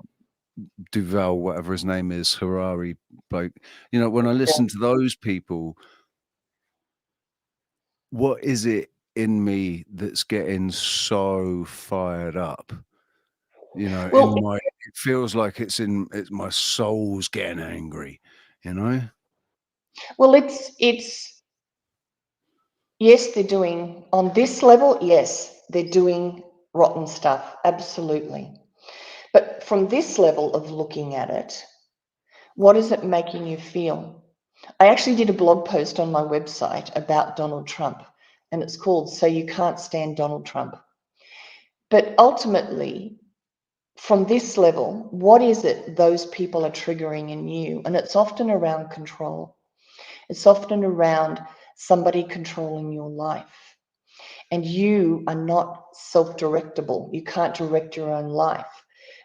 Duval, whatever his name is, Harari bloke. You know, when I listen to those people, what is it in me that's getting so fired up? You know, Well, it feels like it's my soul's getting angry, you know? it's yes, they're doing on this level. Yes, they're doing rotten stuff. Absolutely. But from this level of looking at it, What is it making you feel? I actually did a blog post on my website about Donald Trump, and it's called So You Can't Stand Donald Trump. But ultimately, from this level, what is it those people are triggering in you? And it's often around control. It's often around somebody controlling your life. And you are not self-directable. You can't direct your own life.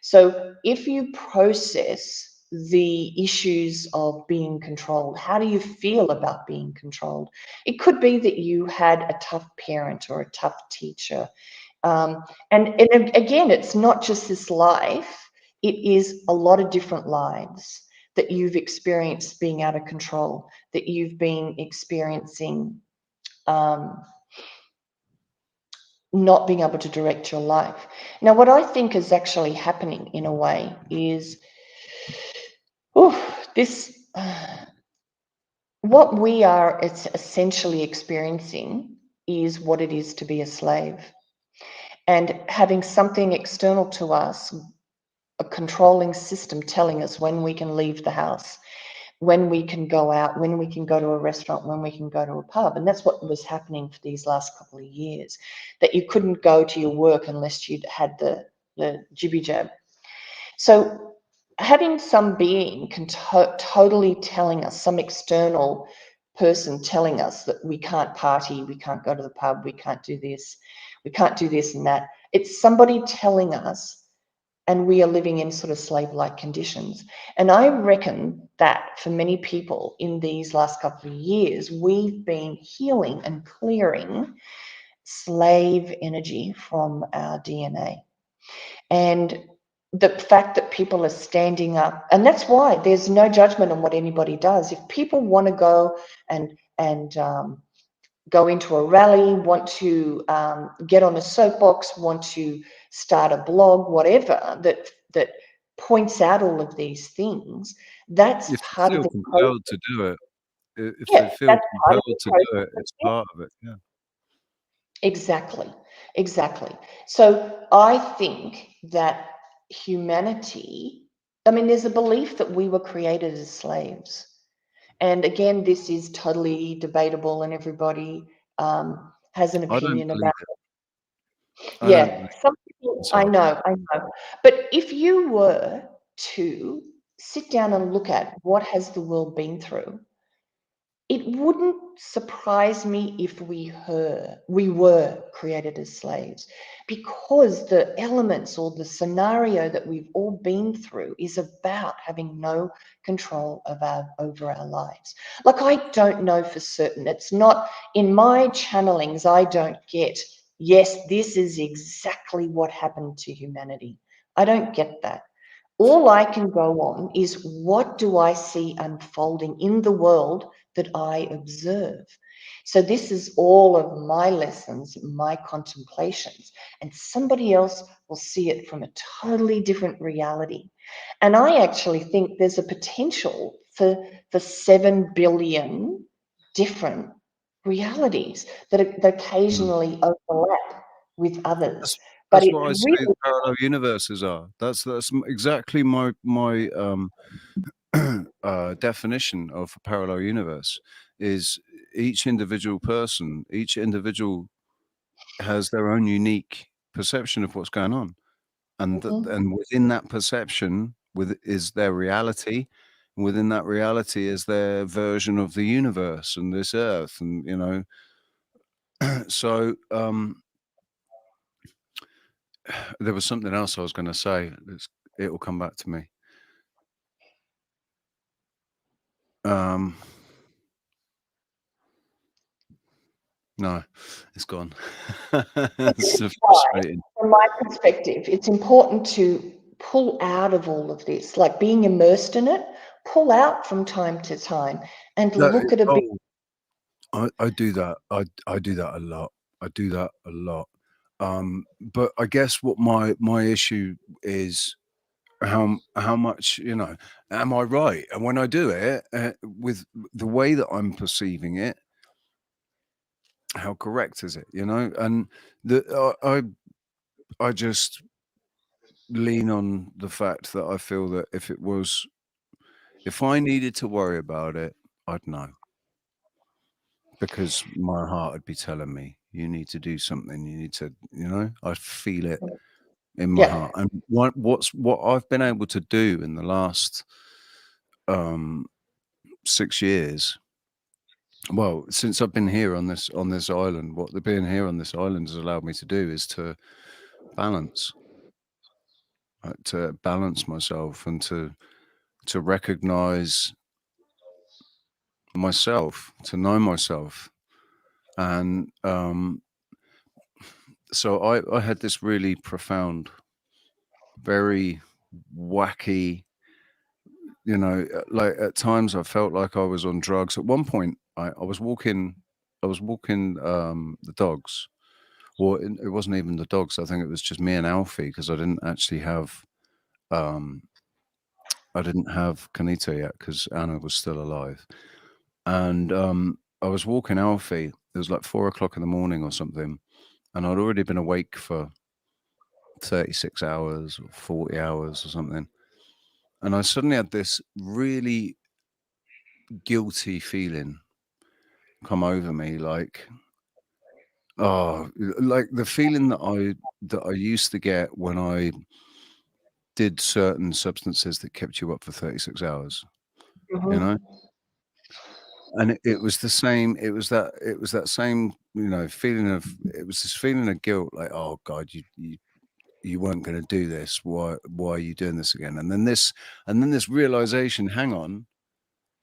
So if you process the issues of being controlled, how do you feel about being controlled? It could be that you had a tough parent or a tough teacher. And again, it's not just this life, it is a lot of different lives that you've experienced being out of control, that you've been experiencing not being able to direct your life. Now, what I think is actually happening in a way is, what we are essentially experiencing is what it is to be a slave. And having something external to us, a controlling system telling us when we can leave the house, when we can go out, when we can go to a restaurant, when we can go to a pub. And that's what was happening for these last couple of years, that you couldn't go to your work unless you'd had the jibby jab. So having some being totally telling us, some external person telling us that we can't party, we can't go to the pub, we can't do this and that. It's somebody telling us, and we are living in sort of slave-like conditions. And I reckon that for many people in these last couple of years, we've been healing and clearing slave energy from our DNA. And the fact that people are standing up, and that's why there's no judgment on what anybody does. If people want to go and go into a rally, want to get on a soapbox, want to start a blog, whatever, that points out all of these things, that's If they part of feel the compelled to do it, if they yeah, feel that's part of compelled the to do it, process. it's part of it. Yeah. Exactly. So I think that humanity, I mean, there's a belief that we were created as slaves. And again, this is totally debatable, and everybody has an I don't opinion believe about it. it. I don't Yeah, believe some it. people, I Sorry. know. But if you were to sit down and look at what has the world been through, it wouldn't surprise me if we were created as slaves, because the elements or the scenario that we've all been through is about having no control over our lives. Like, I don't know for certain. It's not in my channelings. I don't get, yes, this is exactly what happened to humanity. I don't get that. All I can go on is, what do I see unfolding in the world that I observe? So this is all of my lessons, my contemplations, and somebody else will see it from a totally different reality. And I actually think there's a potential for 7 billion different realities that occasionally overlap with others. But That's it what I say really, parallel universes are. That's exactly my definition of a parallel universe. Is each individual person, each individual has their own unique perception of what's going on, and and within that perception is their reality, and within that reality is their version of the universe and this earth, and so there was something else I was going to say. It will come back to me. No, it's gone. It's so frustrating. from my perspective, it's important to pull out of all of this, like being immersed in it, pull out from time to time and No, look at a bit. I do that. I do that a lot. I do that a lot. But I guess what my issue is, how much, am I right? And when I do it, with the way that I'm perceiving it, how correct is it? And I just lean on the fact that I feel that if it was If I needed to worry about it, I'd know. Because my heart would be telling me, you need to do something. You need to, I'd feel it in my Yeah. heart. And what I've been able to do in the last 6 years, well, since I've been here on this island, what the being here on this island has allowed me to do is to balance, myself, and to recognize myself, to know myself. And so I had this really profound, very wacky, like at times I felt like I was on drugs. At one point, I was walking the dogs. Well, it wasn't even the dogs. I think it was just me and Alfie, because I didn't actually have Kanito yet, because Anna was still alive. And I was walking Alfie. It was like 4 o'clock in the morning or something, and I'd already been awake for 36 hours or 40 hours or something. And I suddenly had this really guilty feeling come over me, like the feeling that I used to get when I did certain substances that kept you up for 36 hours, Mhm. and it was the same. It was that same, feeling of, it was this feeling of guilt, like, oh God, you weren't going to do this. Why are you doing this again? And then this realization, hang on,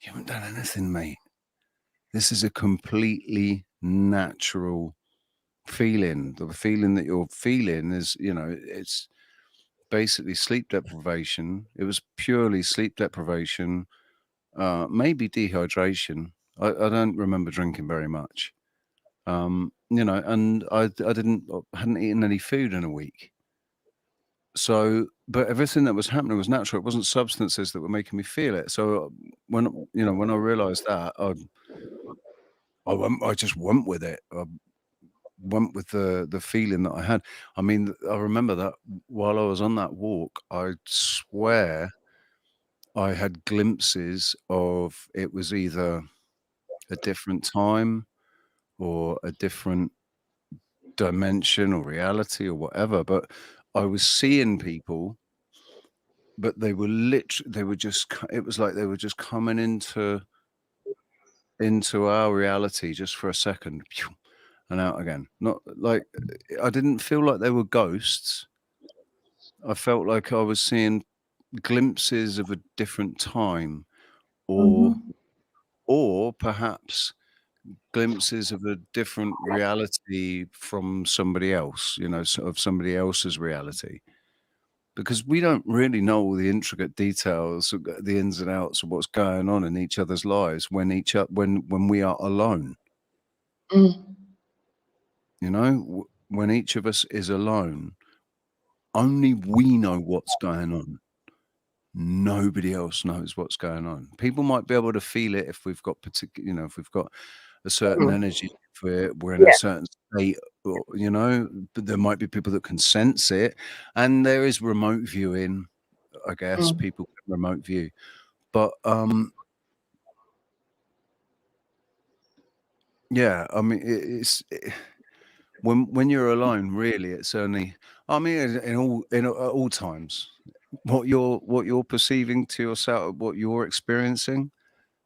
you haven't done anything, mate. This is a completely natural feeling. The feeling that you're feeling is, it's basically sleep deprivation. It was purely sleep deprivation, maybe dehydration. I don't remember drinking very much. And I hadn't eaten any food in a week. So, but everything that was happening was natural. It wasn't substances that were making me feel it. So when I realized that, I just went with it. I went with the feeling that I had. I mean, I remember that while I was on that walk, I swear I had glimpses of, it was either a different time or a different dimension or reality or whatever, but I was seeing people, but they were it was like they were just coming into our reality just for a second, and out again. Not like, I didn't feel like they were ghosts. I felt like I was seeing glimpses of a different time, or Mhm. perhaps glimpses of a different reality from somebody else, sort of somebody else's reality. Because we don't really know all the intricate details, the ins and outs of what's going on in each other's lives when we are alone. Mm. When each of us is alone, only we know what's going on. Nobody else knows what's going on. People might be able to feel it if we've got if we've got a certain energy, if we're in a Yeah. certain state, or, but there might be people that can sense it, and there is remote viewing. I guess Mm. people can remote view, but yeah, I mean, when you're alone, really, it's only, I mean, at all times, what you're perceiving to yourself, what you're experiencing,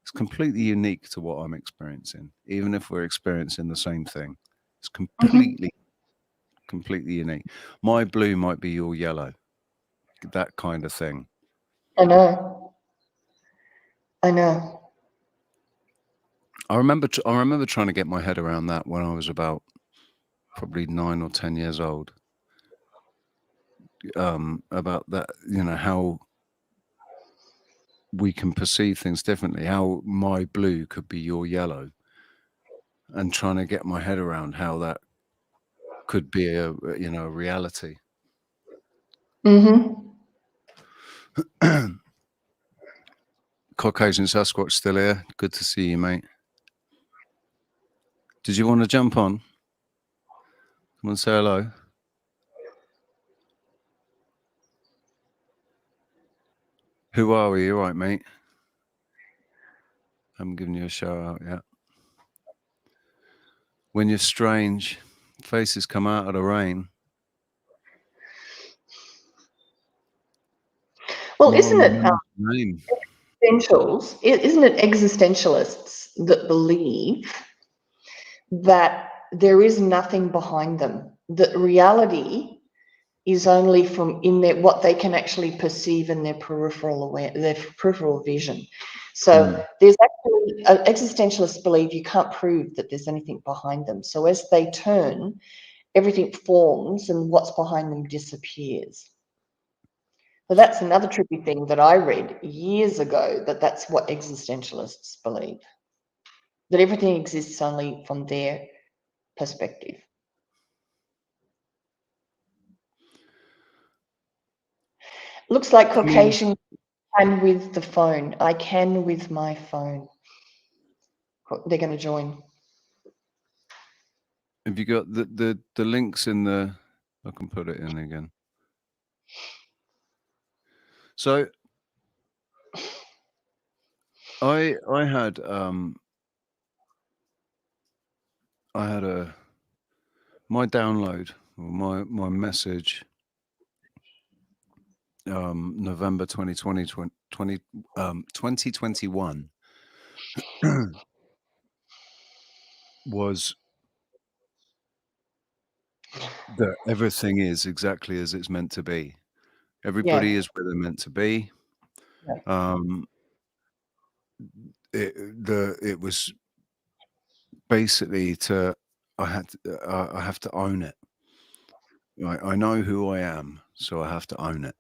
it's completely unique to what I'm experiencing, even if we're experiencing the same thing. It's Mhm. completely unique. My blue might be your yellow, that kind of thing. I know. I know. I remember trying to get my head around that when I was about probably 9 or 10 years old. About that, how we can perceive things differently, how my blue could be your yellow, and trying to get my head around how that could be a reality. Mhm. Caucasian Sasquatch still here. Good to see you, mate. Did you want to jump on? Come on, say hello. Who are we? You all right, mate? Haven't given you a shout out yet. When you're strange, faces come out of the rain. Well, isn't it Name. existentials? Isn't it existentialists that believe that there is nothing behind them? That reality is only from in their what they can actually perceive in their peripheral vision. So there's actually existentialists believe you can't prove that there's anything behind them. So as they turn, everything forms and what's behind them disappears. So that's another trippy thing that I read years ago, that's what existentialists believe, that everything exists only from their perspective. Looks like Caucasian can with the phone. I can with my phone. They're going to join. Have you got the links in the? I can put it in again. So I had my download or my message November 2021 was that everything is exactly as it's meant to be. Everybody is where they're meant to be. It was basically I have to own it. I know who I am, so I have to own it.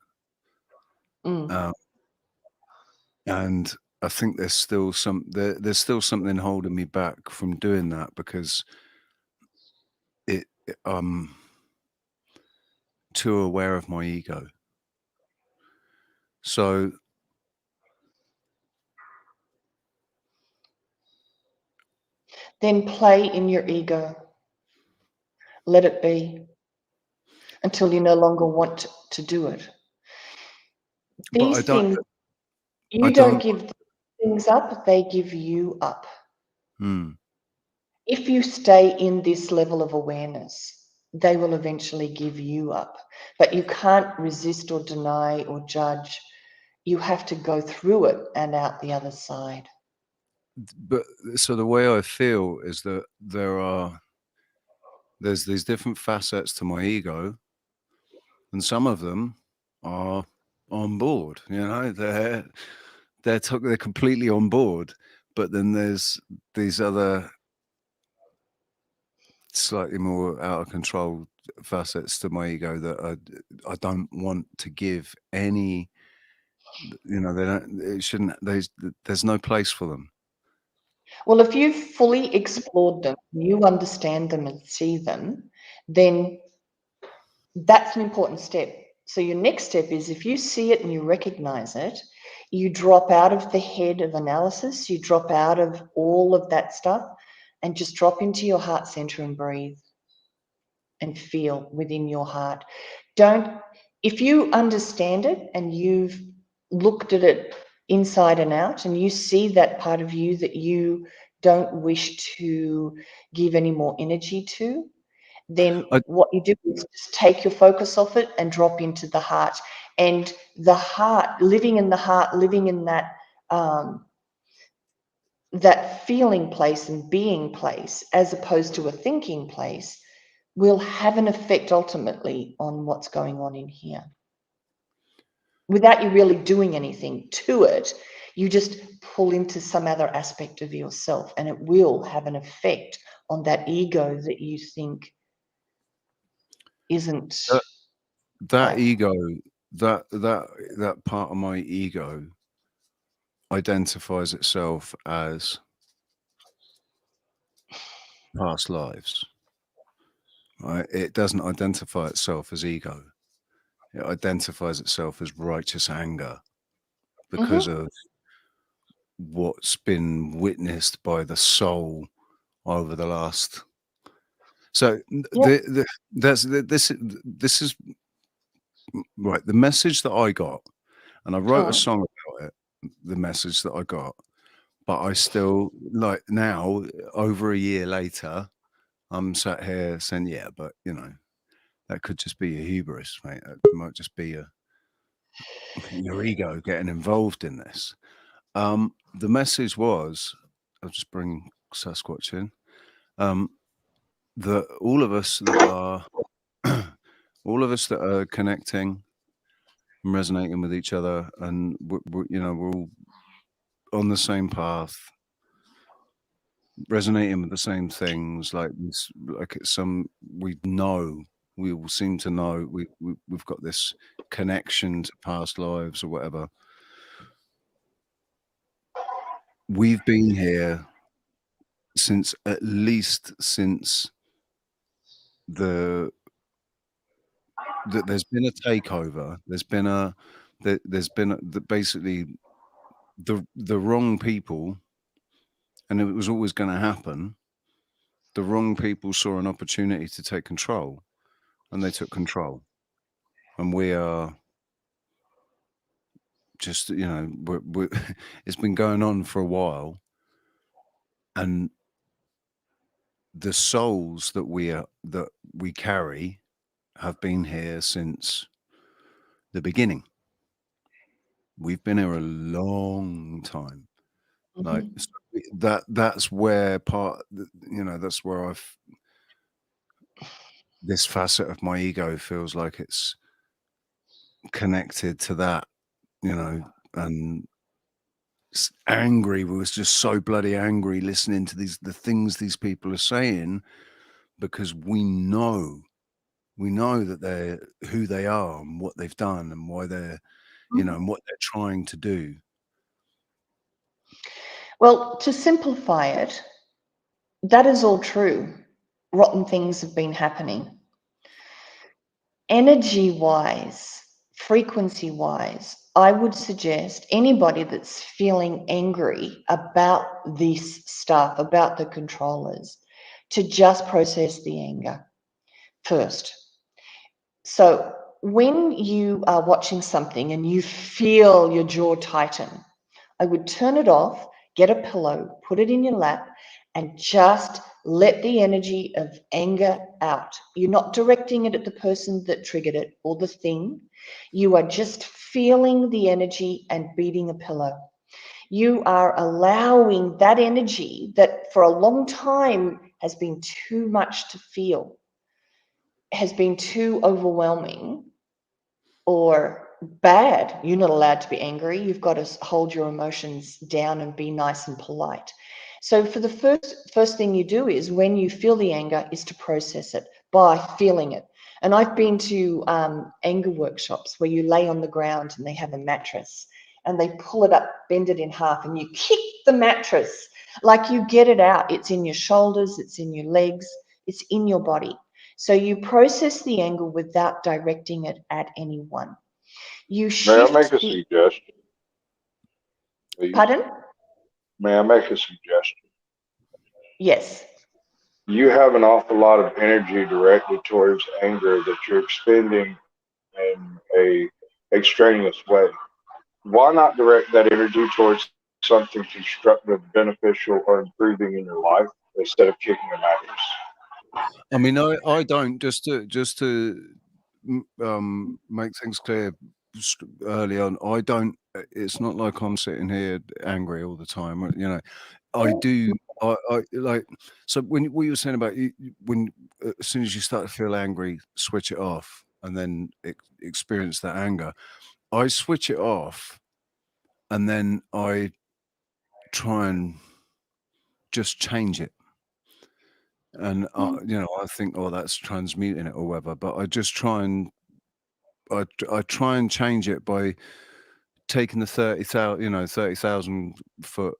And I think there's still something holding me back from doing that because I'm too aware of my ego. So then play in your ego. Let it be until you no longer want to do it. These things, you don't give things up, they give you up. If you stay in this level of awareness, they will eventually give you up. But you can't resist or deny or judge. You have to go through it and out the other side. But so the way I feel is that there's these different facets to my ego, and some of them are on board. They're completely on board. But then there's these other slightly more out of control facets to my ego that I don't want to give any. They don't. It shouldn't. There's no place for them. Well, if you've fully explored them, you understand them and see them, then that's an important step. So your next step is if you see it and you recognize it, you drop out of the head of analysis, you drop out of all of that stuff and just drop into your heart center and breathe and feel within your heart. If you understand it and you've looked at it inside and out and you see that part of you that you don't wish to give any more energy to, then what you do is just take your focus off it and drop into the heart. And the heart, living in the heart, living in that that feeling place and being place, as opposed to a thinking place, will have an effect ultimately on what's going on in here. Without you really doing anything to it, you just pull into some other aspect of yourself, and it will have an effect on that ego that you think isn't that ego, that part of my ego identifies itself as past lives. Right? It doesn't identify itself as ego. It identifies itself as righteous anger because of what's been witnessed by the soul over the last. So this is right. The message that I got, and I wrote a song about it. The message that I got but I still, like, now, over a year later, I'm sat here saying, yeah, but you know, that could just be your hubris, mate. That might just be your ego getting involved in this. The message was, I'll just bring Sasquatch in, that all of us that are all of us that are connecting and resonating with each other, and you know, we're all on the same path, resonating with the same things, like this, like it's some, we all seem to know, we've got this connection to past lives or whatever. We've been here since, at least since there's been a takeover. There's been basically the wrong people, and it was always going to happen. The wrong people saw an opportunity to take control, and they took control. And we are just, you know, we're it's been going on for a while, and the souls that we carry have been here since the beginning. We've been here a long time. Like, that's where that's where this facet of my ego feels like it's connected to that, you know, and angry. We was just so bloody angry listening to the things these people are saying, because we know that they're who they are and what they've done and why they're, you know, and what they're trying to do. Well, to simplify it, that is all true. Rotten things have been happening. Energy-wise, frequency-wise, I would suggest anybody that's feeling angry about this stuff, about the controllers, to just process the anger first. So when you are watching something and you feel your jaw tighten, I would turn it off, get a pillow, put it in your lap, and just let the energy of anger out. You're not directing it at the person that triggered it or the thing. You are just feeling the energy and beating a pillow. You are allowing that energy that for a long time has been too much to feel, has been too overwhelming or bad. You're not allowed to be angry. You've got to hold your emotions down and be nice and polite. So for the first thing you do is, when you feel the anger, is to process it by feeling it. And I've been to anger workshops where you lay on the ground and they have a mattress and they pull it up, bend it in half, and you kick the mattress like you get it out. It's in your shoulders, it's in your legs, it's in your body. So you process the anger without directing it at anyone. You May I shift make a the... suggestion, please? Pardon? May I make a suggestion? Yes. You have an awful lot of energy directed towards anger that you're expending in a extraneous way. Why not direct that energy towards something constructive, beneficial, or improving in your life instead of kicking a mattress? I mean, I don't, just to make things clear early on. I don't. It's not like I'm sitting here angry all the time. You know, I do. I like. So when what you were saying about when as soon as you start to feel angry, switch it off, and then experience that anger. I switch it off, and then I try and just change it. And you know, I think, oh, that's transmuting it or whatever. But I just try and I try and change it by taking the 30,000 foot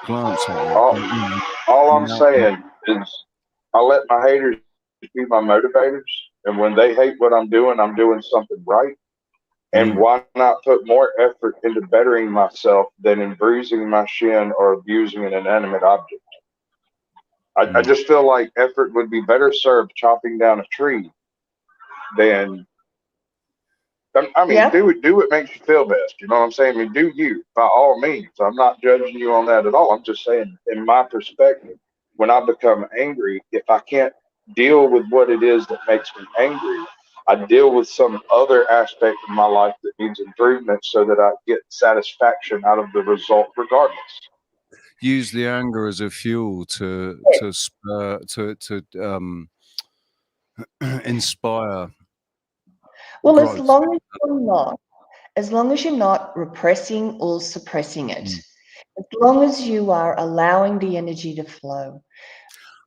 glance at it. All, You know, all I'm now, saying is I let my haters be my motivators, and when they hate what I'm doing something right. And mm, why not put more effort into bettering myself than in bruising my shin or abusing an inanimate object? I mm. just feel like effort would be better served chopping down a tree than I mean, Yeah. do what makes you feel best. You know what I'm saying? I mean, do you by all means. I'm not judging you on that at all. I'm just saying, in my perspective, when I become angry, if I can't deal with what it is that makes me angry, I deal with some other aspect of my life that needs improvement, so that I get satisfaction out of the result, regardless. Use the anger as a fuel to spur, to inspire Well, growth. as long as you're not repressing or suppressing it, Mm. as long as you are allowing the energy to flow,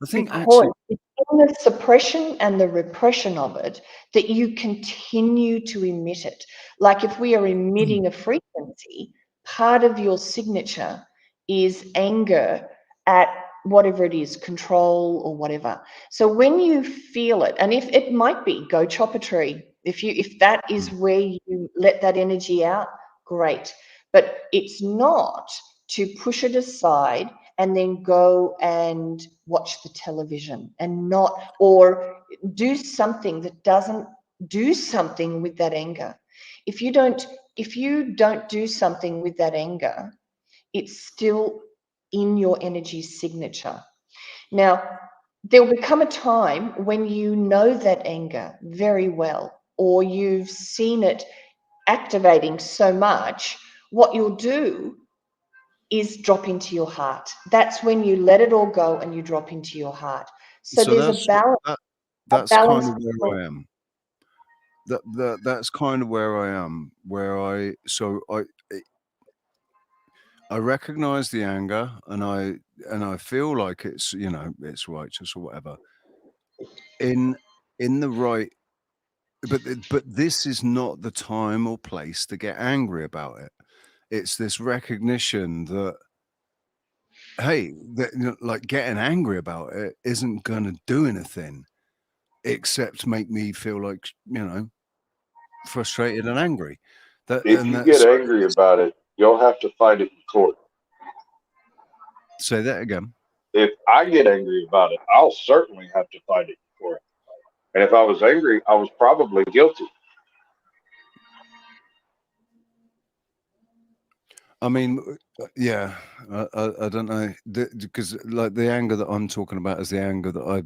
I think because actually, it's in the suppression and the repression of it that you continue to emit it. Like if we are emitting a frequency, part of your signature is anger at whatever it is, control or whatever. So when you feel it, and if it might be go chop a tree, if that is where you let that energy out, great. But it's not to push it aside and then go and watch the television and not, or do something that doesn't do something with that anger. If you don't do something with that anger, it's still in your energy signature. Now, there will become a time when you know that anger very well, or you've seen it activating so much, what you'll do is drop into your heart. That's when you let it all go and you drop into your heart. So so there's a balance. that's kind Balance of where I am. That's kind of where I am. I recognize the anger, and I feel like it's, it's righteous or whatever. In the right, but this is not the time or place to get angry about it. It's this recognition that, hey, like getting angry about it isn't going to do anything except make me feel like, frustrated and angry. If you get angry about it, you'll have to fight it in court. Say that again. If I get angry about it, I'll certainly have to fight it in court. And if I was angry, I was probably guilty. I mean, yeah, I don't know, because like the anger that I'm talking about is the anger that I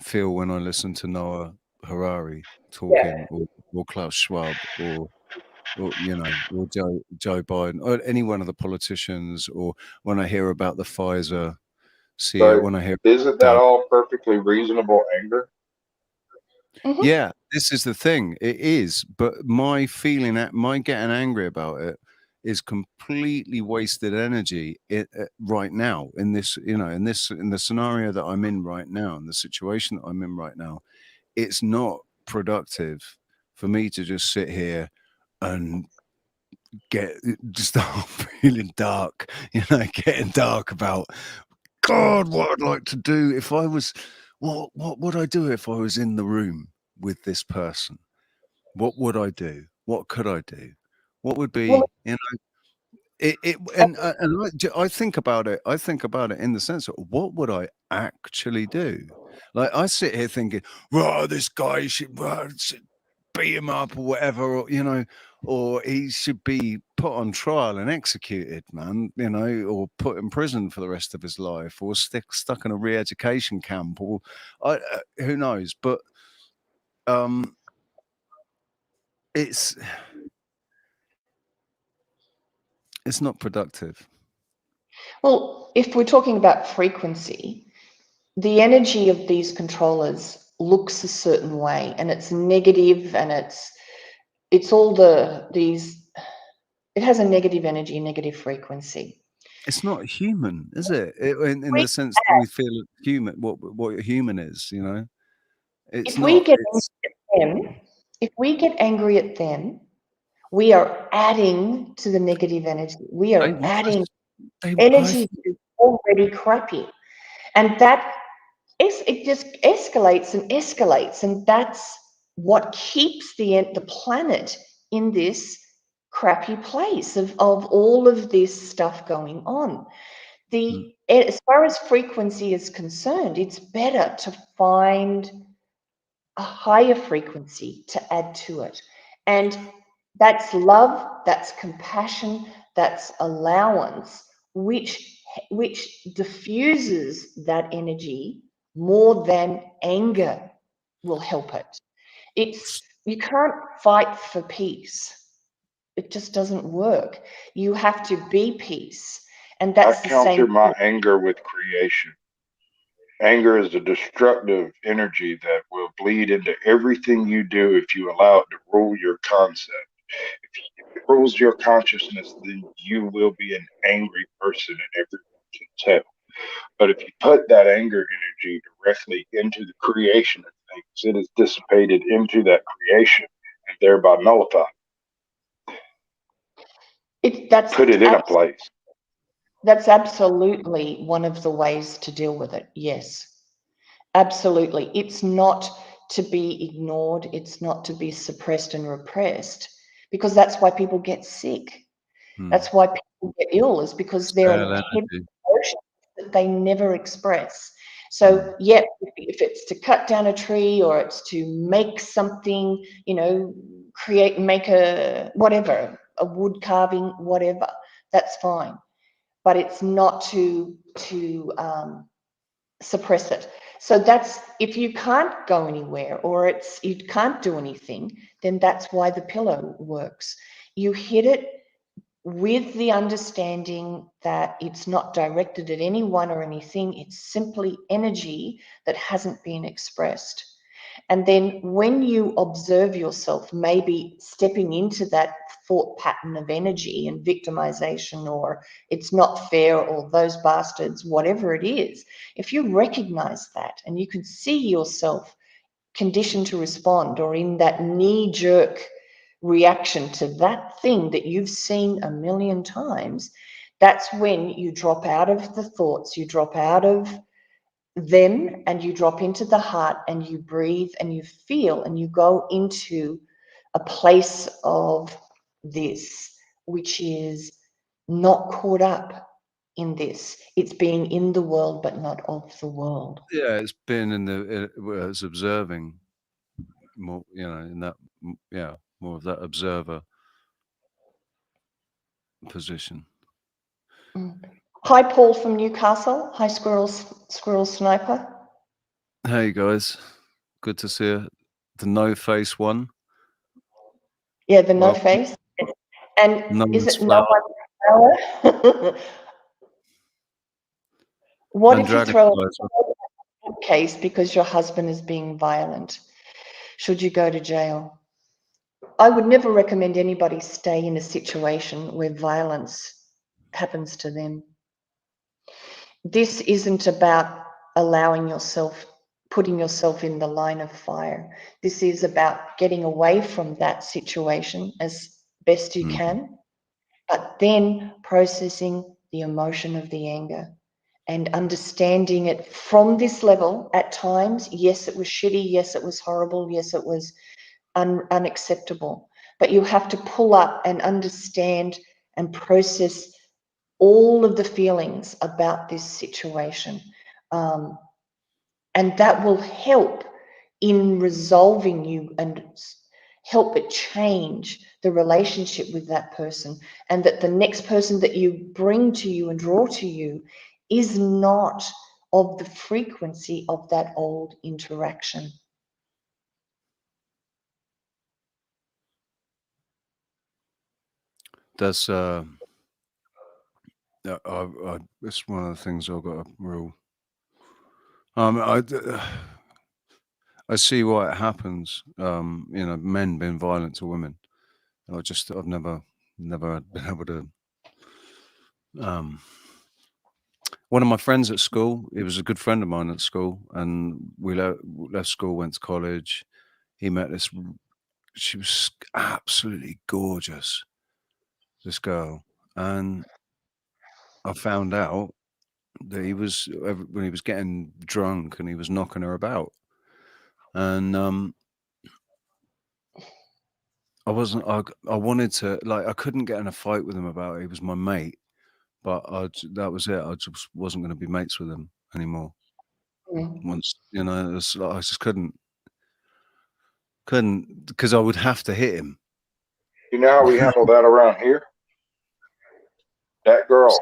feel when I listen to Noah Harari Yeah. talking, or Klaus Schwab, or or Joe Biden, or any one of the politicians, or when I hear about the Pfizer CEO, But when I hear isn't that Doug. all perfectly reasonable anger? Mm-hmm. Yeah, this is the thing. It is, but my my getting angry about it is completely wasted energy right now, in this, in the scenario that I'm in right now, in the situation that I'm in right now. It's not productive for me to just sit here and just start feeling dark, getting dark about, God, what I'd like to do if I was, what would I do if I was in the room with this person? What would I do? What could I do? What would Well, be, I think about it. I think about it in the sense of, what would I actually do? Like, I sit here thinking, well, this guy should beat him up or whatever, or he should be put on trial and executed, man, or put in prison for the rest of his life, or stuck in a re-education camp, or who knows? But it's not productive. well, if we're talking about frequency, the energy of these controllers looks a certain way, and it's negative, and it's all these. It has a negative energy, negative frequency. It's not human, is it? In We- the sense that we feel human, what a human is, It's If we not. get It's angry at them, if we get angry at them, we are adding to the negative energy. We they are want us. adding They, I, energy that is already crappy, and it just escalates and escalates, and that's what keeps the planet in this crappy place of all of this stuff going on. As far as frequency is concerned, it's better to find a higher frequency to add to it. And That's love, that's compassion, that's allowance, which diffuses that energy more than anger will help it. It's you can't fight for peace. It just doesn't work. You have to be peace. And I that's the same counter my thing. anger with creation. Anger is a destructive energy that will bleed into everything you do if you allow it to rule your concept. If it rules your consciousness, then you will be an angry person and everyone can tell. But if you put that anger energy directly into the creation of things, it is dissipated into that creation and thereby nullified. Put it in a place. That's absolutely one of the ways to deal with it. Yes, absolutely. It's not to be ignored. It's not to be suppressed and repressed, because that's why people get sick. That's why people get ill, is because there are Stale heavy energy. emotions that they never express. So, yeah, if it's to cut down a tree or it's to make something, make a whatever, a wood carving, whatever, that's fine. But it's not to suppress it. So that's, if you can't go anywhere or you can't do anything, then that's why the pillow works. You hit it with the understanding that it's not directed at anyone or anything. It's simply energy that hasn't been expressed. And then when you observe yourself, maybe stepping into that thought pattern of energy and victimization, or it's not fair, or those bastards, whatever it is, if you recognize that and you can see yourself conditioned to respond or in that knee-jerk reaction to that thing that you've seen a million times, that's when you drop out of the thoughts, you drop out of them, and you drop into the heart and you breathe and you feel and you go into a place of this, which is not caught up in this. It's being in the world but not of the world. Yeah, it's been it's observing more, in that, more of that observer position. Hi, Paul from Newcastle. Hi, Squirrel Sniper. Hey guys, good to see you. The no face one. Yeah, the no Well, face. And no is one's it no flower. one's flower? What And if you throw a dragonflies. bookcase because your husband is being violent? Should you go to jail? I would never recommend anybody stay in a situation where violence happens to them. This isn't about putting yourself in the line of fire. This is about getting away from that situation as best you can, but then processing the emotion of the anger and understanding it from this level. At times, yes, it was shitty, yes, it was horrible, yes, it was unacceptable, but you have to pull up and understand and process all of the feelings about this situation. And that will help in resolving you and help it change the relationship with that person, and that the next person that you bring to you and draw to you is not of the frequency of that old interaction. That's it's one of the things I've got a real. I see why it happens. Men being violent to women. I've never been able to. One of my friends at school, he was a good friend of mine at school, and we left school, went to college. He met this. She was absolutely gorgeous, this girl, and I found out that when he was getting drunk and he was knocking her about, and I wanted to, like, I couldn't get in a fight with him about it. He was my mate, but that was it. I just wasn't going to be mates with him anymore. Once, it's like, I just couldn't, because I would have to hit him. You know how we handle that around here? That girl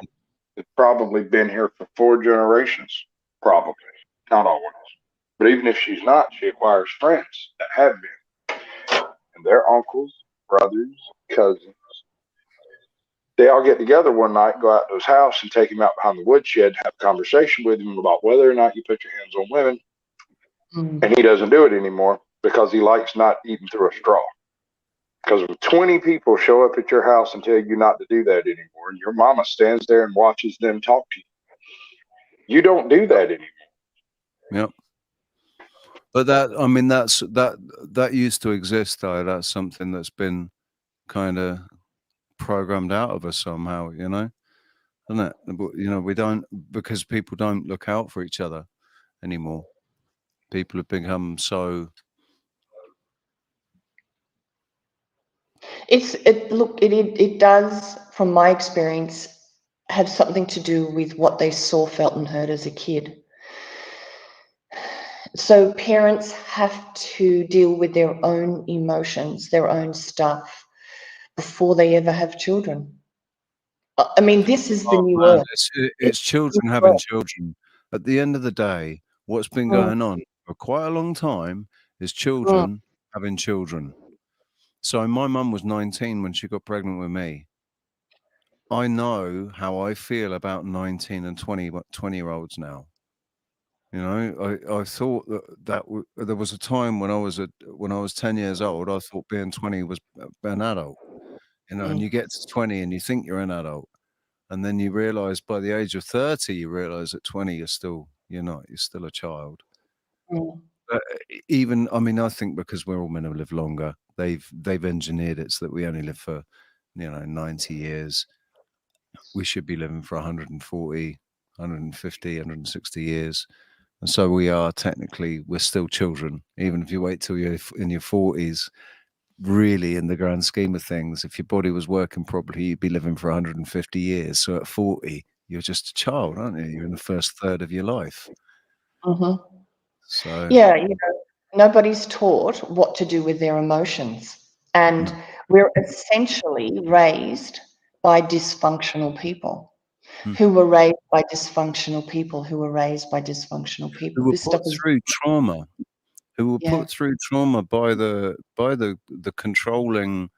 has probably been here for 4 generations. Probably. Not always. But even if she's not, she acquires friends that have been. And their uncles, brothers, cousins. They all get together one night, go out to his house, and take him out behind the woodshed, have a conversation with him about whether or not you put your hands on women. And he doesn't do it anymore because he likes not eating through a straw. Because when 20 people show up at your house and tell you not to do that anymore, and your mama stands there and watches them talk to you, you don't do that anymore. Yep. But that used to exist, though. That's something that's been kind of programmed out of us somehow, isn't it? We don't, because people don't look out for each other anymore. People have become so. It does, from my experience, have something to do with what they saw, felt, and heard as a kid. So parents have to deal with their own emotions, their own stuff, before they ever have children. I mean, this is the new Man, earth. it's children having children. At the end of the day, what's been going on for quite a long time is children having children. So my mum was 19 when she got pregnant with me. I know how I feel about 19 and 20-year-olds now. I thought that there was a time when I was 10 years old, I thought being 20 was an adult. And you get to 20 and you think you're an adult. And then you realize by the age of 30, you realize at 20, you're still a child. I think because we're all meant to live longer, they've engineered it so that we only live for, 90 years. We should be living for 140, 150, 160 years. And so we're still children. Even if you wait till you're in your 40s, really, in the grand scheme of things, if your body was working properly, you'd be living for 150 years. So at 40, you're just a child, aren't you? You're in the first third of your life. So Yeah, nobody's taught what to do with their emotions. And we're essentially raised by dysfunctional people who were raised by dysfunctional people who were raised by dysfunctional people. who were This put stuff is through trauma, Yeah. by the controlling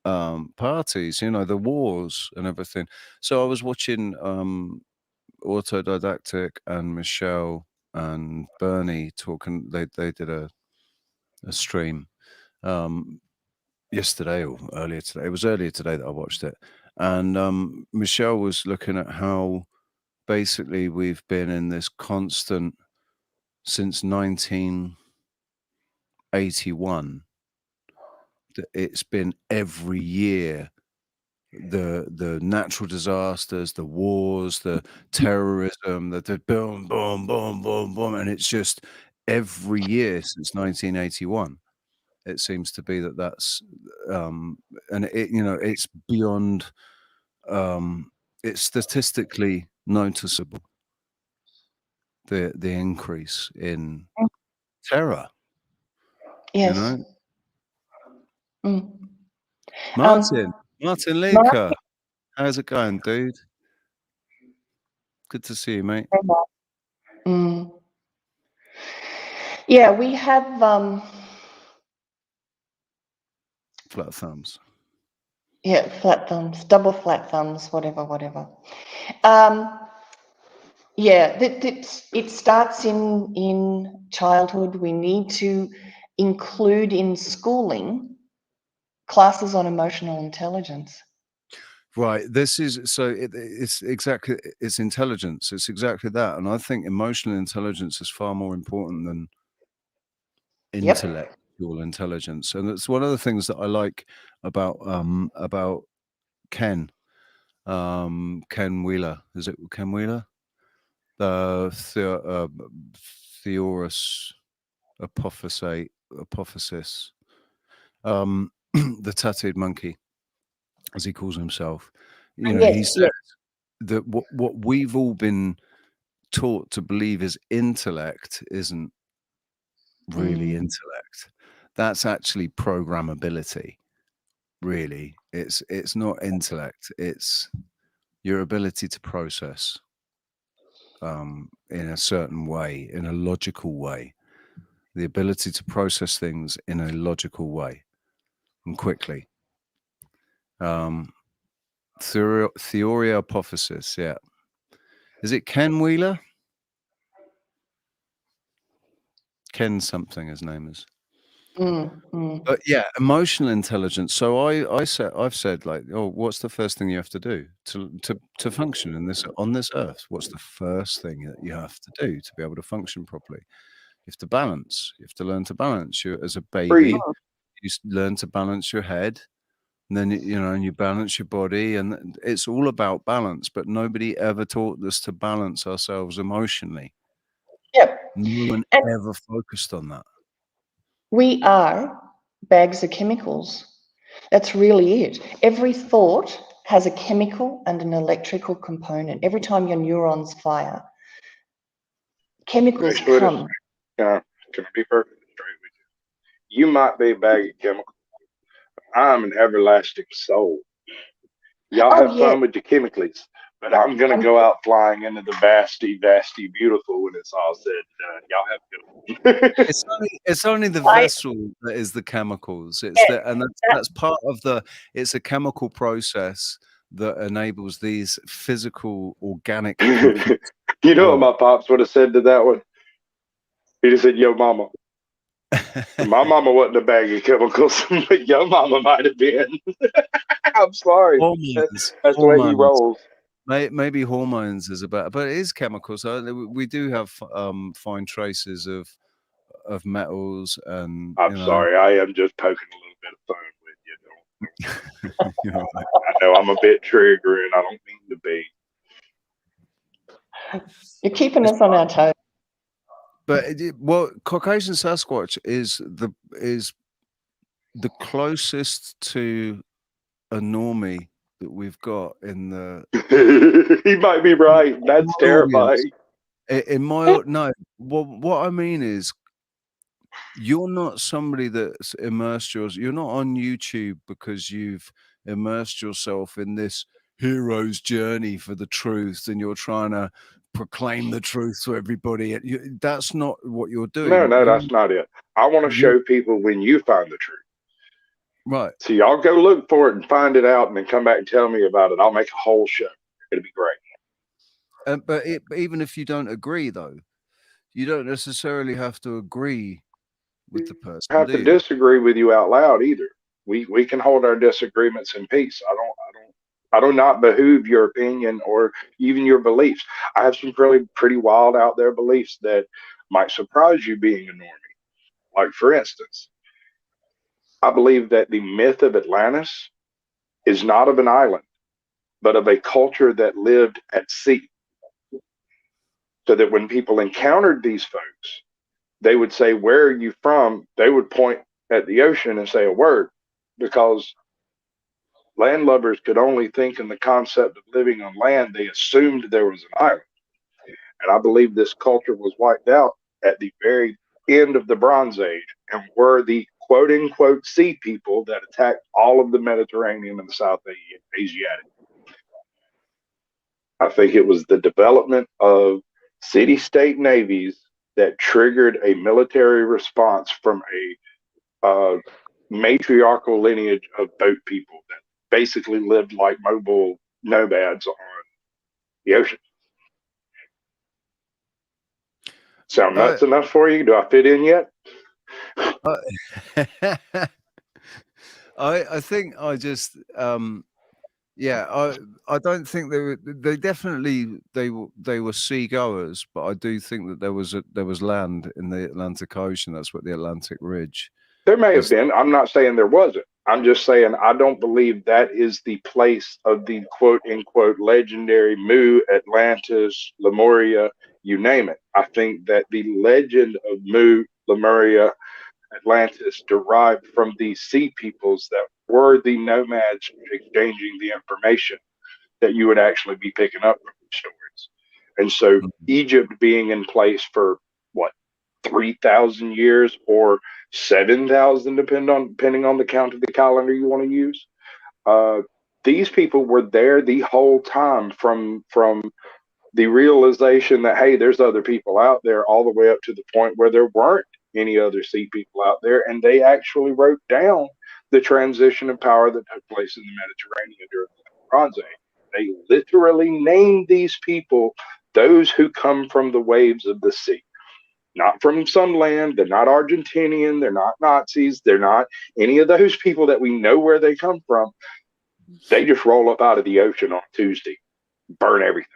parties, the wars and everything. So I was watching Autodidactic and Michelle and Bernie talking. They did a stream yesterday or earlier today. It was earlier today that I watched it, and Michelle was looking at how basically we've been in this constant since 1981. It's been every year. The natural disasters, the wars, the terrorism, the boom, boom, boom, boom, boom, and it's just every year since 1981. It seems to be that's, and it's beyond, it's statistically noticeable. The increase in terror. Yes. Martin Leaker, how's it going, dude? Good to see you, mate. Yeah, we have flat thumbs. Yeah, flat thumbs, double flat thumbs, whatever. Yeah, it starts in childhood. We need to include in schooling classes on emotional intelligence. Right. This is so it's intelligence. It's exactly that. And I think emotional intelligence is far more important than intellectual intelligence. And it's one of the things that I like about Ken. Ken Wheeler. Is it Ken Wheeler? The Theorus apophysis. The tattooed monkey, as he calls himself. He says that what we've all been taught to believe is intellect isn't really intellect. That's actually programmability. really. It's not intellect. It's your ability to process in a certain way, in a logical way. The ability to process things in a logical way and quickly. Theory hypothesis, yeah. Is it Ken Wheeler? Ken something his name is. But yeah, emotional intelligence. So I've said like, oh, what's the first thing you have to do to function in this on this earth? What's the first thing that you have to do to be able to function properly? You have to balance. You have to learn to balance. You as a baby, you learn to balance your head, and then and you balance your body, and it's all about balance. But nobody ever taught us to balance ourselves emotionally. Yep. No one ever focused on that. We are bags of chemicals. That's really it. Every thought has a chemical and an electrical component. Every time your neurons fire, chemicals come. Can I be perfectly straight with you? You might be a bag of chemicals. I'm an everlasting soul. Y'all have fun with your chemicals, but I'm going to go out flying into the vasty, beautiful when it's all said and done. Y'all have good. It's only the vessel that is the chemicals. That's part of it's a chemical process that enables these physical, organic. You know what my pops would have said to that one? He just said, "Yo, mama." My mama wasn't a bag of chemicals, but your mama might have been. I'm sorry. Hormones. That's the way he rolls. Maybe hormones is about, but it is chemicals. We do have fine traces of metals, and I'm sorry, I am just poking a little bit of fun with you. I know I'm a bit triggering. I don't mean to be. You're keeping us on our toes. But Caucasian Sasquatch is the closest to a normie that we've got in the. He might be right. That's terrifying. In my what I mean is, you're not somebody that's immersed you're not on YouTube because you've immersed yourself in this hero's journey for the truth and you're trying to proclaim the truth to everybody. That's not what you're doing. No, that's not it. I want to show people when you find the truth. Right. So y'all go look for it and find it out and then come back and tell me about it. I'll make a whole show. It'll be great. But even if you don't agree, though, you don't necessarily have to agree with the person. I have to disagree with you out loud either. We can hold our disagreements in peace. I do not behoove your opinion or even your beliefs. I have some pretty wild out there beliefs that might surprise you being a normie. Like, for instance, I believe that the myth of Atlantis is not of an island, but of a culture that lived at sea. So that when people encountered these folks, they would say, "Where are you from?" They would point at the ocean and say a word, because landlubbers could only think in the concept of living on land. They assumed there was an island. And I believe this culture was wiped out at the very end of the Bronze Age and were the quote unquote sea people that attacked all of the Mediterranean and the South Asiatic. I think it was the development of city-state navies that triggered a military response from a matriarchal lineage of boat people that basically lived like mobile nomads on the ocean. Sound nuts enough for you? Do I fit in yet? I think I just I don't think they definitely they were seagoers, but I do think that there was land in the Atlantic Ocean. That's what the Atlantic Ridge. There may have been. I'm not saying there wasn't. I'm just saying I don't believe that is the place of the quote unquote legendary Mu, Atlantis, Lemuria, you name it. I think that the legend of Mu, Lemuria, Atlantis derived from these sea peoples that were the nomads exchanging the information that you would actually be picking up from these stories. And so Egypt being in place for what, 3,000 years or 7,000, depending on the count of the calendar you want to use. These people were there the whole time, from the realization that, hey, there's other people out there, all the way up to the point where there weren't any other sea people out there, and they actually wrote down the transition of power that took place in the Mediterranean during the Bronze Age. They literally named these people those who come from the waves of the sea. Not from some land. They're not Argentinian. They're not Nazis. They're not any of those people that we know where they come from. They just roll up out of the ocean on Tuesday, burn everything.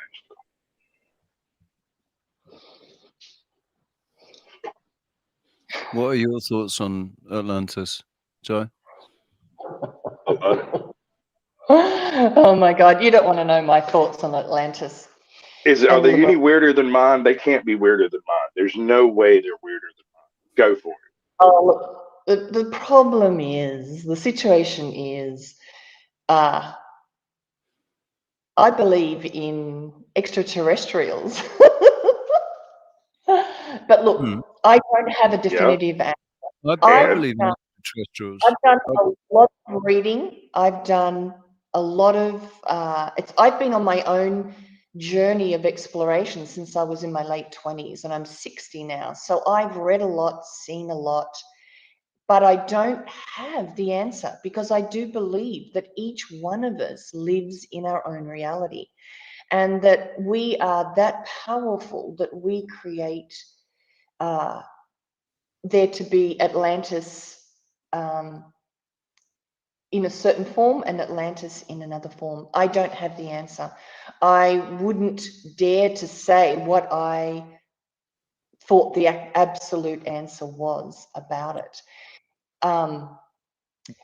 What are your thoughts on Atlantis, Joe? Oh my God, you don't want to know my thoughts on Atlantis. Are they any weirder than mine? They can't be weirder than mine. There's no way they're weirder than mine. Go for it. Oh, the problem is, the situation is, I believe in extraterrestrials. But look, I don't have a definitive answer. I believe in extraterrestrials. I've done a lot of reading. I've done a lot of, I've been on my own journey of exploration since I was in my late 20s, and I'm 60 now. So I've read a lot, seen a lot, but I don't have the answer, because I do believe that each one of us lives in our own reality, and that we are that powerful that we create there to be Atlantis in a certain form and Atlantis in another form. I don't have the answer. I wouldn't dare to say what I thought the absolute answer was about it.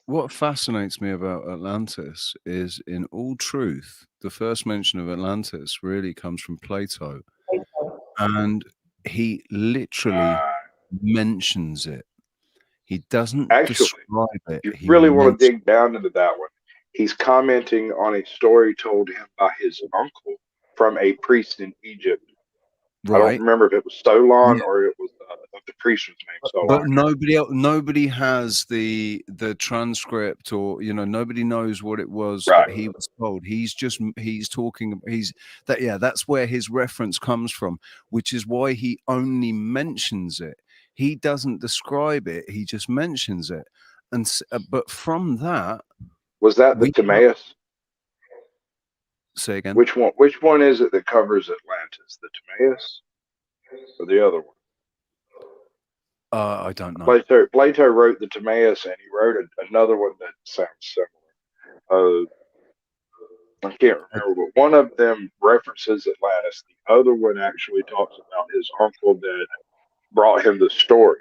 What fascinates me about Atlantis is, in all truth, the first mention of Atlantis really comes from Plato. And he literally mentions it. He doesn't describe it. If you really want to dig down into that one, he's commenting on a story told him by his uncle from a priest in Egypt. Right. I don't remember if it was Solon or it was the priest was named Solon. But nobody has the transcript, or nobody knows what it was that he was told. That's where his reference comes from, which is why he only mentions it. He doesn't describe it. He just mentions it. And but from that, was that the Timaeus? Say again. Which one is it that covers Atlantis? The Timaeus or the other one? I don't know. Plato wrote the Timaeus, and he wrote another one that sounds similar. I can't remember, but one of them references Atlantis. The other one actually talks about his uncle that brought him the story.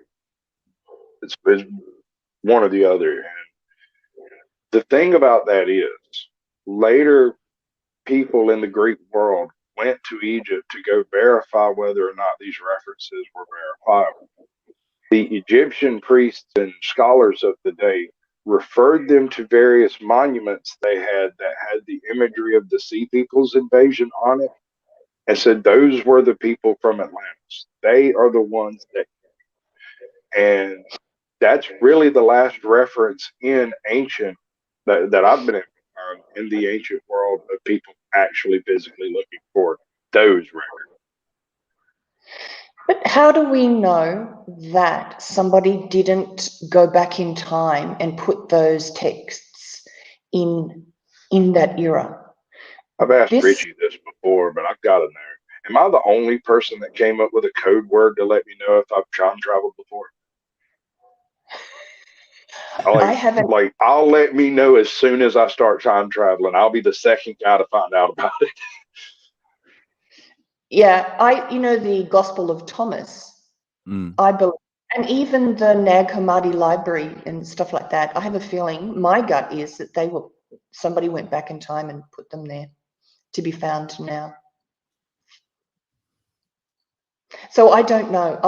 It's one or the other. And the thing about that is, later people in the Greek world went to Egypt to go verify whether or not these references were verifiable. The Egyptian priests and scholars of the day referred them to various monuments they had that had the imagery of the Sea People's invasion on it, and said those were the people from Atlantis. They are the ones that, and that's really the last reference in ancient that I've been in the ancient world of people actually physically looking for those records. But how do we know that somebody didn't go back in time and put those texts in that era? I've asked Richie this before, but I've got it there. Am I the only person that came up with a code word to let me know if I've time traveled before? I haven't. Like, I'll let me know as soon as I start time traveling. I'll be the second guy to find out about it. Yeah, the Gospel of Thomas, I believe, and even the Nag Hammadi library and stuff like that, I have a feeling, my gut is that somebody went back in time and put them there to be found now. So I don't know.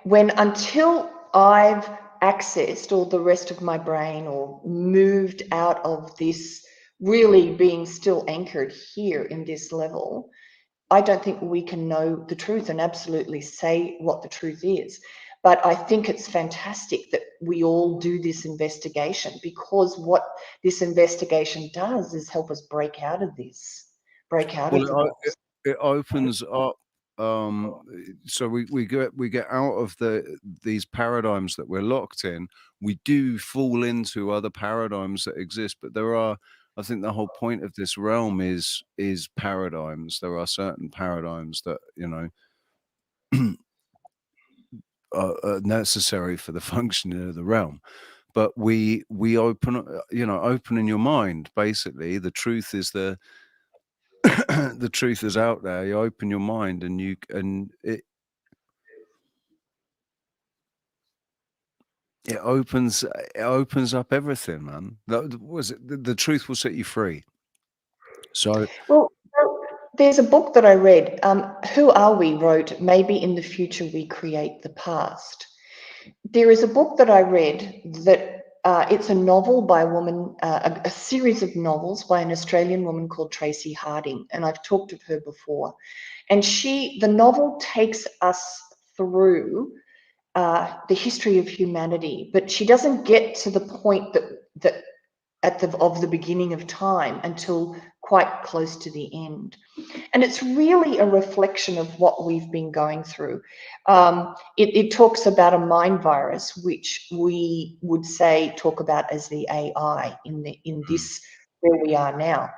Until I've accessed all the rest of my brain or moved out of this really being still anchored here in this level, I don't think we can know the truth and absolutely say what the truth is. But I think it's fantastic that we all do this investigation, because what this investigation does is help us break out of this, break out of the box. It opens up. So we get out of these paradigms that we're locked in. We do fall into other paradigms that exist, but there are. I think the whole point of this realm is paradigms. There are certain paradigms that, you know, are necessary for the functioning of the realm. But we open, you know, open in your mind. Basically, the truth is the truth is out there. You open your mind, and it opens up everything, man. That was it. The truth will set you free. So, Well, there's a book that I read, Who Are We? Wrote, Maybe in the Future We Create the Past. There is a book that I read that it's a novel by a woman, a series of novels by an Australian woman called Tracy Harding, and I've talked of her before. And the novel takes us through the history of humanity, but she doesn't get to the point that of the beginning of time until quite close to the end. And it's really a reflection of what we've been going through. It talks about a mind virus, which we would talk about as the AI in this where we are now.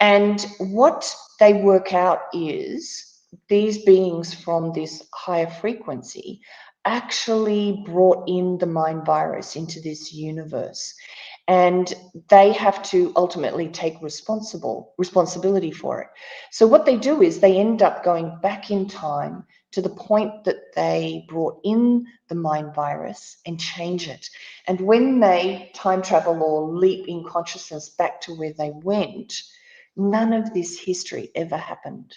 And what they work out is these beings from this higher frequency actually brought in the mind virus into this universe. And they have to ultimately take responsibility for it. So what they do is they end up going back in time to the point that they brought in the mind virus and change it. And when they time travel or leap in consciousness back to where they went, none of this history ever happened.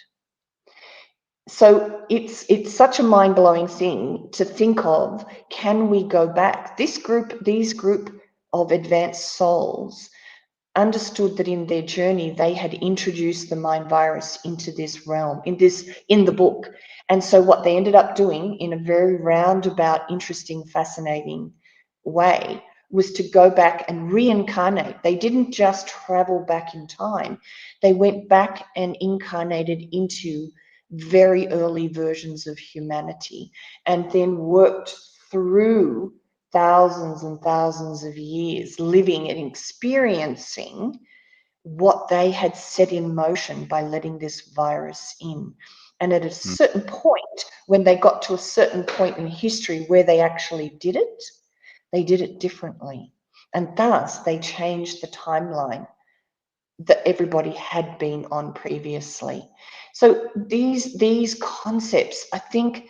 So it's such a mind-blowing thing to think of. Can we go back? These group of advanced souls understood that in their journey they had introduced the mind virus into this realm, in the book. And so what they ended up doing in a very roundabout, interesting, fascinating way was to go back and reincarnate. They didn't just travel back in time. They went back and incarnated into very early versions of humanity, and then worked through thousands and thousands of years living and experiencing what they had set in motion by letting this virus in. And at a certain point, when they got to a certain point in history where they actually did it, they did it differently. And thus they changed the timeline that everybody had been on previously. So these concepts, I think,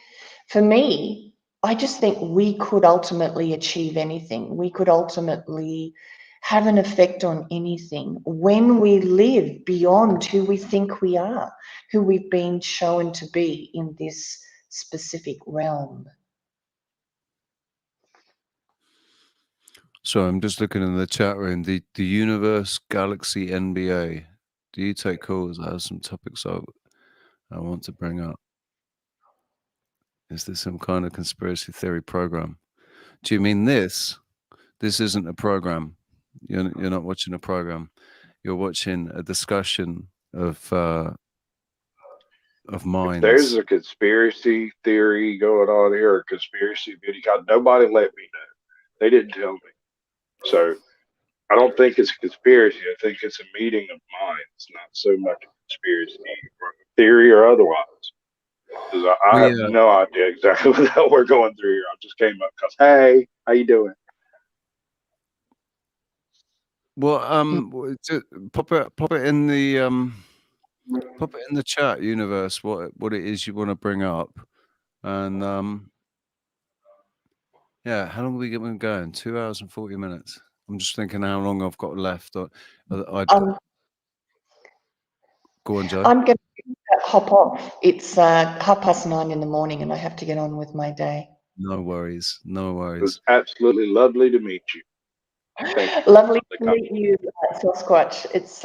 for me, I just think we could ultimately achieve anything. We could ultimately have an effect on anything when we live beyond who we think we are, who we've been shown to be in this specific realm. so I'm just looking in the chat room. The Universe Galaxy NBA. Do you take calls? I have some topics I want to bring up. Is this some kind of conspiracy theory program? Do you mean this? This isn't a program. You're not watching a program. You're watching a discussion of minds. If there's a conspiracy theory going on here, or a conspiracy video, nobody let me know. They didn't tell me. So I don't think it's a conspiracy. I think it's a meeting of minds, not so much a conspiracy theory or otherwise. Because I have no idea exactly what the hell we're going through here. I just came up because, hey, how you doing? Well, pop it in the chat, Universe. What it is you want to bring up, and yeah, how long are we going? 2 hours and 40 minutes. I'm just thinking how long I've got left. Go on, Joe. I'm going to hop off. It's 9:30 in the morning, and I have to get on with my day. No worries. No worries. It was absolutely lovely to meet you. Lovely to meet you, Sasquatch. It's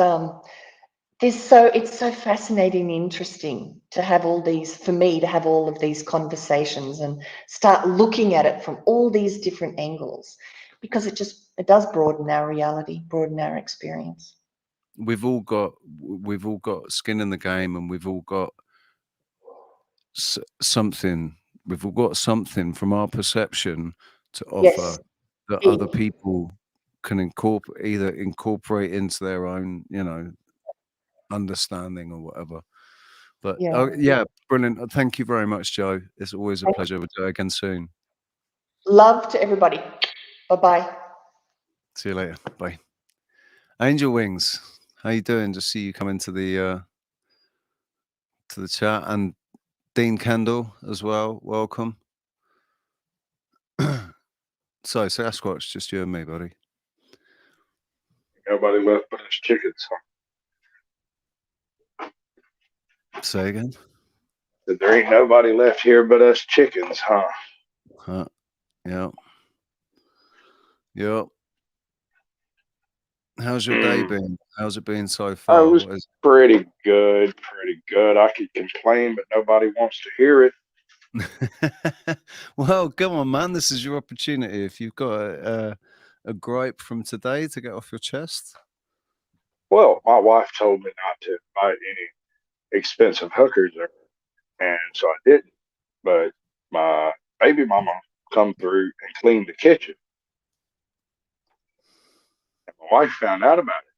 it's so fascinating and interesting to have all these, for me, to have all of these conversations and start looking at it from all these different angles, because it does broaden our reality, broaden our experience. We've all got skin in the game, and we've all got something. We've all got something from our perception to Yes. offer that other people can incorporate into their own, understanding or whatever. But Yeah. brilliant. Thank you very much, Joe. It's always a pleasure. We'll do it again soon. Love to everybody. Bye-bye. See you later. Bye. Angel Wings, how you doing? Just see you come into the chat, and Dean Kendall as well. Welcome. So Sasquatch, just you and me, buddy. Nobody left but us chickens. Say again. That there ain't nobody left here but us chickens, huh? Yeah. Yep. How's your day been? How's it been so far? It was pretty good, pretty good. I could complain, but nobody wants to hear it. Well, come on, man. This is your opportunity. If you've got a gripe from today to get off your chest. Well, my wife told me not to invite any expensive hookers, and so I didn't. But my baby mama come through and cleaned the kitchen. And my wife found out about it,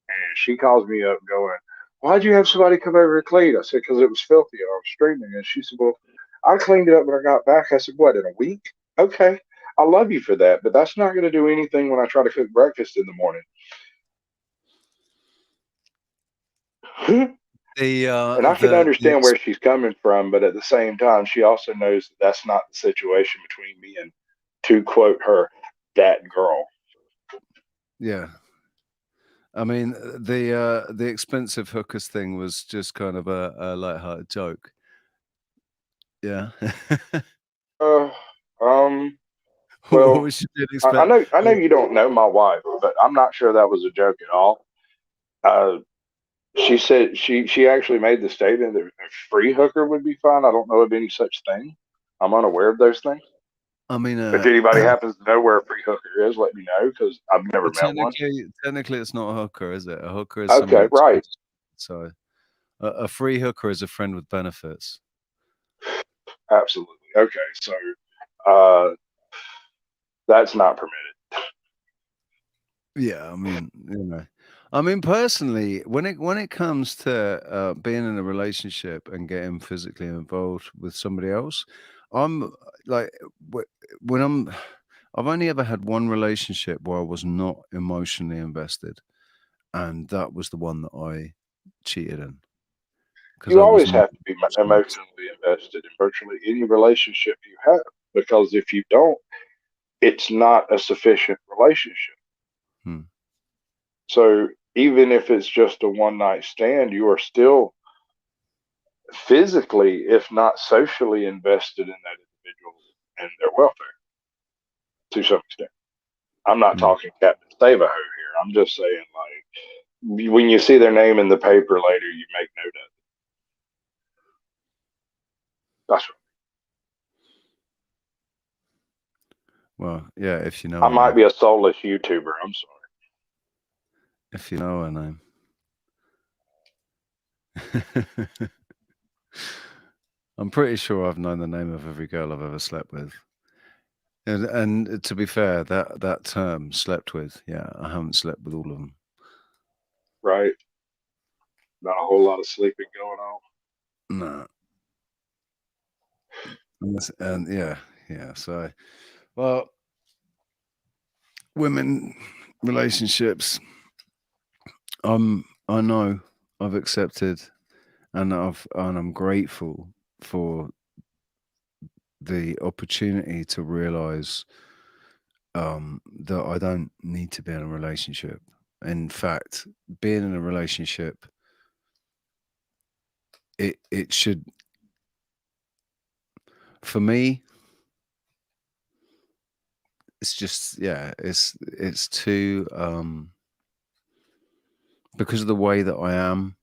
and she calls me up going, "Why'd you have somebody come over and clean?" I said, "Because it was filthy. I was streaming." And she said, "Well, I cleaned it up when I got back." I said, "What, in a week?" "Okay, I love you for that, but that's not going to do anything when I try to cook breakfast in the morning." And I can understand where she's coming from, but at the same time, she also knows that that's not the situation between me and, to quote her, that girl. Yeah. I mean, the expensive hookers thing was just kind of a lighthearted joke. Yeah. Well, What should you expect? I know you don't know my wife, but I'm not sure that was a joke at all. She said she actually made the statement that a free hooker would be fine. I don't know of any such thing. I'm unaware of those things. I mean, if anybody happens to know where a free hooker is, let me know, because I've never met one. Technically, it's not a hooker, is it? A hooker is okay, right. So, a free hooker is a friend with benefits. Absolutely. Okay, so that's not permitted. Yeah, I mean, personally, when it comes to being in a relationship and getting physically involved with somebody else, I'm like, I've only ever had one relationship where I was not emotionally invested, and that was the one that I cheated in. You always have to be emotionally invested in virtually any relationship you have, because if you don't, it's not a sufficient relationship. So even if it's just a one-night stand, you are still physically, if not socially, invested in that individual and their welfare to some extent. I'm not talking Captain Save-A-Ho here. I'm just saying, like, when you see their name in the paper later, you make note of it. That's right. Well, yeah, if you know. I might be a soulless YouTuber. I'm sorry. If you know her name. I'm pretty sure I've known the name of every girl I've ever slept with. And to be fair, that term, slept with, yeah, I haven't slept with all of them. Right. Not a whole lot of sleeping going on. No. And yeah. So, well, women relationships, I know I've accepted, and I'm grateful for the opportunity to realize that I don't need to be in a relationship. In fact, being in a relationship, it should, for me, it's just, yeah, it's too because of the way that I am,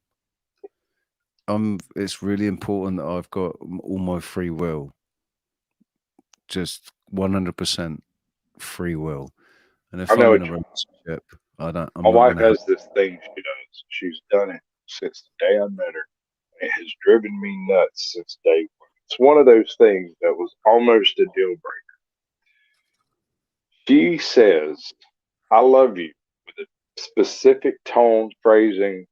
It's really important that I've got all my free will, just 100% free will. And if I know I'm in a it. relationship, I'm My not wife going to have. has this thing she does. She's done it since the day I met her. It has driven me nuts since day one. It's one of those things that was almost a deal breaker. She says, I love you with a specific tone, phrasing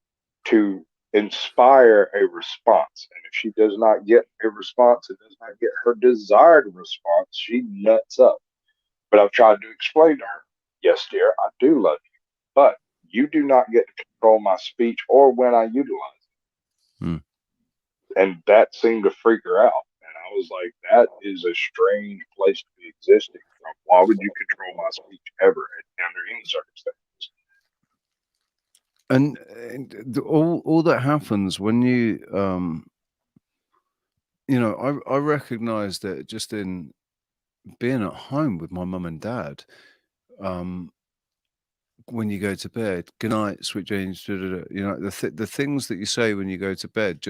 to inspire a response. And if she does not get a response and does not get her desired response, she nuts up. But I've tried to explain to her, yes, dear, I do love you, but you do not get to control my speech or when I utilize it. Hmm. And that seemed to freak her out. And I was like, that is a strange place to be existing from. Why would you control my speech ever under any circumstances? And all that happens when you I recognize that just in being at home with my mum and dad, when you go to bed, good night, sweet dreams, the things that you say when you go to bed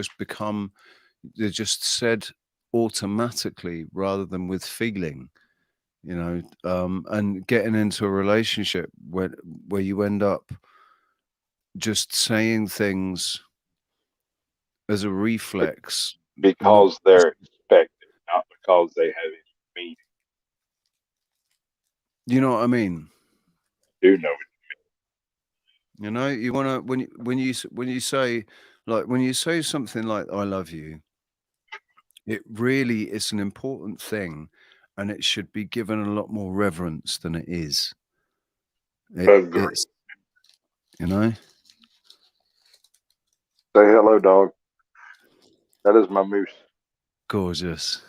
they're just said automatically rather than with feeling, and getting into a relationship where you end up just saying things as a reflex, not, Because they're expected, not because they have any meaning. you know what I mean? Do know it. You want to when you say, like, when you say something like "I love you," it really is an important thing, and it should be given a lot more reverence than it is. Agree. It's you know. Say hello, dog. That is my moose. Gorgeous.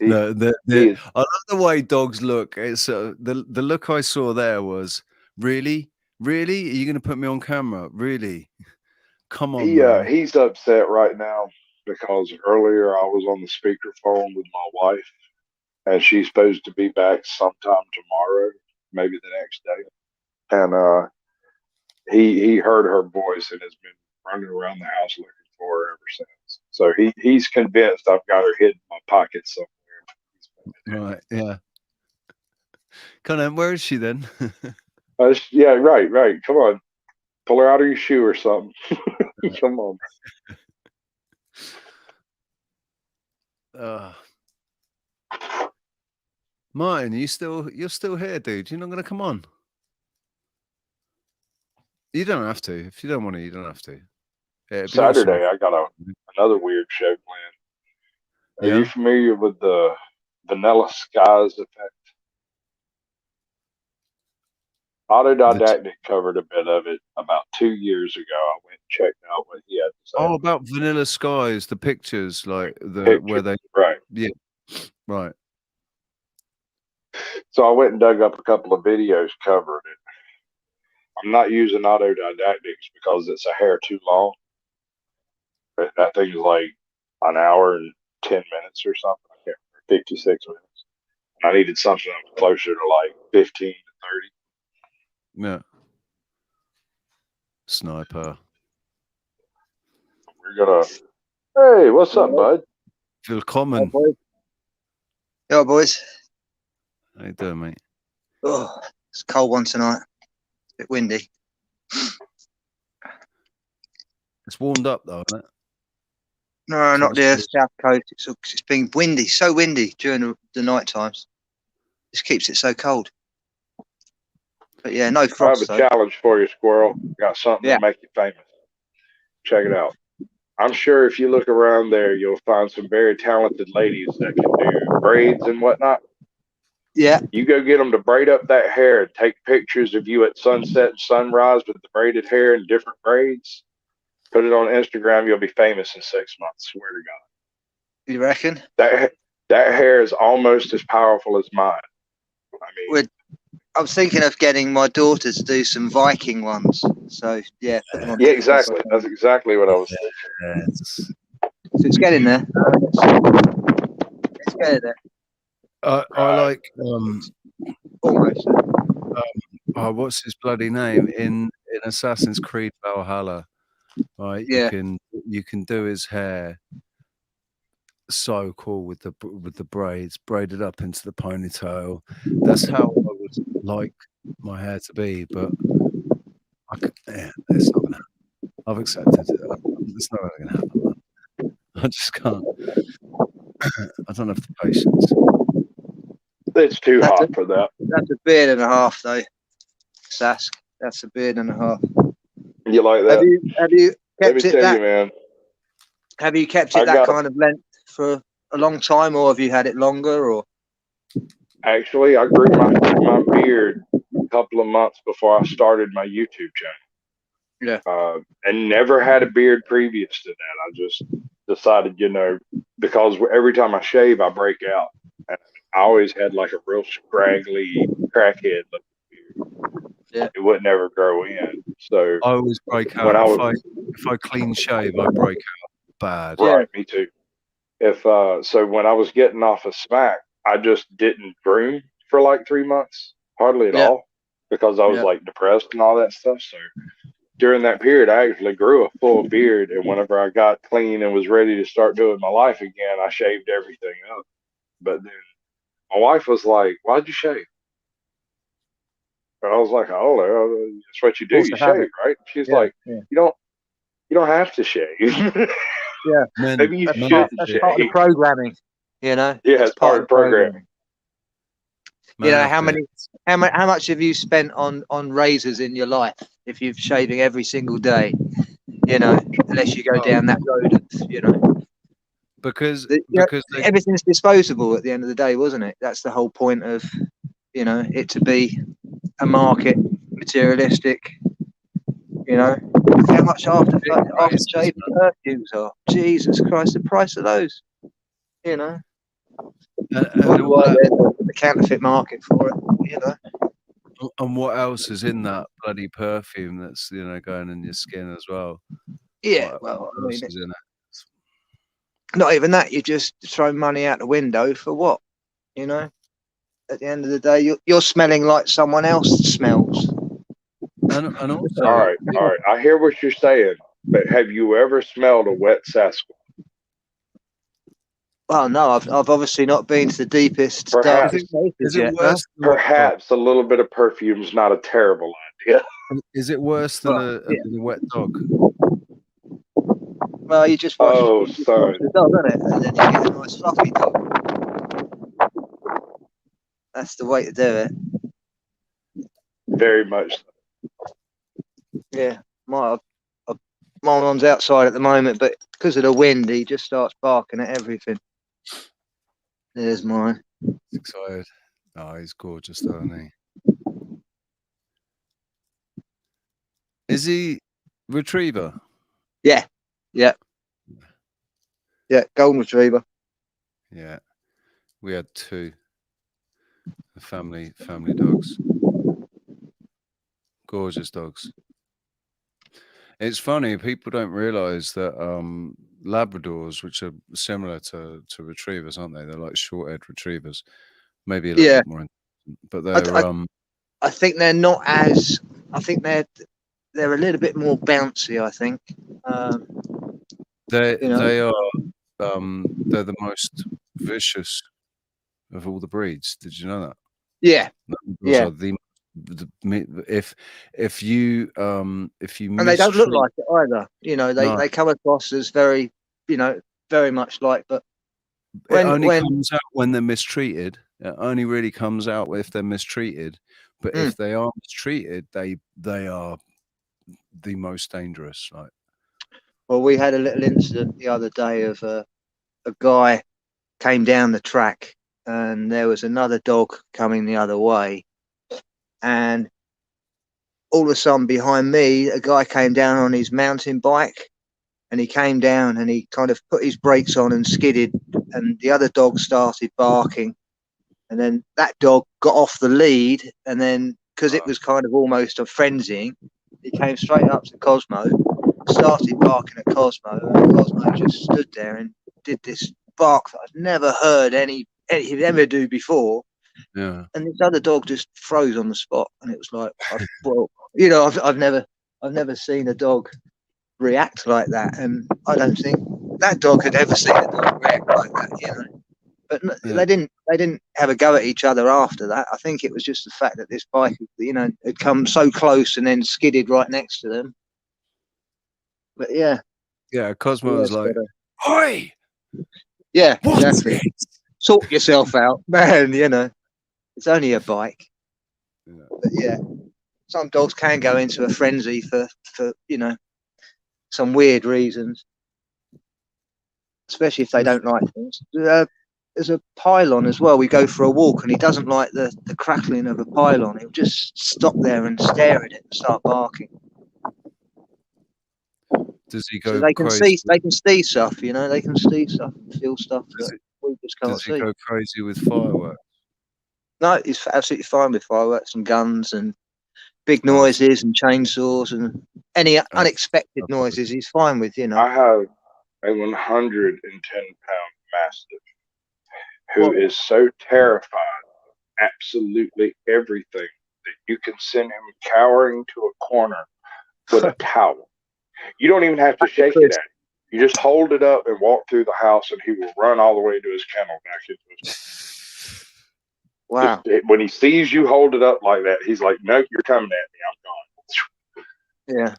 He, No, he is, I love the way dogs look. It's the look I saw there was really. Are you going to put me on camera? Really? Come on, man. he's upset right now because earlier I was on the speakerphone with my wife, and she's supposed to be back sometime tomorrow, maybe the next day. And he heard her voice and has been running around the house looking for her ever since. So he's convinced I've got her hidden in my pocket somewhere. Right? Yeah. Come on. Where is she then? Yeah, right. Come on, pull her out of your shoe or something. Come on. Martin, you're still here, dude. You're not going to come on. You don't have to. If you don't want to, you don't have to. Yeah, Saturday, I got another weird show planned. Are you familiar with the Vanilla Skies effect? Autodidactic covered a bit of it about 2 years ago. I went and checked out what he had to say. Oh, about Vanilla Skies, the pictures, like where they, right. Yeah, right. So I went and dug up a couple of videos covering it. I'm not using autodidactics because it's a hair too long. That thing's like an hour and 10 minutes or something. I can't remember, 56 minutes. I needed something that was closer to like 15 to 30. Yeah. Sniper. We're gonna. Hey, what's up, bud? Willkommen. Yo, boys. How you doing, mate? Oh, it's a cold one tonight. It's a bit windy. It's warmed up though, isn't it? No, not the south coast. It's been windy, so windy during the night times. This keeps it so cold. But yeah, no frost. I have a challenge for you, Squirrel. Got something to make you famous. Check it out. I'm sure if you look around there, you'll find some very talented ladies that can do braids and whatnot. Yeah. You go get them to braid up that hair and take pictures of you at sunset and sunrise with the braided hair and different braids. Put it on Instagram. You'll be famous in 6 months. Swear to God. You reckon? That hair is almost as powerful as mine. I mean, I was thinking of getting my daughter to do some Viking ones. So yeah, put them on. Yeah, exactly. That's exactly what I was thinking. Yes. So it's getting there. It's getting there. I like almost. What's his bloody name in Assassin's Creed Valhalla? right? Yeah. You can do his hair so cool with the braids braided up into the ponytail. That's how I would like my hair to be, but it's not gonna happen. I've accepted it. It's not really gonna happen, man. I just can't. I don't have the patience. It's too That's hot for that. That's a beard and a half, though, Sask. That's a beard and a half. You like that? Have you Let me kept it tell that? you, man. Have you kept I it that got- kind of length for a long time, or have you had it longer? Or Actually, I grew my beard a couple of months before I started my YouTube channel. Yeah. And never had a beard previous to that. I just decided, because every time I shave, I break out. And I always had like a real scraggly crackhead looking beard. Yeah. It would never grow in. So I always break when out. I If I clean shave, I break out bad. right, me too. So when I was getting off of Smack, I just didn't groom for like 3 months, hardly at all, because I was like depressed and all that stuff. So during that period, I actually grew a full beard, and whenever I got clean and was ready to start doing my life again, I shaved everything up. But then my wife was like, "Why'd you shave?" And I was like, "Oh, that's what you do. You shave, right?" She's like, "You don't have to shave." Yeah, maybe you shouldn't shave. Part of the programming, Yeah, it's part of the programming. How much have you spent on razors in your life if you're shaving every single day? Unless you go down that road, because everything's disposable at the end of the day, wasn't it? That's the whole point of it to be a market, materialistic. How much after shave perfumes are? Jesus Christ, the price of those. The counterfeit market for it. And what else is in that bloody perfume that's going in your skin as well? Yeah, what else is in it? Not even that. You just throw money out the window for what? At the end of the day, you're smelling like someone else smells. And also, all right. I hear what you're saying, but have you ever smelled a wet Sasquatch? Well, no, I've obviously not been to the deepest, Perhaps, darkest places yet. Perhaps a little bit of perfume is not a terrible idea. Is it worse than a wet dog? Well, you just wash the dog, isn't it? And then you get a nice fluffy dog. That's the way to do it. Very much so. Yeah, my mum's outside at the moment, but because of the wind, he just starts barking at everything. There's mine. He's excited. Oh, he's gorgeous, though, isn't he? Is he retriever? Yeah. Golden retriever. Yeah, we had two family dogs. Gorgeous dogs. It's funny, people don't realise that Labradors, which are similar to retrievers, aren't they? They're like short-haired retrievers, maybe a little bit more, but they're. I think they're not as. I think they're a little bit more bouncy. I think. They are. They're the most vicious of all the breeds. Did you know that? Yeah. Labradors are if you and they don't look like it either. They come across as very very much like, but it only comes out when they're mistreated. It only really comes out if they're mistreated. But if they are mistreated, they are the most dangerous. Like, well, we had a little incident the other day of a guy came down the track and there was another dog coming the other way. And all of a sudden behind me, a guy came down on his mountain bike and he came down and he kind of put his brakes on and skidded, and the other dog started barking. And then that dog got off the lead, and then because it was kind of almost a frenzying, he came straight up to Cosmo, started barking at Cosmo, and Cosmo just stood there and did this bark that I've never heard anything ever do before. Yeah. And this other dog just froze on the spot, and it was like, I've never seen a dog react like that. And I don't think that dog had ever seen a dog react like that, you know. But Yeah. they didn't have a go at each other after that. I think it was just the fact that this bike, you know, had come so close and then skidded right next to them. But yeah. Yeah, Cosmo was like, "Oi, yeah, what's exactly. it?" Sort yourself out, man. You know, it's only a bike. Yeah. But yeah, some dogs can go into a frenzy for you know, some weird reasons, especially if they don't like things. There's a pylon as well. We go for a walk and he doesn't like the crackling of a pylon. He'll just stop there and stare at it and start barking. Does he go So they can crazy? see stuff, you know, they can see stuff and feel stuff that we just can't Does he see. go crazy with fireworks? No, he's absolutely fine with fireworks and guns and big noises and chainsaws and any unexpected noises. He's fine with, you know. I have a 110-pound mastiff who is so terrified of absolutely everything that you can send him cowering to a corner with a towel. You don't even have to shake it at him. You just hold it up and walk through the house, and he will run all the way to his kennel back into his. Wow. When he sees you hold it up like that, he's like, "No, you're coming at me. I'm gone."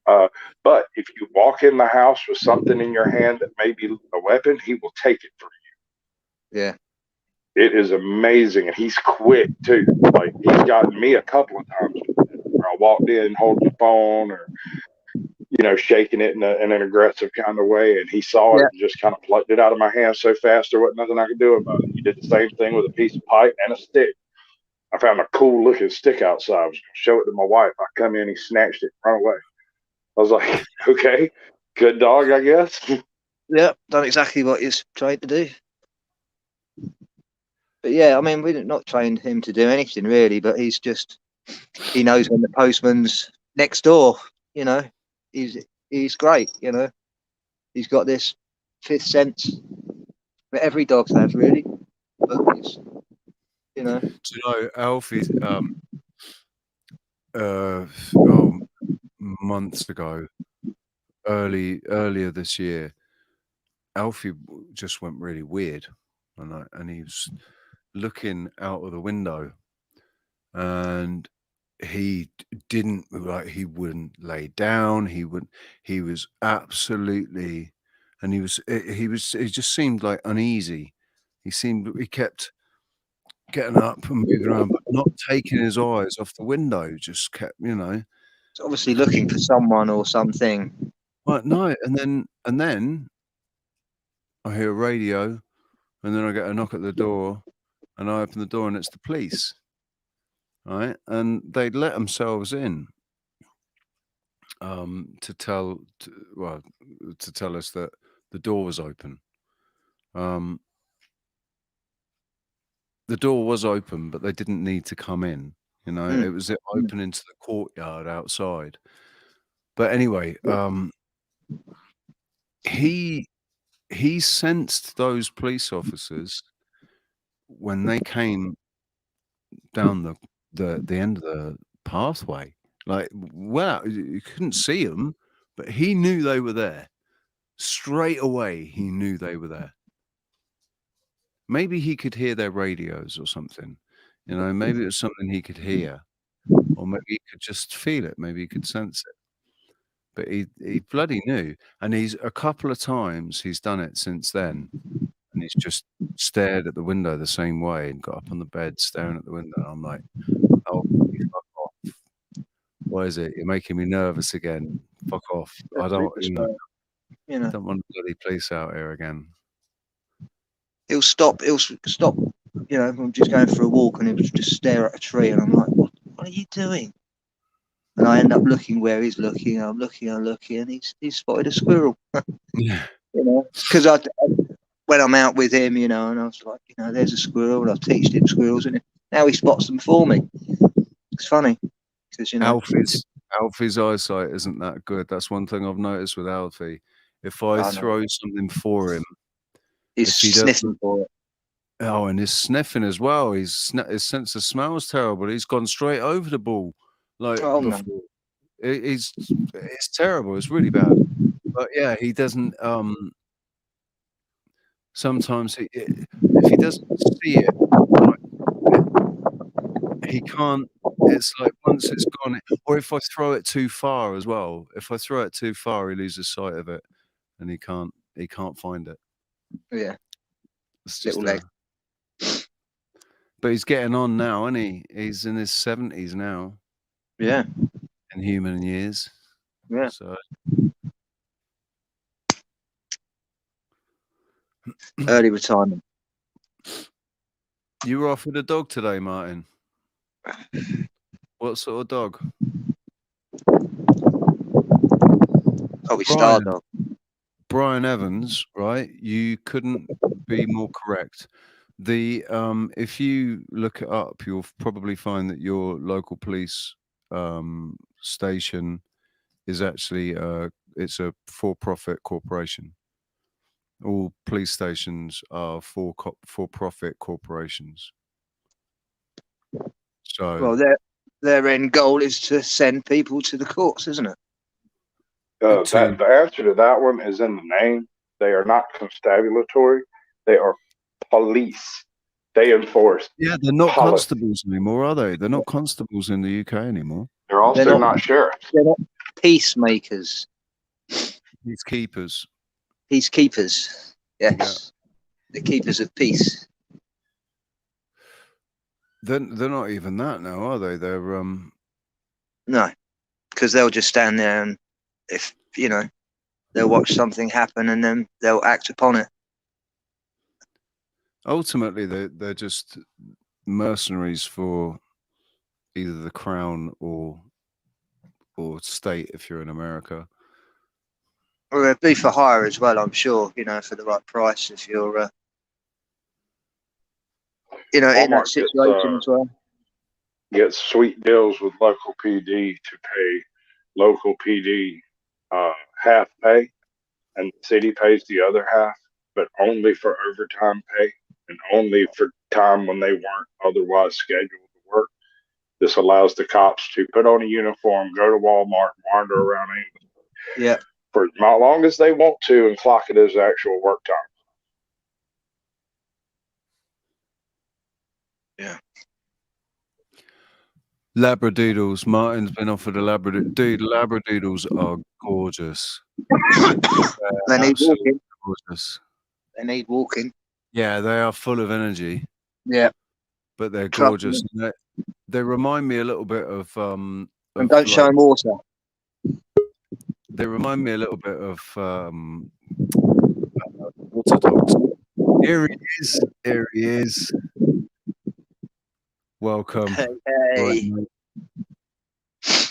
Yeah. But if you walk in the house with something in your hand that may be a weapon, he will take it from you. Yeah. It is amazing, and he's quick too. Like, he's gotten me a couple of times where I walked in holding the phone or, you know, shaking it in an aggressive kind of way, and he saw it and just kind of plucked it out of my hand so fast there wasn't nothing I could do about it. He did the same thing with a piece of pipe and a stick. I found a cool looking stick outside. I was going to show it to my wife. I come in, he snatched it and run away. I was like, okay, good dog, I guess. Yeah, done exactly what he's trained to do. But yeah, I mean, we've not trained him to do anything really, but he knows when the postman's next door, you know. He's great, you know. He's got this fifth sense that every dog has, really. But he's, you know. Do you know, Alfie, months ago, earlier this year, Alfie just went really weird, and he was looking out of the window, and he wouldn't lay down. He was absolutely, and he just seemed like uneasy. He kept getting up and moving around, but not taking his eyes off the window. Just kept, you know. He's obviously looking for someone or something. Right, no, and then I hear a radio, and then I get a knock at the door, and I open the door, and it's the police. Right, and they'd let themselves in to tell us that the door was open. The door was open, but they didn't need to come in. You know, it was open into the courtyard outside. But anyway, he sensed those police officers when they came down the end of the pathway. Like, well, you couldn't see them, but he knew they were there. Straight away, he knew they were there. Maybe he could hear their radios or something. You know, maybe it was something he could hear, or maybe he could just feel it. Maybe he could sense it. But he bloody knew. And a couple of times he's done it since then. And he's just stared at the window the same way and got up on the bed staring at the window. And I'm like, oh, fuck off. What is it? You're making me nervous again. Fuck off. I don't, don't want the bloody police out here again. He'll stop, you know, I'm just going for a walk and he'll just stare at a tree and I'm like, what are you doing? And I end up looking where he's looking. I'm looking, and he's spotted a squirrel. Yeah. You know, because when I'm out with him, you know, and I was like, you know, there's a squirrel, and I've teached him squirrels, and now he spots them for me. It's funny because, you know, Alfie's eyesight isn't that good. That's one thing I've noticed with Alfie. If I throw something for him, he's sniffing for it. Oh, and his sniffing as well. His sense of smell is terrible. He's gone straight over the ball, like before. It's terrible. It's really bad. But yeah, he doesn't. Sometimes if he doesn't see it, right, he can't. It's like once it's gone, or if I throw it too far as well. If I throw it too far, he loses sight of it, and he can't find it. Yeah. It's just Little leg. But he's getting on now, isn't he? He's in his 70s now. Yeah. In human years. Yeah. So early retirement. you were off with a dog today, Martin. What sort of dog? Probably Star Dog. Brian Evans, right? You couldn't be more correct. The if you look it up, you'll probably find that your local police station is actually it's a for-profit corporation. All police stations are for-profit corporations. So well, their end goal is to send people to the courts, isn't it? The answer to that one is in the name. They are not constabulatory. They are police. They enforce. Yeah, they're not policy. constables anymore, are they? They're not constables in the UK anymore. They're also not sheriffs. They're not peacemakers. Peacekeepers. Peacekeepers. Yes. Yeah. The keepers of peace. They're not even that now, are they? They're No, because they'll just stand there and if they'll watch something happen and then they'll act upon it. Ultimately, they're just mercenaries for either the crown or state if you're in America. Well, they'd be for hire as well, I'm sure. For the right price if you're in that situation as well. Get sweet deals with local PD to pay local PD half pay, and the city pays the other half, but only for overtime pay and only for time when they weren't otherwise scheduled to work. This allows the cops to put on a uniform, go to Walmart, wander around for as long as they want to and clock it as actual work time. Yeah. Labradoodles. Martin's been offered a Labradoodle. Dude, Labradoodles are gorgeous. They need walking. Gorgeous. They need walking. Yeah, they are full of energy. Yeah. But they're gorgeous. They remind me a little bit of and don't show them water. They remind me a little bit of water dogs. Here he is. Here he is. Welcome. Hey. Right,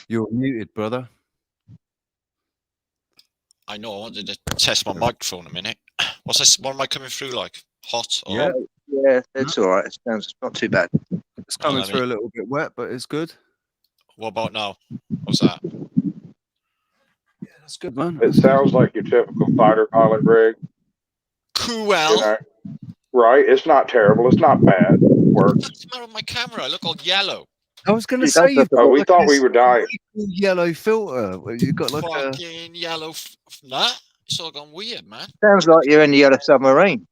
you're muted, brother. I know. I wanted to test my microphone a minute. What's this? What am I coming through like? Hot? Or... Yeah, it's all right. It sounds not too bad. It's coming through a little bit wet, but it's good. What about now? What's that? Yeah, that's good, man. It sounds like your typical fighter pilot rig. Cool. Right? It's not terrible. It's not bad. It works. What's the matter with my camera? I look all yellow. I was going to say, we thought we were dying. Yellow filter. You got like fucking yellow. Nah, it's all gone weird, man. Sounds like you're in the Yellow Submarine.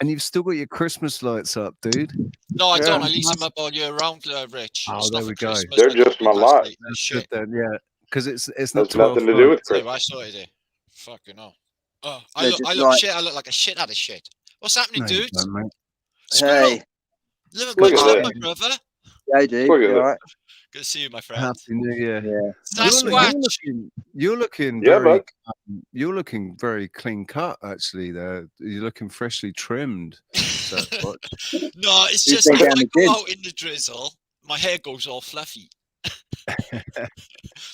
And you've still got your Christmas lights up, dude. No, I don't. I leave them up all year round, Rich. Oh, there we go. They're just my light. Shit. Then, yeah, because it's not nothing to do with Christmas. I sorted it. Fucking hell. Oh, I look shit. I look like a shit out of shit. What's happening, dude? Hey. Look at my brother. Hey, dude. You all right? Good to see you, my friend. Happy New Year. Yeah. You're looking very clean cut, actually. There, you're looking freshly trimmed. No, it's just when I go out in the drizzle, my hair goes all fluffy,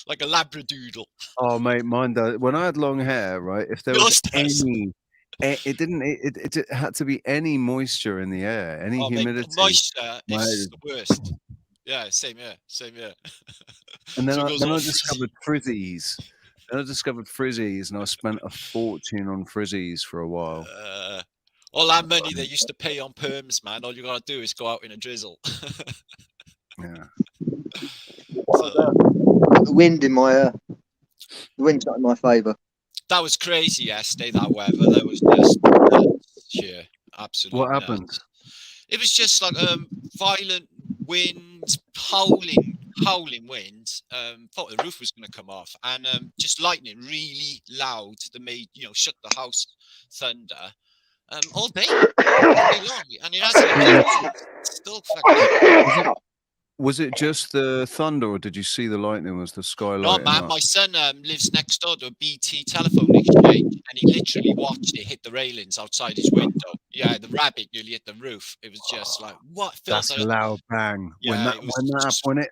like a labradoodle. Oh, mate, mine does. When I had long hair, right? If there was any, it had to be any moisture in the air, any humidity. Mate, moisture is the worst. Yeah, same here. And then I discovered frizzies. And I spent a fortune on frizzies for a while. All that money they used to pay on perms, man. All you gotta do is go out in a drizzle. Yeah. The wind in my The wind's not in my favour. That was crazy yesterday, that weather. That was just nuts. Yeah, absolutely What happened? nuts. It was just like violent winds, howling winds. Thought the roof was going to come off, and just lightning really loud that made, shook the house. Thunder all day long, and it hasn't still fucking. Was it just the thunder, or did you see the lightning? Was the sky No, lighting man, up? my son lives next door to a BT telephone exchange, and he literally watched it hit the railings outside his window. Yeah, the rabbit nearly hit the roof. It was just like, what? That's a loud bang. Yeah,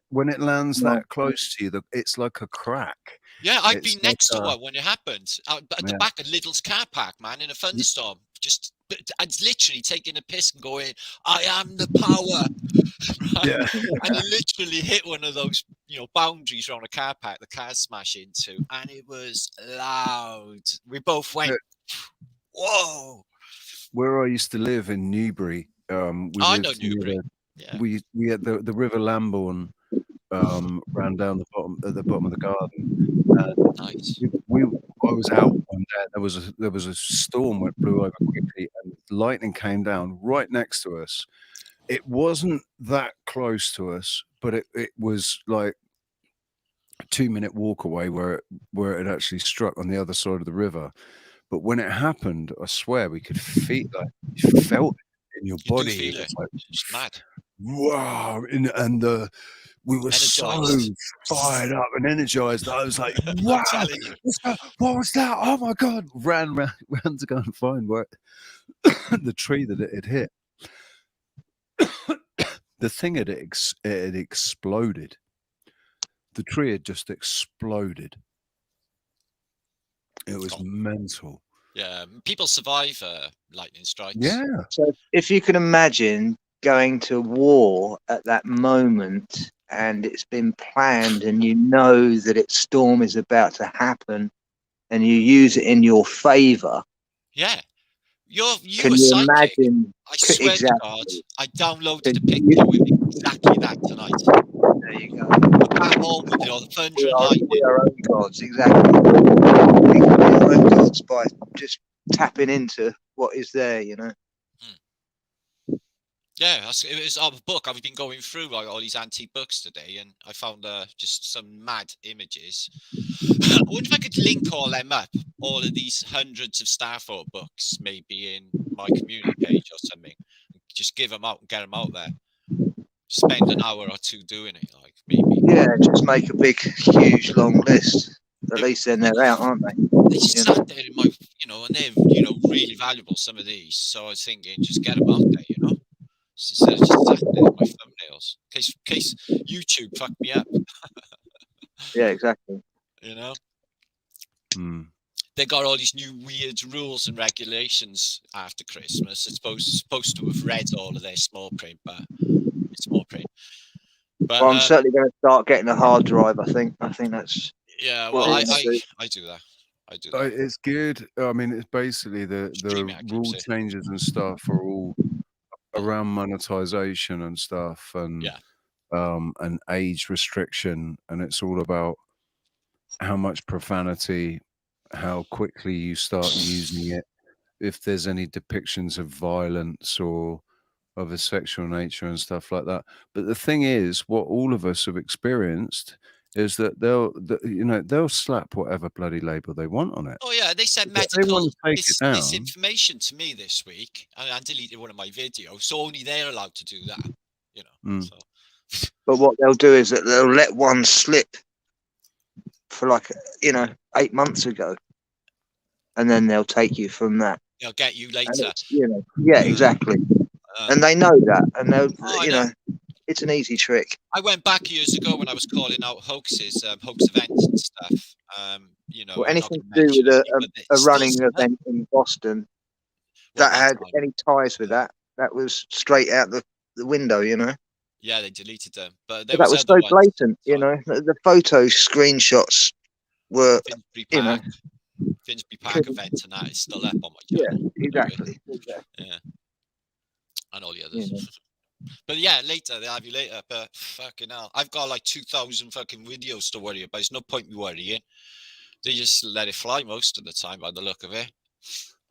When it lands that close to you, it's like a crack. Yeah, I've been next to one when it happened. At the back of Lidl's car park, man, in a thunderstorm. Just, I'd literally taking a piss and going, I am the power. Right? Yeah. And it literally hit one of those, boundaries around a car park the cars smash into. And it was loud. We both went, whoa. Where I used to live in Newbury, I know Newbury. We had the River Lambourne ran down at the bottom of the garden. Nice. I was out one day. There was a storm that blew over quickly, and lightning came down right next to us. It wasn't that close to us, but it was like a 2-minute walk away where it actually struck on the other side of the river. But when it happened, I swear we could feel, like, you felt it in your body. You do feel it. Like, it's mad. Wow! We were Energized. so fired up and energized. I was like, wow, what was that? Oh my God. Ran to go and find where the tree that it had hit. The thing had exploded. The tree had just exploded. It was mental. Yeah, people survive lightning strikes. Yeah. So if you can imagine going to war at that moment, and it's been planned, and you know that its storm is about to happen, and you use it in your favour. Yeah. You Can were you psychic. imagine? I swear Exactly. to God, I downloaded a picture with exactly that tonight. There you go. At home with the thunder and We lightning. are own gods, exactly. We can be our own gods by just tapping into what is there, Yeah, it was our book. I've been going through like all these antique books today, and I found just some mad images. I wonder if I could link all them up, all of these hundreds of Starford books, maybe in my community page or something. Just give them out and get them out there. Spend an hour or two doing it, like maybe. Yeah, just make a big, huge, long list. At least then they're out, aren't they? They sat there in my, and they're, really valuable, some of these. So I was thinking, just get them out there, instead of just sat there in my thumbnails. In case YouTube fucked me up. Yeah, exactly. They got all these new weird rules and regulations after Christmas. It's supposed to have read all of their small print, but it's small print. But I'm certainly going to start getting a hard drive. I think that's. Yeah, well, I do that. It's good. I mean, it's basically the rule changes and stuff are all around monetization and stuff, and and age restriction, and it's all about how much profanity, how quickly you start using it, if there's any depictions of violence or of a sexual nature and stuff like that. But the thing is, what all of us have experienced is that they'll slap whatever bloody label they want on it. Oh yeah, they said medical misinformation to me this week. I deleted one of my videos, so only they're allowed to do that. So. But what they'll do is that they'll let one slip for 8 months ago, and then they'll take you from that. They'll get you later. Yeah, exactly. And they know that, and they'll, it's an easy trick. I went back years ago when I was calling out hoaxes, hoax events and stuff. Well, anything to do with a running event in Boston that had any ties with that was straight out the window, Yeah, they deleted them, but that was so blatant, The photo screenshots were, Finsbury Park event, and that is still up on my channel. Yeah, exactly. Yeah, and all the others. But yeah, later they'll have you later. But fucking hell, I've got like 2,000 fucking videos to worry about. There's no point me worrying. They just let it fly most of the time by the look of it.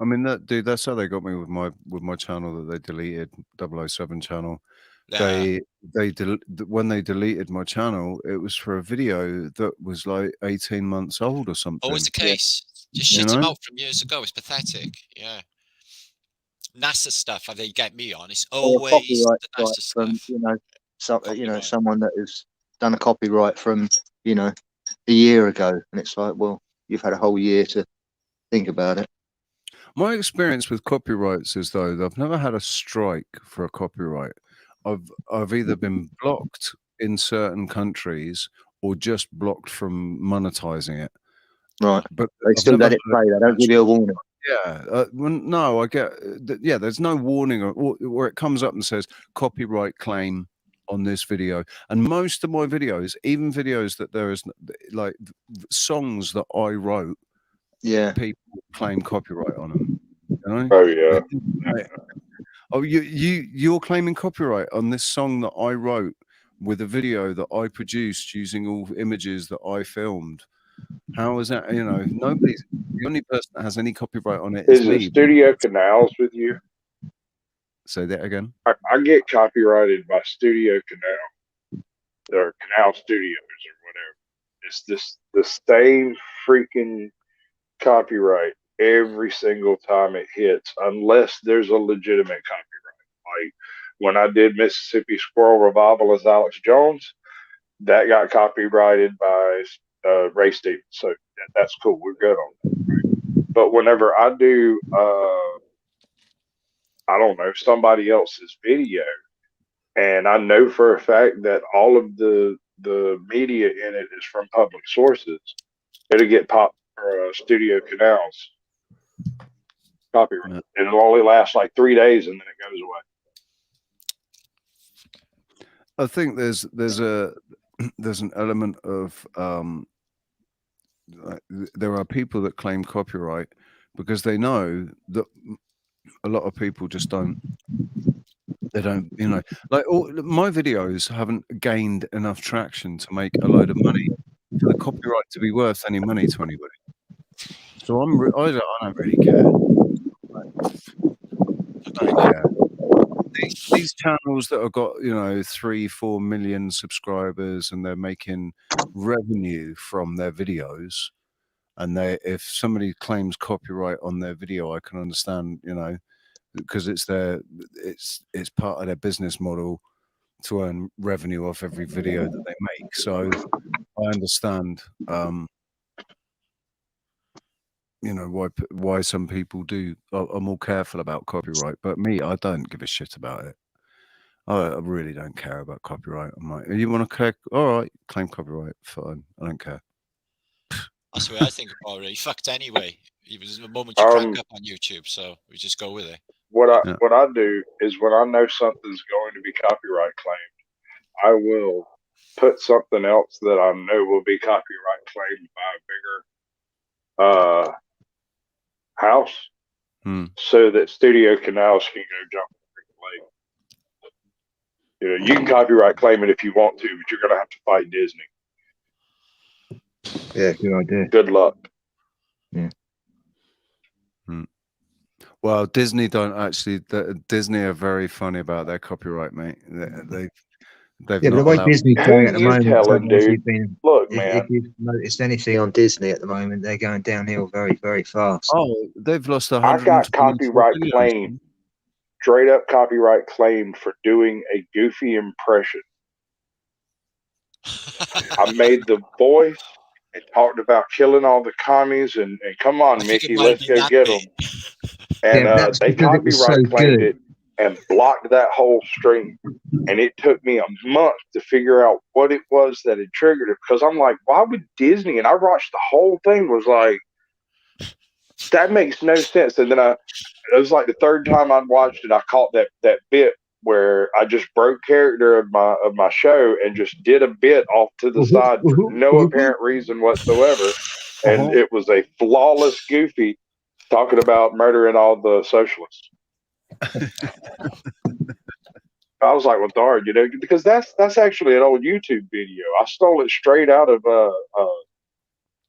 I mean, dude, that's how they got me with my channel that they deleted, 007 channel. Yeah. When they deleted my channel, it was for a video that was like 18 months old or something. Always the case. Just shit them out from years ago. It's pathetic. Yeah. NASA stuff, they get me on. It's always the NASA stuff. From, someone that has done a copyright from, a year ago, and it's like, well, you've had a whole year to think about it. My experience with copyrights is, though, I've never had a strike for a copyright. I've either been blocked in certain countries or just blocked from monetizing it. Right, but they still let it play. They don't give you a warning. Yeah, no, I get. Yeah, there's no warning where it comes up and says copyright claim on this video. And most of my videos, even videos that there is like songs that I wrote, people claim copyright on them. You know? Oh yeah. Oh, you're claiming copyright on this song that I wrote with a video that I produced using all images that I filmed. How is that? Nobody's the only person that has any copyright on it is me. Is it Studio Canals with you? Say that again. I get copyrighted by Studio Canal or Canal Studios or whatever. It's the same freaking copyright every single time it hits, unless there's a legitimate copyright. Like when I did Mississippi Squirrel Revival as Alex Jones, that got copyrighted by Ray Stevens. So that's cool. We're good on that. Right? But whenever I do, I don't know, somebody else's video, and I know for a fact that all of the media in it is from public sources, it'll get popped for Studio Canals copyright. Yeah. And it'll only last like 3 days and then it goes away. I think there's an element of there are people that claim copyright because they know that a lot of people just don't. They don't, like my videos haven't gained enough traction to make a load of money for the copyright to be worth any money to anybody. So I don't really care. I don't care. These channels that have got 3-4 million subscribers and they're making revenue from their videos, and if somebody claims copyright on their video, I can understand, because it's part of their business model to earn revenue off every video that they make. So I understand why some people are more careful about copyright, but me, I don't give a shit about it. I really don't care about copyright. I'm like, you want to click? All right, claim copyright, fine. I don't care. That's the way I think about it. You fucked anyway. Even the moment you crack up on YouTube, so we just go with it. What I do is when I know something's going to be copyright claimed, I will put something else that I know will be copyright claimed by a bigger house, so that Studio Canals can go jump in the lake. You can copyright claim it if you want to, but you're going to have to fight Disney. Yeah, good idea. Good luck. Yeah. Well, Disney don't actually. Disney are very funny about their copyright, mate. They've but the way Disney's going at the moment, dude. Look, man. If you've noticed anything on Disney at the moment, they're going downhill very, very fast. Oh, they've lost 100. I got copyright claim, straight up copyright claim for doing a Goofy impression. I made the voice and talked about killing all the commies and come on, Mickey, let's go get them. And they copyright claimed it and blocked that whole stream. And it took me a month to figure out what it was that had triggered it, because I'm like, why would Disney? And I watched the whole thing, was like, that makes no sense. And then it was like the third time I watched it, I caught that bit where I just broke character of my show and just did a bit off to the side for no apparent reason whatsoever. And it was a flawless Goofy talking about murdering all the socialists. I was like, well, darn, because that's actually an old YouTube video. I stole it straight out of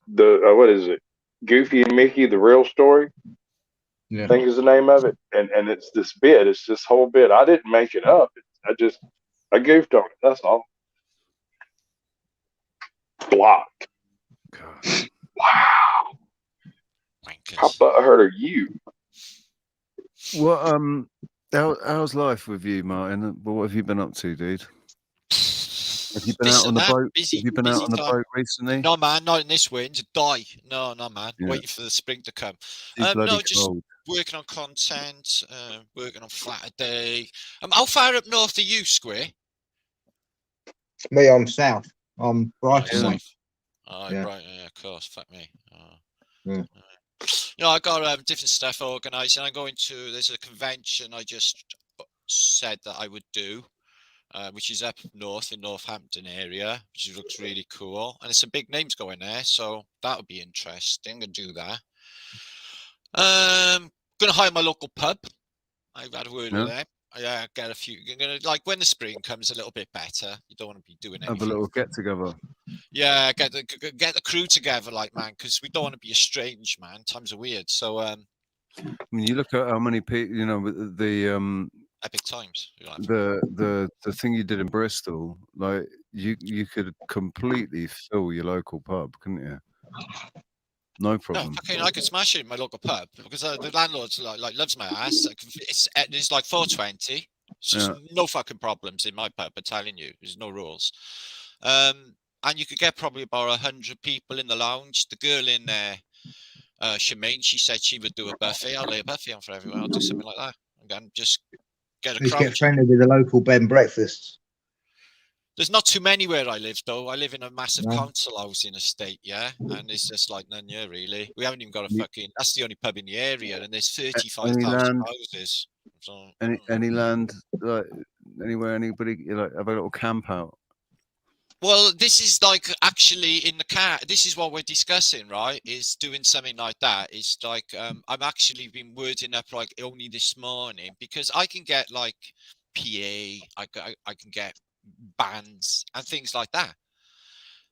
what is it? Goofy and Mickey, the real story. Yeah. I think is the name of it, and it's this bit. It's this whole bit. I didn't make it up. I goofed on it. That's all. Blocked. God. Wow. How Wankers. butthurt are you? What how's life with you, Martin? What have you been up to, dude? Have you been out on the boat? Busy, Have you been out busy on the time. boat recently? No, man, not in this wind. Die. No, man. Yeah. Waiting for the spring to come. Too bloody No, just cold. working on content, working on flat a day. How far up north are you, Square? Me, I'm south. I'm Brighton Yeah. way. Oh, Yeah. right. Yeah, of course. Fuck me. Oh. Yeah. I got different stuff organised, and I'm going to. There's a convention I just said that I would do, which is up north in Northampton area, which looks really cool, and it's some big names going there, so that would be interesting. To do that. Going to hire my local pub. I've had a word with them. Yeah, get a few. You're gonna like when the spring comes a little bit better. You don't want to be doing anything. Have a little get together. Yeah, get the crew together, like, man, because we don't want to be estranged, man. Times are weird. So I mean, you look at how many people, you know, the epic times. the thing you did in Bristol, like you could completely fill your local pub, couldn't you? No No, problem. fucking, I could smash it in my local pub because the landlord like loves my ass. It's like 420. It's just no fucking problems in my pub. I'm telling you, there's no rules. And you could get probably about 100 people in the lounge. The girl in there, Shemaine, she said she would do a buffet. I'll lay a buffet on for everyone. I'll do something like that. And just get a Please crowd. get friendly with the local bed and breakfasts. There's not too many where I live, though. I live in a massive No. council housing estate, yeah? And it's just like none here, really. We haven't even got a fucking... That's the only pub in the area, and there's 35,000 houses. So, Any land, like anywhere, anybody, like have a little camp out. well, this is like actually in the car. This is what we're discussing, right? Is doing something like that. It's like I've actually been wording up like only this morning because I can get like PA, I can get bands and things like that.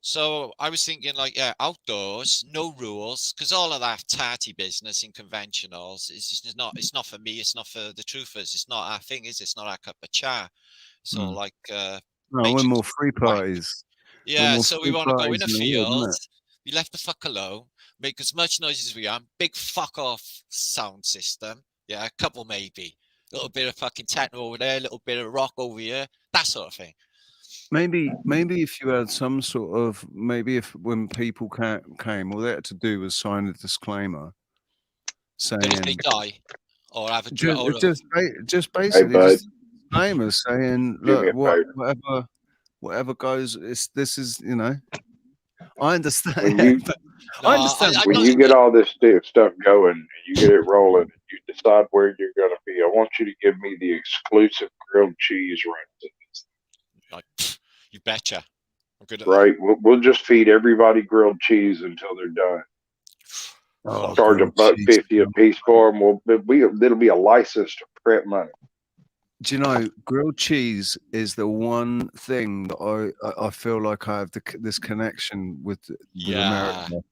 So I was thinking like, yeah, outdoors, no rules, because all of that tarty business in conventionals is just not. It's not for me. It's not for the truthers. It's not our thing, is it? It's not our cup of cha. It's all like. No, we're more free parties. Yeah, so we want to go in a field. Isn't We left the fuck alone. Make as much noise as we can. Big fuck off sound system. Yeah, a couple maybe. A little bit of fucking techno over there. A little bit of rock over here. That sort of thing. Maybe if you had some sort of if when people came, all they had to do was sign a disclaimer saying That if they die or have a just basically bud. just disclaimer saying, Do me a look, favor. whatever goes, this is, you know. I understand. When you I understand. when you get all this stuff going and you get it rolling and you decide where you're going to be, I want you to give me the exclusive grilled cheese runs. Like, you betcha. I'm good at Right? We'll just feed everybody grilled cheese until they're done. Oh, Charge grilled $1.50 cheese. a piece for them. It'll be a license to print money. Do you know, grilled cheese is the one thing that I feel like I have this connection with America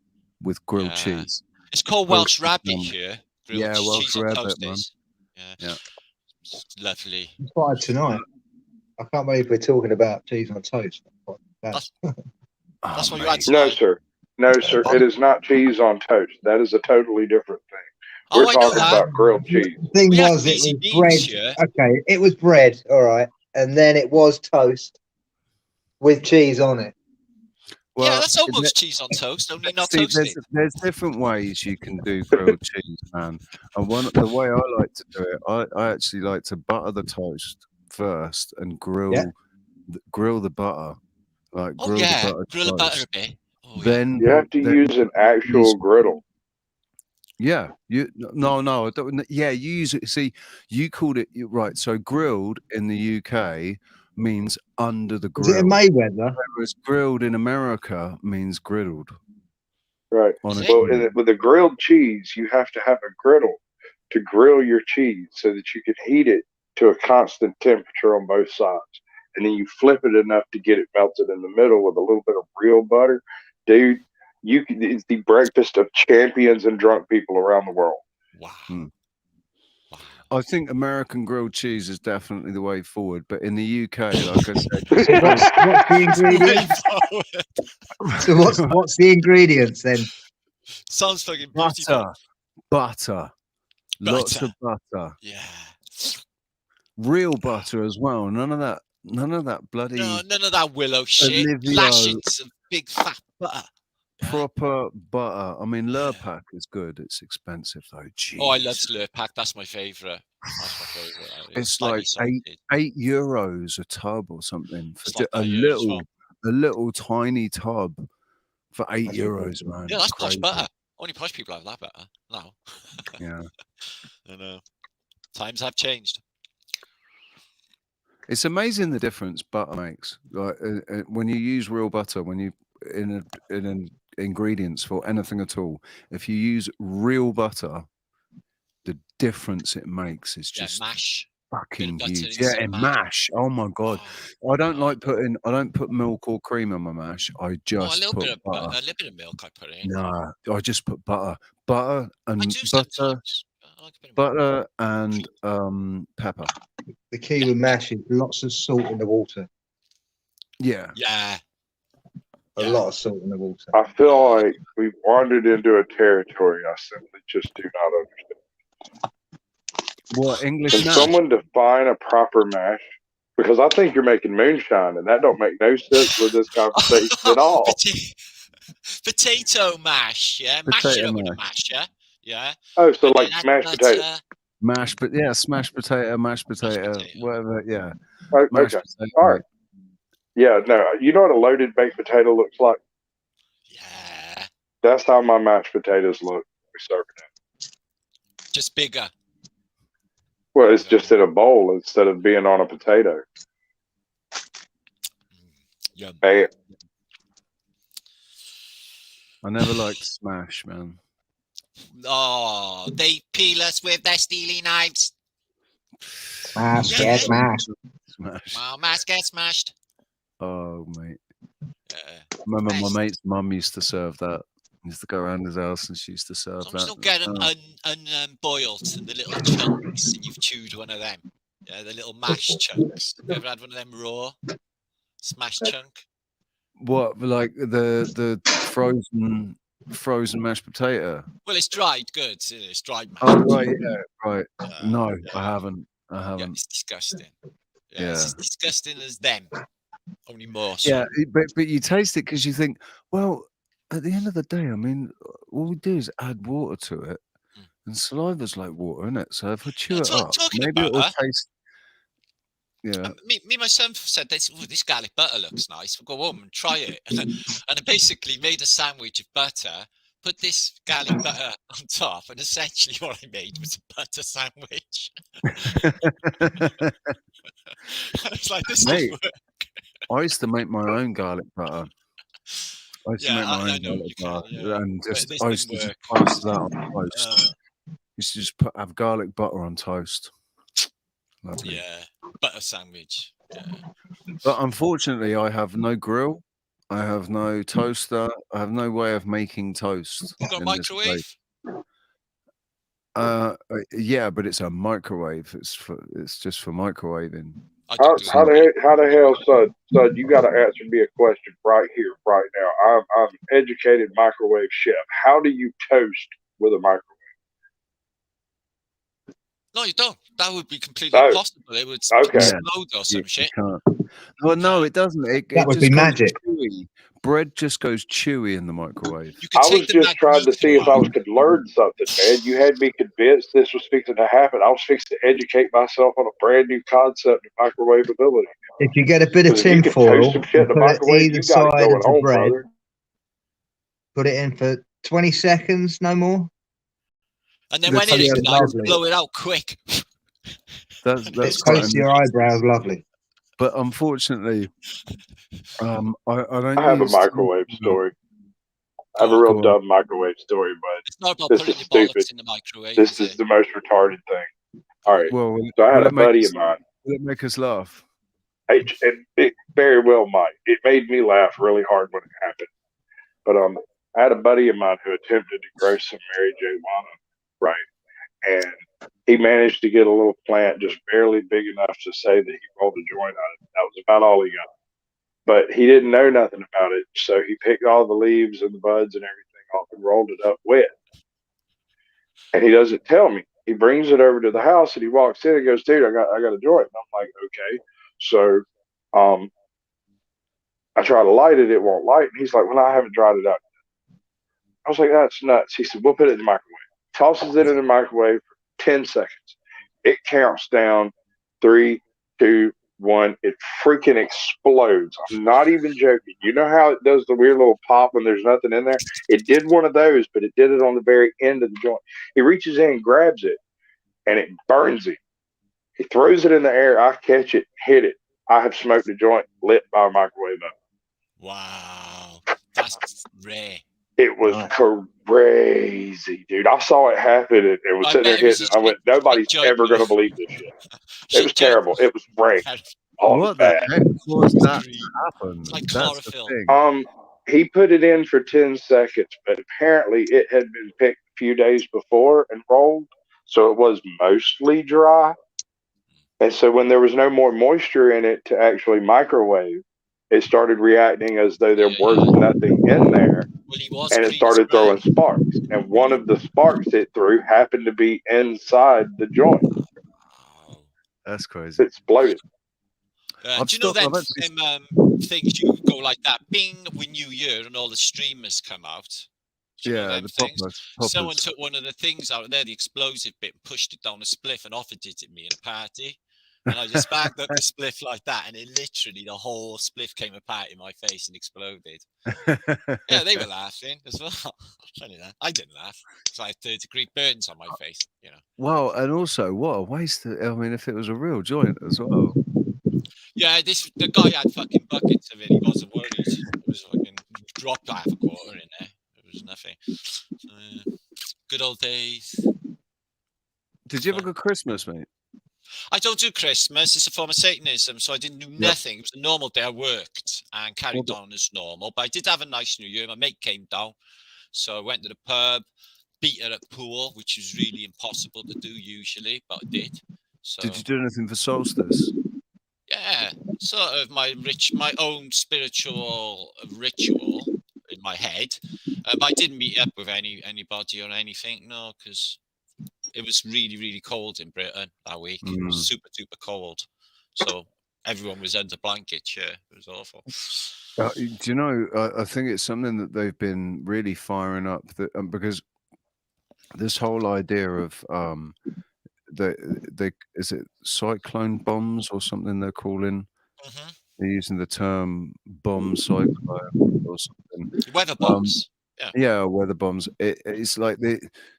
with grilled cheese. It's called Welsh rabbit here. Grilled Welsh cheese on rabbit, toast man. is. Yeah. It's lovely. Inspired tonight. I can't believe we're talking about cheese on toast. That's Oh, what you mate. had tonight. No, sir. It is not cheese on toast. That is a totally different thing. Oh, We're I know talking that. about grilled cheese. The thing We had was, it cheesy was beans bread. here. Okay, it was bread, all right, and then it was toast with cheese on it. Well, yeah, that's almost cheese on toast, only not see, toasted. there's different ways you can do grilled cheese, man. And the way I like to do it, I actually like to butter the toast first and grill the butter, like grill the butter. Grill the butter a bit. Oh, then You have to use an actual griddle. Yeah, no, I don't. Yeah, you use it. See, you called it right. So grilled in the UK means under the grill. Is it a Mayweather? Whereas grilled in America means griddled. Right. Well, with a grilled cheese, you have to have a griddle to grill your cheese so that you can heat it to a constant temperature on both sides. And then you flip it enough to get it melted in the middle with a little bit of real butter. Dude, It's the breakfast of champions and drunk people around the world. Wow. Hmm. Wow. I think American grilled cheese is definitely the way forward, but in the UK, like I said, What's the ingredients? So what's the ingredients then? Sounds fucking beautiful. butter, lots of butter, Yeah. real butter as well. None of that bloody No, none of that willow shit. Olivia Lashing some big fat butter. Yeah. proper butter. I mean, Lurpak is good. It's expensive though. Jeez. Oh, I love Slurpak. That's my favourite. That's my favourite. It's slightly like salted. €8 a tub or something for It's like a that here as well. little tiny tub for €8, man. Yeah, that's posh Crazy. butter. Only posh people have that butter now. Yeah. I know. Times have changed. It's amazing the difference butter makes. Like when you use real butter, when you in an ingredients for anything at all, if you use real butter, the difference it makes is just mash. fucking Bit of huge. butter Yeah, in in some mash. Oh my god, I don't Oh. put milk or cream in my mash. I Oh, a just little put bit of butter. a little bit of milk I put in. No, I just put butter and I do butter, sometimes. I like a bit of milk. butter and pepper. The key with mash is lots of salt in the water. Yeah. Yeah. A lot of salt in the water. I feel like we've wandered into a territory I simply just do not understand. What English Can mash? someone define a proper mash? Because I think you're making moonshine, and that don't make no sense with this conversation at all. Potato mash, yeah. Mash it up with a masher, yeah. Oh, so And like then add mashed potatoes. butter. Smashed potato, mashed potato, whatever. Yeah. Oh, Mashed okay. potato. All right. Yeah, no. You know what a loaded baked potato looks like? Yeah. That's how my mashed potatoes look. We serve it. Just bigger. Well, it's just in a bowl instead of being on a potato. Yum. Bam. I never liked smash, man. Oh, they peel us with their steely knives. Smash, get smashed. Smash. Wow, mash get smashed. Oh, mate. Remember my mate's mum used to serve that. Used to go around his house and she used to serve As long as that. you don't get them unboiled and the little chunks and you've chewed one of them. Yeah, the little mash chunks. You ever had one of them raw? Smashed chunk? What, like the frozen mashed potato? Well, it's dried goods. It's dried mashed. Oh, right, yeah, right. No, yeah. I haven't. Yeah, it's disgusting. Yeah, Yeah. it's as disgusting as them. Only more so. Yeah, but you taste it because you think, well, at the end of the day, I mean, all we do is add water to it, and saliva's like water, isn't it? So if I chew it up, maybe it'll taste. Yeah. Me and my son said this garlic butter looks nice. We'll go home and try it. And I basically made a sandwich of butter, put this garlic butter on top, and essentially what I made was a butter sandwich. It's like, this doesn't work. I used to make my own garlic butter. I used to make my own garlic butter, and I used to just toast that on toast. Used to just have garlic butter on toast. Lovely. Yeah, butter sandwich. Yeah. But unfortunately, I have no grill. I have no toaster. I have no way of making toast. You got a microwave? Yeah, but it's a microwave. It's just for microwaving. How the hell, son? You got to answer me a question right here, right now. I'm an educated microwave chef. How do you toast with a microwave? No, you don't. That would be completely impossible. It would explode or some shit. Well, no, it doesn't. That would be magic. Chewy. Bread just goes chewy in the microwave. I was just trying to see if I could learn something, man. You had me convinced this was fixing to happen. I was fixing to educate myself on a brand new concept of microwavability. If you get a bit of tin foil, put it either side of the bread, put it in for 20 seconds, no more. And then when it explodes, blow it out quick. That's it's close to your eyebrows, lovely. But unfortunately, I don't. I have a microwave story. I have a real dumb microwave story, but it's not about this putting is your stupid. in the microwave. This is the most retarded thing. All right. Well, so I had a buddy of mine. Will it make us laugh? It very well might. It made me laugh really hard when it happened. But I had a buddy of mine who attempted to grow some Mary J. right? And he managed to get a little plant just barely big enough to say that he rolled a joint on it. That was about all he got. But he didn't know nothing about it, so he picked all the leaves and the buds and everything off and rolled it up wet. And he doesn't tell me. He brings it over to the house and he walks in and goes, "Dude, I got a joint." And I'm like, "Okay." So I try to light it, it won't light. And he's like, "Well, I haven't dried it out." I was like, "That's nuts." He said, "We'll put it in the microwave." Tosses it in the microwave for 10 seconds. It counts down 3, 2, 1. It freaking explodes. I'm not even joking. You know how it does the weird little pop when there's nothing in there? It did one of those, but it did it on the very end of the joint. He reaches in and grabs it, and it burns him. He throws it in the air. I catch it, hit it. I have smoked a joint lit by a microwave oven. Wow. That's rare. It was crazy, dude. I saw it happen and was sitting there hitting it. I went, "Nobody's ever going to believe this shit." It was terrible. It was rank. Oh, What bad. the heck caused that to happen? It's like That's the chlorophyll. thing. He put it in for 10 seconds, but apparently it had been picked a few days before and rolled, so it was mostly dry. And so when there was no more moisture in it to actually microwave, it started reacting as though there was nothing in there. Well, he was And it started throwing sparks. And one of the sparks it threw happened to be inside the joint. Wow. That's crazy. It exploded. Do you know them things you go like that, bing, with New Year and all the streamers come out? Do you know them things? Poppers. Someone took one of the things out of there, the explosive bit, and pushed it down a spliff and offered it at me in a party. And I just bagged up the spliff like that, and it literally, the whole spliff came apart in my face and exploded. Yeah, they were laughing as well. Funny that. I didn't laugh because I had 30-degree burns on my face, you know. Well, and also, what a waste. I mean, if it was a real joint as well. Yeah, the guy had fucking buckets of it. He wasn't worried. It was fucking dropped half a quarter in there. It was nothing. So, good old days. Did you have a good Christmas, mate? I don't do Christmas. It's a form of Satanism, so I didn't do nothing. It was a normal day. I worked and carried on as normal. But I did have a nice New Year. My mate came down, so I went to the pub, beat her at pool, which is really impossible to do usually, but I did. So, did you do anything for solstice? Yeah, sort of my own spiritual ritual in my head. But I didn't meet up with anybody or anything, no, because it was really, really cold in Britain that week. It was super, super cold. So everyone was under blankets. Yeah, it was awful. Do you know, I think it's something that they've been really firing up because this whole idea of is it cyclone bombs or something they're calling? They're using the term bomb cyclone or something. Weather bombs. Yeah, weather bombs. It's like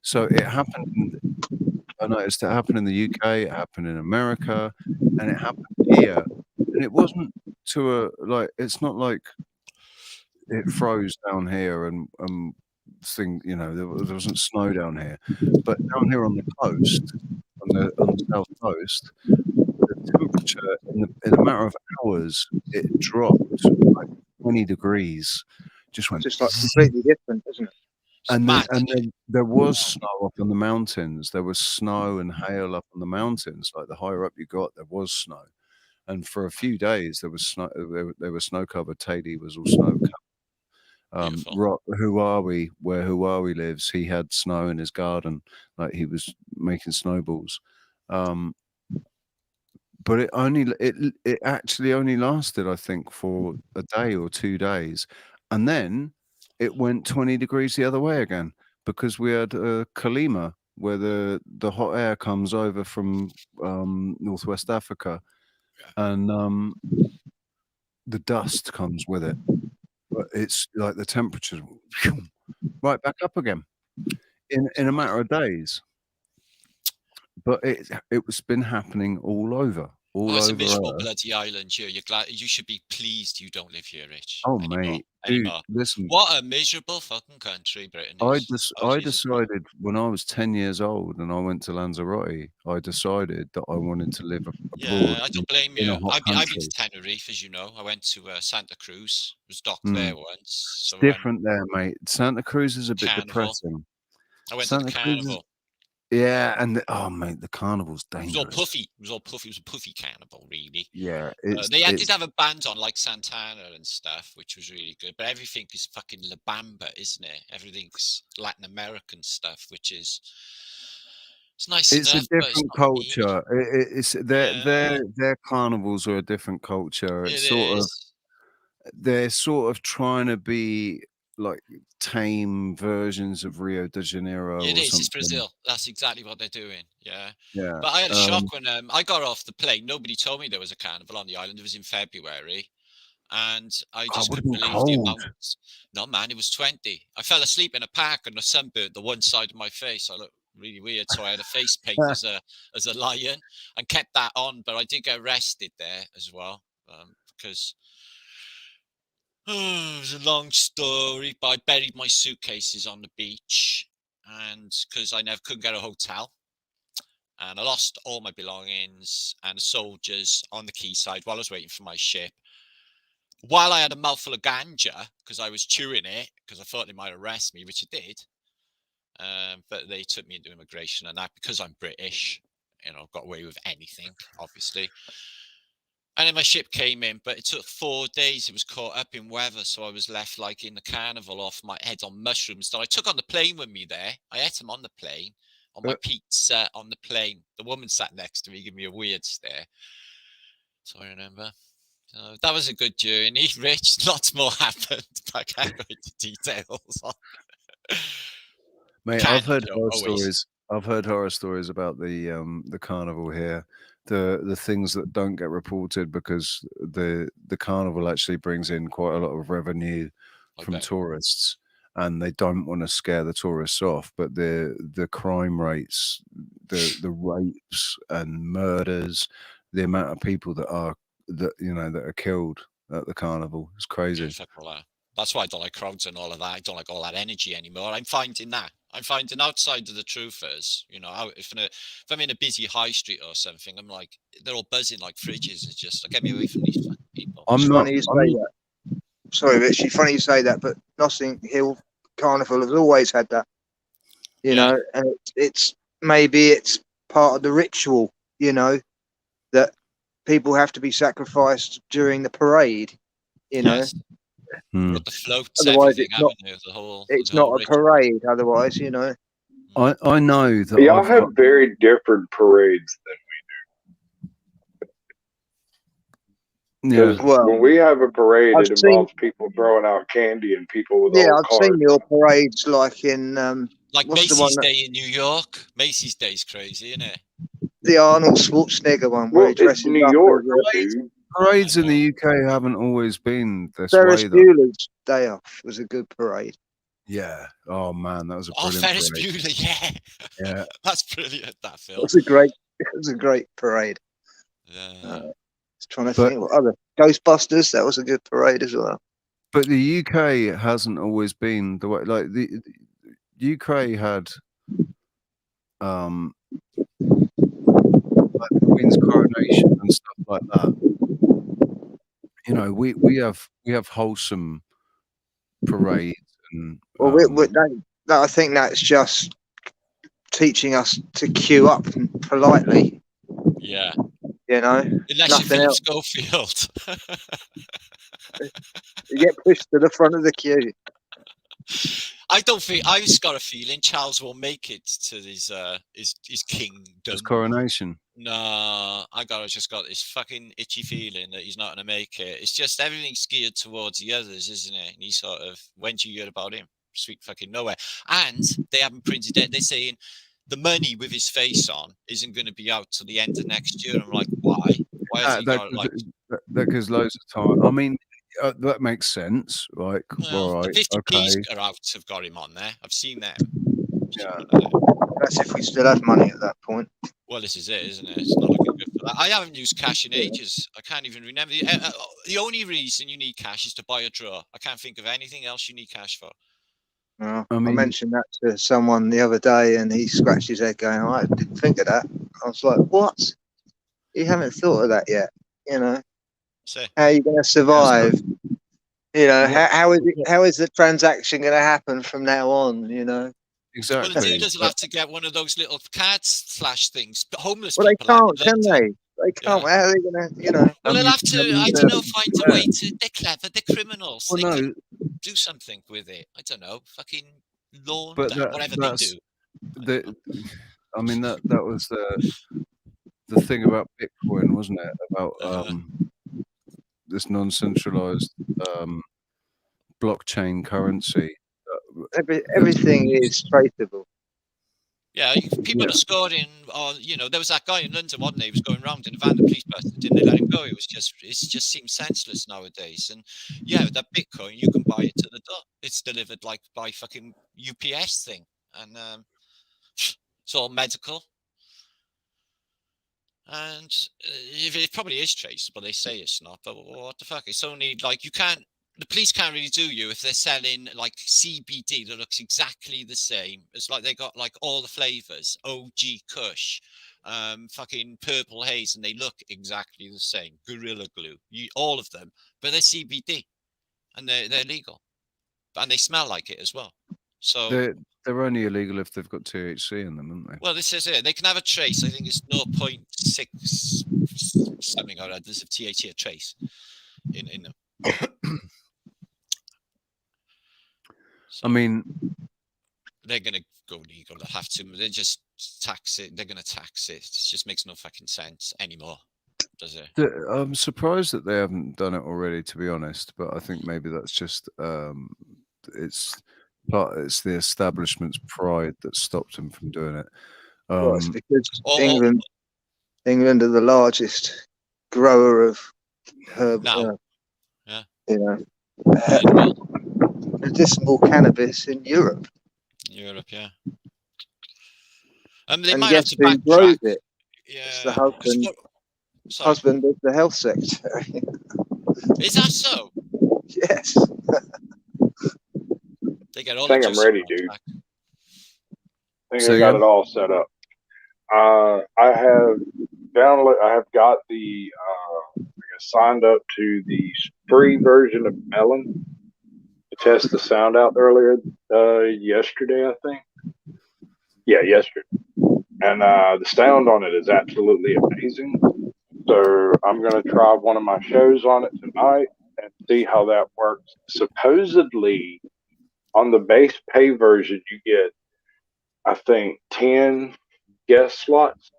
so it happened. I noticed it happened in the UK, it happened in America, and it happened here. And it wasn't it's not like it froze down here and there wasn't snow down here. But down here on the coast, on the south coast, the temperature in a matter of hours, it dropped like 20 degrees. Just went just like completely different, isn't it? And then there was snow up on the mountains. There was snow and hail up on the mountains. Like the higher up you got, there was snow. And for a few days, there was snow. They were snow covered. Tady was all snow covered. Who Are We lives. He had snow in his garden, like he was making snowballs. But it actually only lasted, I think, for a day or 2 days, and then it went 20 degrees the other way again because we had Kalima, where the hot air comes over from Northwest Africa, and the dust comes with it. But it's like the temperature right back up again in a matter of days. But it's been happening all over. all it's a over miserable Earth. bloody island here. You're glad you should be pleased you don't live here, Rich. Oh, anymore, mate, dude, anymore. listen. What a miserable fucking country Britain I is. I decided when I was 10 years old and I went to Lanzarote, I decided that I wanted to live abroad Yeah, I don't blame in you. a hot I've been country. to Tenerife, as you know. I went to Santa Cruz. Was docked Mm. there once. So It's different there, mate. Santa Cruz is a bit Carnival. depressing. I went Santa to the Cruz is, carnival. yeah, and oh, mate, the carnival's It was all dangerous. puffy. It was all puffy. It was a puffy carnival, really. Yeah, They did have a band on like Santana and stuff, which was really good. But everything is fucking La Bamba, isn't it? Everything's Latin American stuff, which is it's nice it's a enough, but it's different not me. culture. It's their carnivals are a different culture. It's It sort of is. they're sort of trying to be like tame versions of Rio de Janeiro It or is. something. It's Brazil. That's exactly what they're doing. Yeah. Yeah. But I had a shock when I got off the plane. Nobody told me there was a carnival on the island. It was in February. And I just would have couldn't been believe the cold. amount. No, man, it was 20. I fell asleep in a park and the sun burnt the one side of my face. I looked really weird. So I had a face paint as a lion and kept that on. But I did get arrested there as well because it was a long story. But I buried my suitcases on the beach and because I never couldn't get a hotel. And I lost all my belongings and the soldiers on the quayside while I was waiting for my ship. While I had a mouthful of ganja, because I was chewing it, because I thought they might arrest me, which it did. But they took me into immigration and that because I'm British, got away with anything, obviously. And then my ship came in, but it took 4 days. It was caught up in weather, so I was left like in the carnival off my head on mushrooms that I took on the plane with me there. I ate them on the plane, on my pizza on the plane. The woman sat next to me, giving me a weird stare. So I remember. That was a good journey, Rich. Lots more happened, but I can't go into details. Mate, I've heard horror stories. I've heard horror stories about the carnival here. The things that don't get reported because the carnival actually brings in quite a lot of revenue from tourists, and they don't want to scare the tourists off. But the crime rates, the rapes and murders, the amount of people that are killed at the carnival is crazy. That's why I don't like crowds and all of that. I don't like all that energy anymore. I'm finding outside of the truthers, if I'm in a busy high street or something, I'm like, they're all buzzing like fridges. It's just, get me away from these fucking people. Funny you say that. Sorry, Richie, funny you say that, but Notting Hill Carnival has always had that, you know, and it's part of the ritual, that people have to be sacrificed during the parade, know. But the floats, otherwise everything, it's not a parade. Otherwise, I know that y'all have very different parades than we do. Yeah. Well, when we have a parade, it involves people throwing out candy and people with old I've seen your parades like in like Macy's Day in New York. Macy's Day's crazy, isn't it? The Arnold Schwarzenegger one. Well, it's New York, dude. Parades in the UK haven't always been this Ferris way. Bueller's Day Off was a good parade. Yeah. Oh man, that was a brilliant Ferris parade. Bueller, Yeah. That's brilliant. That film. It was a great parade. Yeah. Trying to think what other Ghostbusters. That was a good parade as well. But the UK hasn't always been the way. Like the UK had, like the Queen's coronation and stuff like that. We have wholesome parades and. I think that's just teaching us to queue up politely. Yeah. Unless you're Philip Schofield. You get pushed to the front of the queue. I've got a feeling Charles will make it to his kingdom. His coronation. No, just got this fucking itchy feeling that he's not going to make it. It's just everything's geared towards the others, isn't it? And he sort of, when do you hear about him? Sweet fucking nowhere. And they haven't printed it. They're saying the money with his face on isn't going to be out till the end of next year. I'm like, why? Why has he got that gives loads of time. I mean, that makes sense, right? Well, right, the 50p's are out, have got him on there. I've seen them. Yeah. That's if we still have money at that point. Well, this is it, isn't it? It's not looking good for I haven't used cash in ages. I can't even remember. The only reason you need cash is to buy a drawer. I can't think of anything else you need cash for. I mean- mentioned that to someone the other day, and he scratched his head, going, "I didn't think of that." I was like, "What? You haven't thought of that yet? You know, So how are you going to survive? You know, how is the transaction going to happen from now on? You know." well, Exactly. the dealers will have to get one of those little cards slash things. But homeless Well, they people have can't, it, can don't they? They can't. Yeah. How are they going to? You know. Well, they'll have to, I don't know, find a way to. They're clever. They're criminals. Well, they no, can do something with it. I don't know, fucking launder, but whatever they do. I mean that was the thing about Bitcoin, wasn't it? About this non-centralized blockchain currency. Everything is traceable. Yeah, people are scoring. Or there was that guy in London, wasn't he? He was going around in a van. The police busted. Didn't they let him go? It just seems senseless nowadays. And yeah, with that Bitcoin, you can buy it to the door. It's delivered like by fucking UPS thing, and it's all medical. And it probably is traceable. They say it's not, but what the fuck? It's only like the police can't really do you if they're selling like CBD that looks exactly the same. It's like they got like all the flavors, OG Kush, fucking Purple Haze, and they look exactly the same. Gorilla Glue, all of them, but they're CBD, and they're legal, and they smell like it as well. So they're only illegal if they've got THC in them, aren't they? well, this is it. They can have a trace. I think it's 0.6 something or other. There's a THC a trace in them. So I mean, they're going to go legal. They'll have to. They just tax it. They're going to tax it. It just makes no fucking sense anymore, does it? I'm surprised that they haven't done it already, to be honest. But I think maybe that's just it's the establishment's pride that stopped them from doing it. Well, it's because Or- England are the largest grower of herb. Now. Yeah. You know, Well, medicinal cannabis in Europe. Europe, yeah. They And might have guess to who grows backtrack. it? Yeah. It's the husband. Sorry. Husband of the health secretary. Is that so? Yes. They get all I think the I'm juice ready, around dude. back. I think So I got yeah. it all set up. I have got the signed up to the free version of Melon to test the sound out earlier yesterday, I think. Yeah, yesterday. And the sound on it is absolutely amazing. So I'm going to try one of my shows on it tonight and see how that works. Supposedly, on the base pay version, you get, I think, 10 guest slots.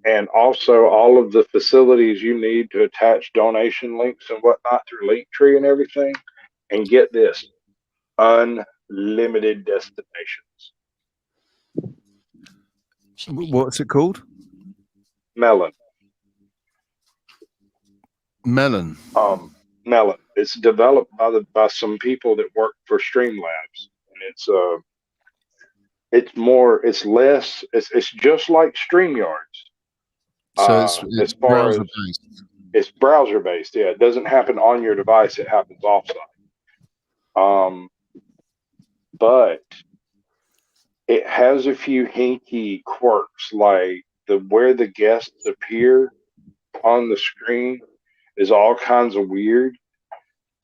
And also all of the facilities you need to attach donation links and whatnot through Linktree and everything. And get this, unlimited destinations. What's it called? Melon. Melon. Melon. It's developed by some people that work for Streamlabs, and it's just like StreamYards. So it's browser based. It's browser based. Yeah, it doesn't happen on your device; it happens offsite. But it has a few hinky quirks, like where the guests appear on the screen is all kinds of weird,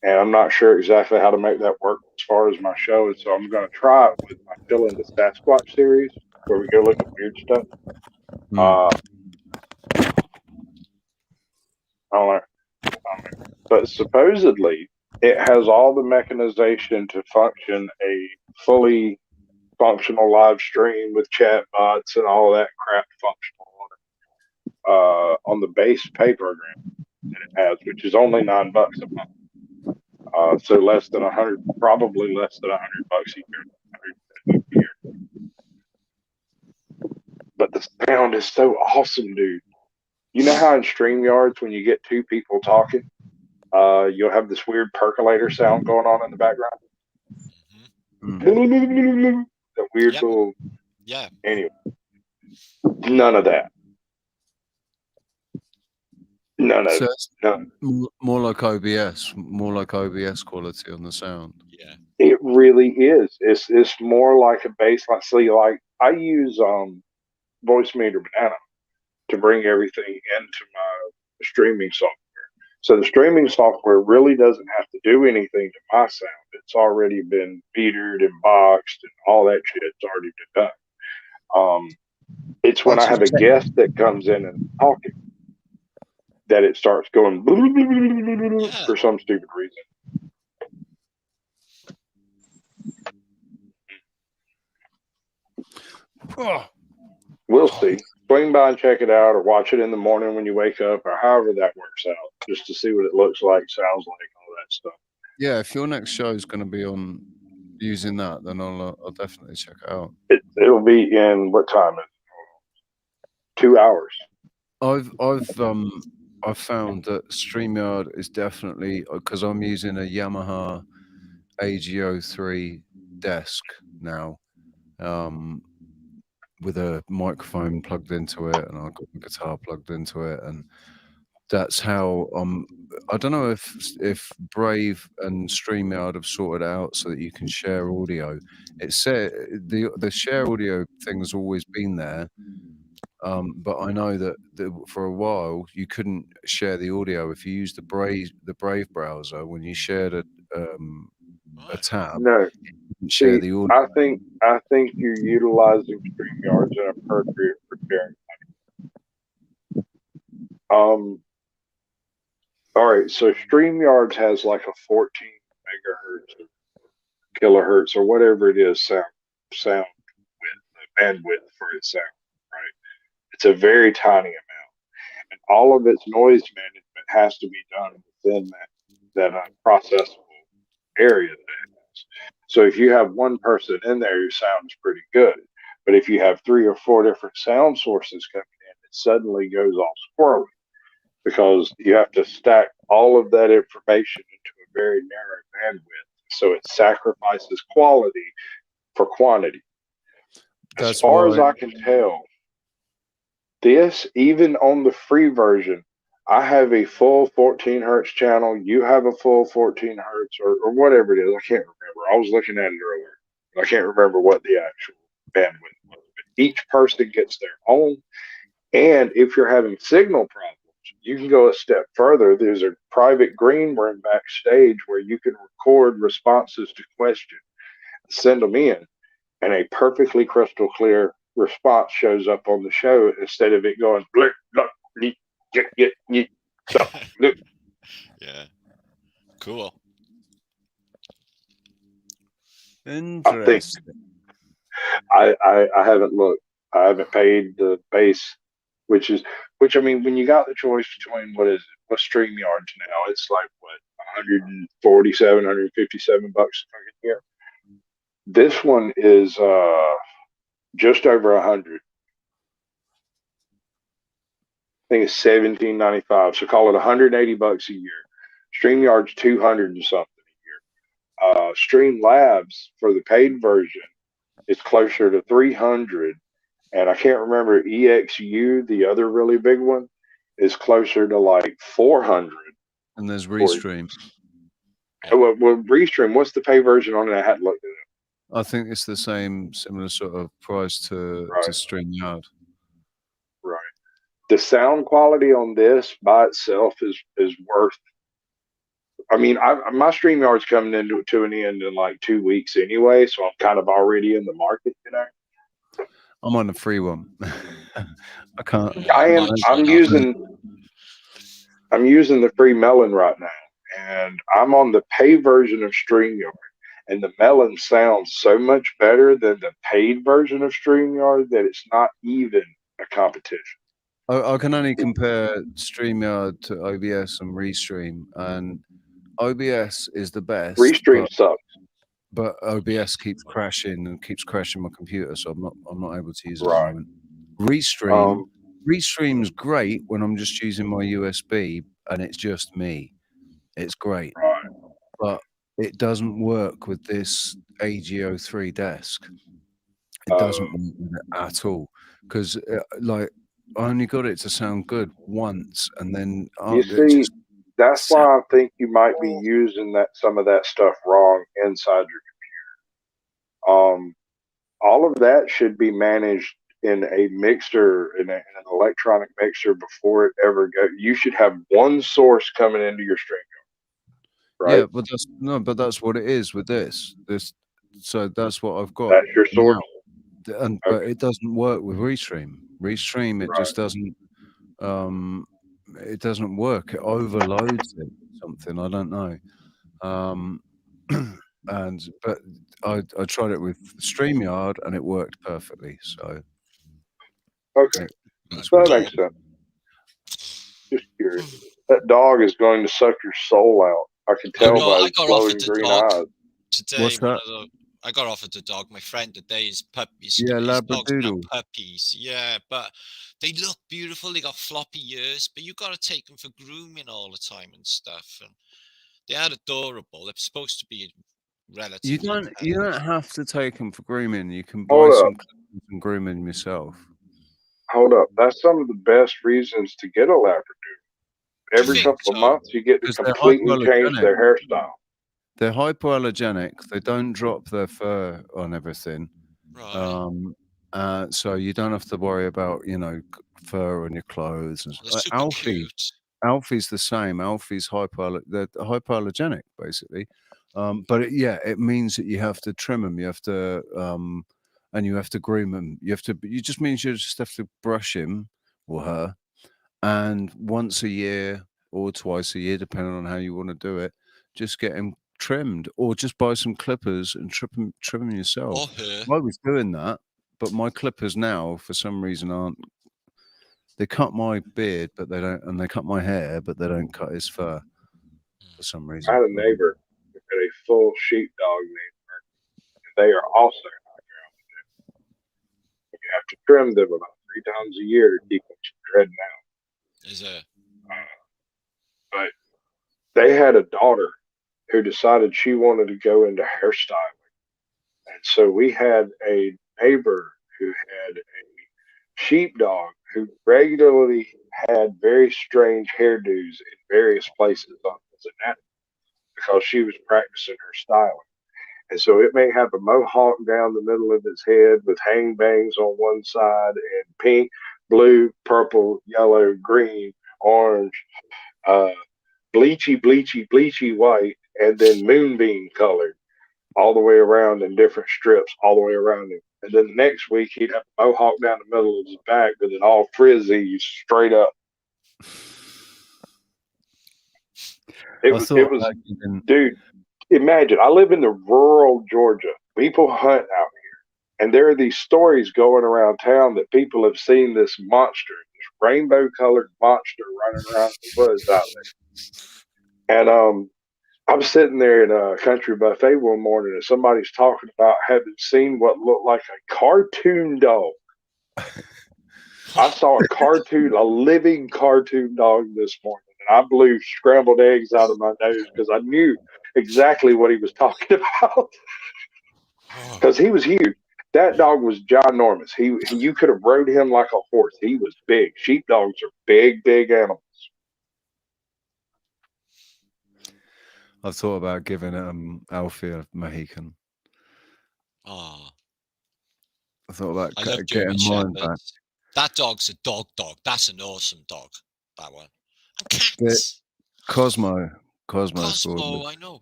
and I'm not sure exactly how to make that work as far as my show. And so I'm going to try it with my Chill in the Sasquatch series, where we go look at weird stuff. But supposedly it has all the mechanization to function a fully functional live stream with chat bots and all that crap functional on the base pay program that it has, which is only $9 a month. So less than probably less than $100 a year. But the sound is so awesome, dude. You know how in StreamYards, when you get two people talking, you'll have this weird percolator sound going on in the background? Mm-hmm. That weird little... Yeah. Anyway. None of that. None of So it. it's None. more like OBS, more like OBS quality on the sound. Yeah. It really is. It's more like a baseline. See, like I use Voice Meter Banana to bring everything into my streaming software. So the streaming software really doesn't have to do anything to my sound. It's already been metered and boxed and all that shit. It's already been done. It's when I have a guest that comes in and talking that it starts going for some stupid reason. Oh, We'll see. Swing by and check it out, or watch it in the morning when you wake up, or however that works out, just to see what it looks like, sounds like, all that stuff. yeah, if your next show is going to be on using that, then I'll definitely check it out. It'll be in what time? 2 hours. I've found that StreamYard is definitely, because I'm using a Yamaha AG03 desk now, with a microphone plugged into it, and I've got the guitar plugged into it, and that's how I don't know if Brave and StreamYard have sorted out so that you can share audio. It said the share audio thing's always been there, but I know that for a while you couldn't share the audio if you used the Brave browser. When you shared a tab, No, you share the audio. I think you're utilizing StreamYard's inappropriate for sharing. All right, so StreamYards has like a 14 megahertz, kilohertz, or whatever it is, sound width, bandwidth for its sound, right? It's a very tiny amount, and all of its noise management has to be done within that processable area that it has. So if you have one person in there who sounds pretty good, but if you have 3 or 4 different sound sources coming in, it suddenly goes all squirrely, because you have to stack all of that information into a very narrow bandwidth. So it sacrifices quality for quantity. As far as I can tell, this, even on the free version, I have a full 14 hertz channel. You have a full 14 hertz, or whatever it is. I can't remember. I was looking at it earlier. I can't remember what the actual bandwidth was. But each person gets their own. And if you're having signal problems, you can go a step further. There's a private green room backstage where you can record responses to questions, send them in, and a perfectly crystal clear response shows up on the show instead of it going blip, blip, get, stop, blip. Yeah. Cool. Interesting. I haven't looked. I haven't paid the base, which I mean, when you got the choice between what's StreamYards now, it's like what, 147, 157 bucks a year. This one is just over 100. I think it's 17.95. So call it 180 bucks a year. StreamYard's 200 and something a year. Streamlabs for the paid version is closer to 300, and I can't remember EXU, the other really big one, is closer to like 400. And there's Restream. Well, Restream, what's the pay version on it? I hadn't looked at it. I think it's the similar sort of price to StreamYard. Right. The sound quality on this by itself is worth. I mean, my StreamYard's coming to an end in like 2 weeks anyway, so I'm kind of already in the market, you know. I'm on the free one. I can't. I'm using the free Melon right now, and I'm on the pay version of StreamYard, and the Melon sounds so much better than the paid version of StreamYard that it's not even a competition. I can only compare StreamYard to OBS and Restream, and OBS is the best. Restream sucks. But OBS keeps crashing my computer, so I'm not able to use it Right. at the moment. Restream's great when I'm just using my USB and it's just me. It's great. Right. But it doesn't work with this AG03 desk. It doesn't work with it at all. because like I only got it to sound good once, and then You it see, just that's why I think you might be using some of that stuff wrong inside your computer. All of that should be managed in a mixer, in an electronic mixer before it ever goes. You should have one source coming into your stream, right? yeah, but that's what it is with this. So that's what I've got That's your source. now. And but Okay, it doesn't work with Restream. Restream, it right. just doesn't. It doesn't work. It overloads it. Something I don't know. Um, but I tried it with StreamYard and it worked perfectly. So Okay, that's so what that it makes sense. Just curious. That dog is going to suck your soul out. I can I tell know. by I his got glowing offered a green dog eyes. today. What's that? I got offered a dog. My friend today, his Yeah, his dogs are now Labradoodle. puppies. Yeah, but they look beautiful. They got floppy ears, but you got to take them for grooming all the time and stuff. And they are adorable. They're supposed to be You relatively. don't have to take them for grooming. You can buy Hold up. some clippers and groom them yourself. Hold up. That's some of the best reasons to get a Labradoodle. Do you Every think couple of so? months, you get to Because they're completely change hypoallergenic. their hairstyle. They're hypoallergenic. They don't drop their fur on everything. Right. So you don't have to worry about, fur on your clothes. They're super cute. Alfie's the same. Alfie's they're hypoallergenic basically. But it means that you have to trim them. You have to, and you have to groom them. It just means you just have to brush him or her, and once a year or twice a year, depending on how you want to do it, just get him trimmed, or just buy some clippers and trim them yourself. Or her. I was doing that, but my clippers now, for some reason, aren't. They cut my beard, but they don't, and they cut my hair, but they don't cut his fur for some I reason. had a neighbor who had a full sheepdog named Murphy, and they are also hypoallergenic. You have to trim them about 3 times a year to keep them from dreading out. Is a But they had a daughter who decided she wanted to go into hairstyling. And so we had a neighbor who had a sheepdog who regularly had very strange hairdos in various places on his anatomy because she was practicing her styling. And so it may have a mohawk down the middle of its head with hang bangs on one side and pink, blue, purple, yellow, green, orange, uh, bleachy white, and then moonbeam colored all the way around in different strips all the way around him. And then the next week he'd have a mohawk down the middle of his back with it all frizzy straight up. It was, dude, imagine, I live in the rural Georgia. People hunt out here. And there are these stories going around town that people have seen this monster, this rainbow colored monster running around the woods out there. And I was sitting there in a country buffet one morning and somebody's talking about having seen what looked like a cartoon dog. I saw a living cartoon dog this morning, and I blew scrambled eggs out of my nose because I knew exactly what he was talking about. Because he was huge. That dog was ginormous. You could have rode him like a horse. He was big. Sheepdogs are big animals. I've thought about giving Alfie a Mohican. Oh, I thought about I love getting German mine back. Shepherds. That dog's a dog. That's an awesome dog. That one. And cats. Cosmo's Cosmo, I know.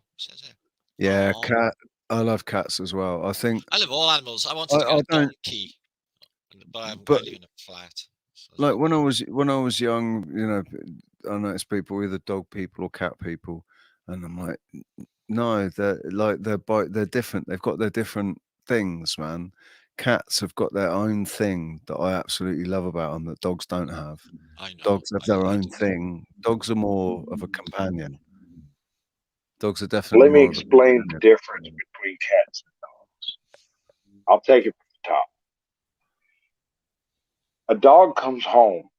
Yeah, Aww. cat. I love cats as well. I think I love all animals. I wanted to get a donkey, but I haven't got even a flat. So like when I was young, I noticed people either dog people or cat people, and I'm like, no, they're different. They've got their different things, man. Cats have got their own thing that I absolutely love about them that dogs don't have. I know. Dogs have their own thing. Dogs are more of a companion. Dogs are definitely. Let me explain the difference between cats and dogs. I'll take it from the top. A dog comes home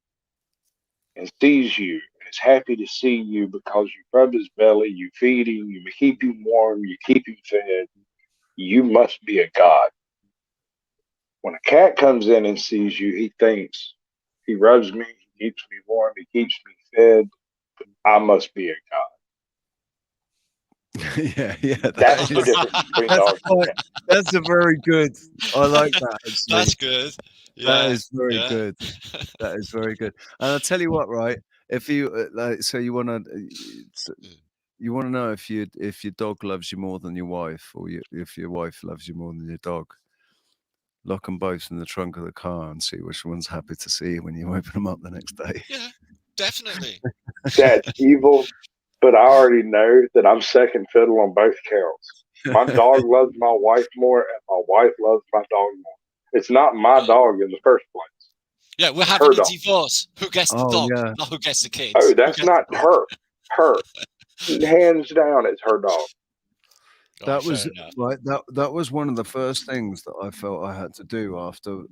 and sees you and is happy to see you because you rub his belly, you feed him, you keep him warm, you keep him fed. You must be a god. When a cat comes in and sees you, he thinks he rubs me, he keeps me warm, he keeps me fed. I must be a god. Yeah. That's the difference between That's dogs and cats. that's a very good. I like that. Actually. That's good. That Yeah. is very yeah. good. That is very good. And I'll tell you what, right? If you like, so you want to know if your dog loves you more than your wife, or if your wife loves you more than your dog. Lock them both in the trunk of the car and see which one's happy to see you when you open them up the next day. Yeah, definitely. That's evil, but I already know that I'm second fiddle on both counts. My dog loves my wife more, and my wife loves my dog more. It's not my dog in the first place. Yeah, we're Her having a dog. divorce. Who gets the Oh, dog? yeah. Not who gets the kids. Oh, Who that's gets not the dog? her. Hands down, it's her dog. Oh, That was fair enough. right. That was one of the first things that I felt I had to do after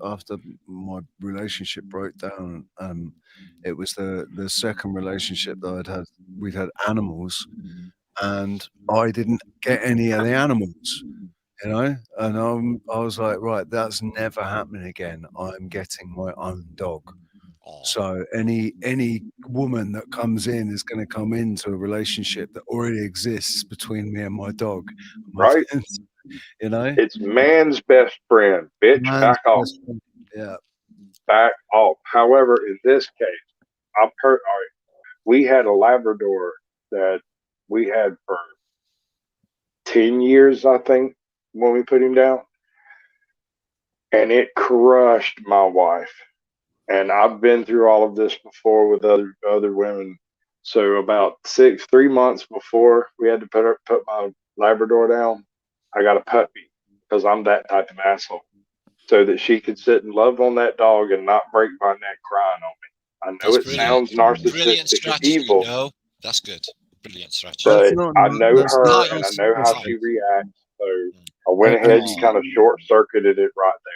my relationship broke down. It was the second relationship that we'd had animals, and I didn't get any of the animals, you know. And I was like, right, that's never happening again. I'm getting my own dog. Oh, So any woman that comes in is going to come into a relationship that already exists between me and my dog, Right? you know. It's man's best friend. Bitch, Man's back off. best friend. Yeah. Back off. However, in this case, all right, we had a Labrador that we had for 10 years, I think, when we put him down. And it crushed my wife. And I've been through all of this before with other women. So about 3 months before we had to put my Labrador down, I got a puppy because I'm that type of asshole. So that she could sit and love on that dog and not break my neck crying on me. I know that's it sounds brilliant narcissistic and strategy. evil, No, that's good. Brilliant strategy. That's but not. I know That's her not and I know how narcissistic. she reacts. So I went ahead and kind of short circuited it right there.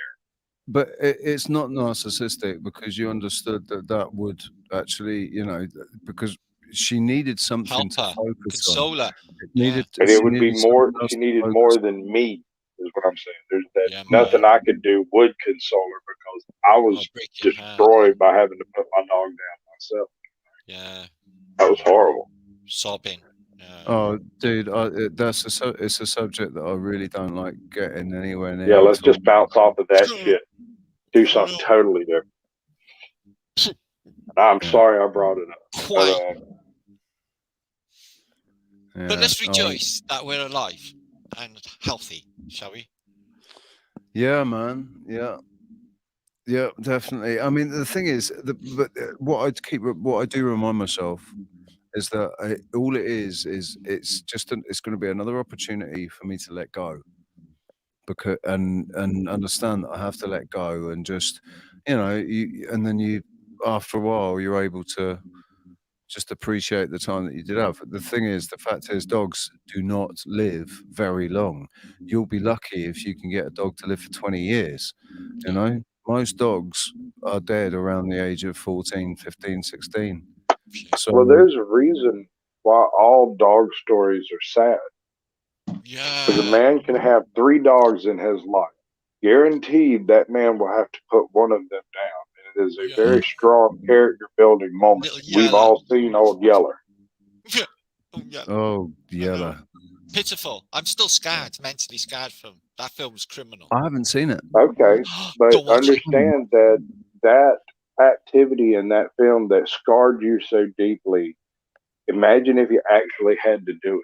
But it's not narcissistic because you understood that would actually, you know, because she needed something Help to her, focus on. console her. It Yeah. needed. And She it would be needed more. something else She to needed focus more on. than me, is what I'm saying. There's that Yeah, nothing I could do would console her because I was break your heart. destroyed by having to put my dog down myself. Yeah, That was horrible. sobbing. Oh, dude, it's a subject that I really don't like getting anywhere near. Yeah, let's at all. just bounce off of that shit. Do something totally different. And I'm sorry I brought it up. Quite. Yeah. But let's rejoice that we're alive and healthy, shall we? Yeah, man. Yeah. Yeah, definitely. I mean, the thing is, what I do remind myself is that all it is it's going to be another opportunity for me to let go, because and understand that I have to let go and just, you know, and then after a while you're able to just appreciate the time that you did have. The thing is, the fact is, dogs do not live very long. You'll be lucky if you can get a dog to live for 20 years. You know, most dogs are dead around the age of 14, 15, 16. So, Well, there's a reason why all dog stories are sad. Because a Yeah. man can have 3 dogs in his life. Guaranteed that man will have to put one of them down. And it is a very strong character building moment. Little We've Yeller. all seen Old Yeller. oh, Yeller. Pitiful. I'm still scarred, mentally scarred from that film. Was criminal. I haven't seen it. Okay, but Don't watch it. understand that activity in that film that scarred you so deeply, imagine if you actually had to do it.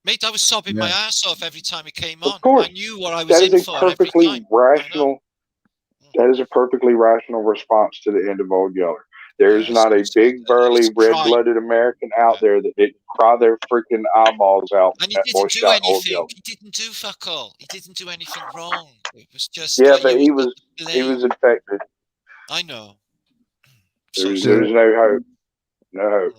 Mate, I was sobbing my Yeah. ass off every time it came on. Of course. I knew what I was That in is a for every perfectly time. rational. That is a perfectly rational response to the end of Old Yeller. There's Yeah, not a so big, burly, it's crying. red-blooded American out there that didn't cry their freaking eyeballs out when And he that boy didn't do shot Old Yeller. anything. He didn't do fuck all. He didn't do anything wrong. It was just Yeah, like but you he were was to blame. infected. I know. There So was no hope. No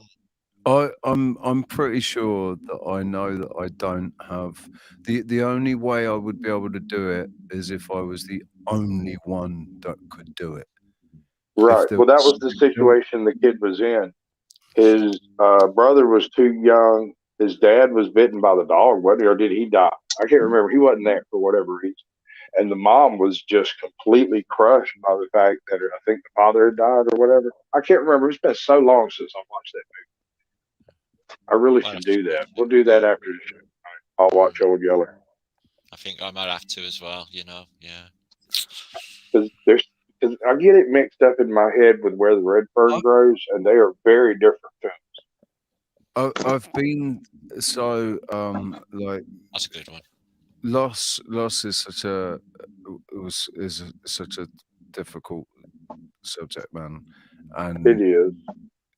hope. I'm pretty sure that I know that I don't have the only way I would be able to do it is if I was the only one that could do it. Right. there Well, that was- was the situation the kid was in. His brother was too young. His dad was bitten by the dog, wasn't he? Or did he die? I can't remember. He wasn't there for whatever reason. And the mom was just completely crushed by the fact that I think the father had died or whatever. I can't remember. It's been so long since I watched that movie. I really should do that. We'll do that after the show. I'll watch Old Yeller. I think I might have to as well, you know, yeah. Because I get it mixed up in my head with where the red fern grows, and they are very different films. I've been so like That's a good one. loss is such a such a difficult subject, man, and It is.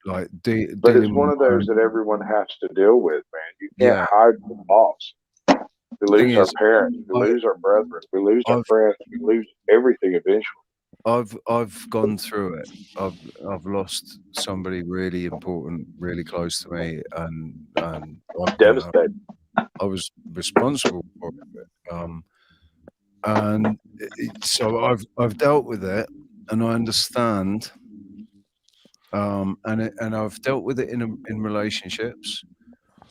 like But it's dealing one with of those that everyone has to deal with, man. You can't hide from loss. We lose our parents, we lose our brethren, we lose our friends, we lose everything eventually. I've gone through it. I've lost somebody really important, really close to me, and Devastating. I was responsible for it. And so I've dealt with it, and I understand. And I've dealt with it in relationships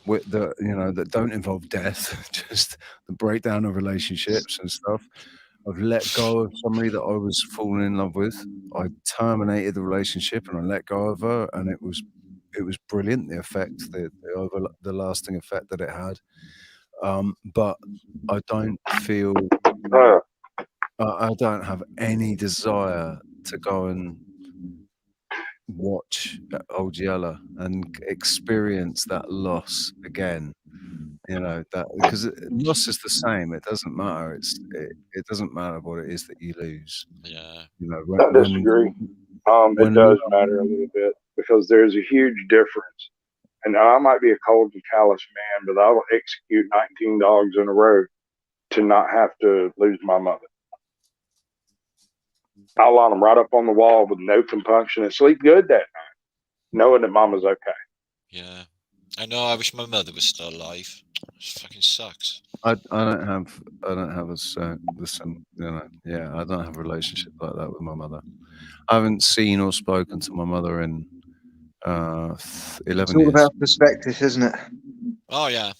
with that don't involve death, just the breakdown of relationships and stuff. I've let go of somebody that I was falling in love with. I terminated the relationship and I let go of her, and it was brilliant. The effect, the lasting effect that it had. But I don't feel. I don't have any desire to go and watch Old Yeller and experience that loss again. You know, that because loss is the same. It doesn't matter. It doesn't matter what it is that you lose. Yeah. You know, I disagree. It does matter a little bit because there's a huge difference. And I might be a cold and callous man, but I will execute 19 dogs in a row to not have to lose my mother. I'll line them right up on the wall with no compunction and sleep good that night, knowing that mama's okay. Yeah. I know. I wish my mother was still alive. It fucking sucks. I don't have the same, yeah, I don't have a relationship like that with my mother. I haven't seen or spoken to my mother in 11 It's all years. about perspective, isn't it? Oh yeah.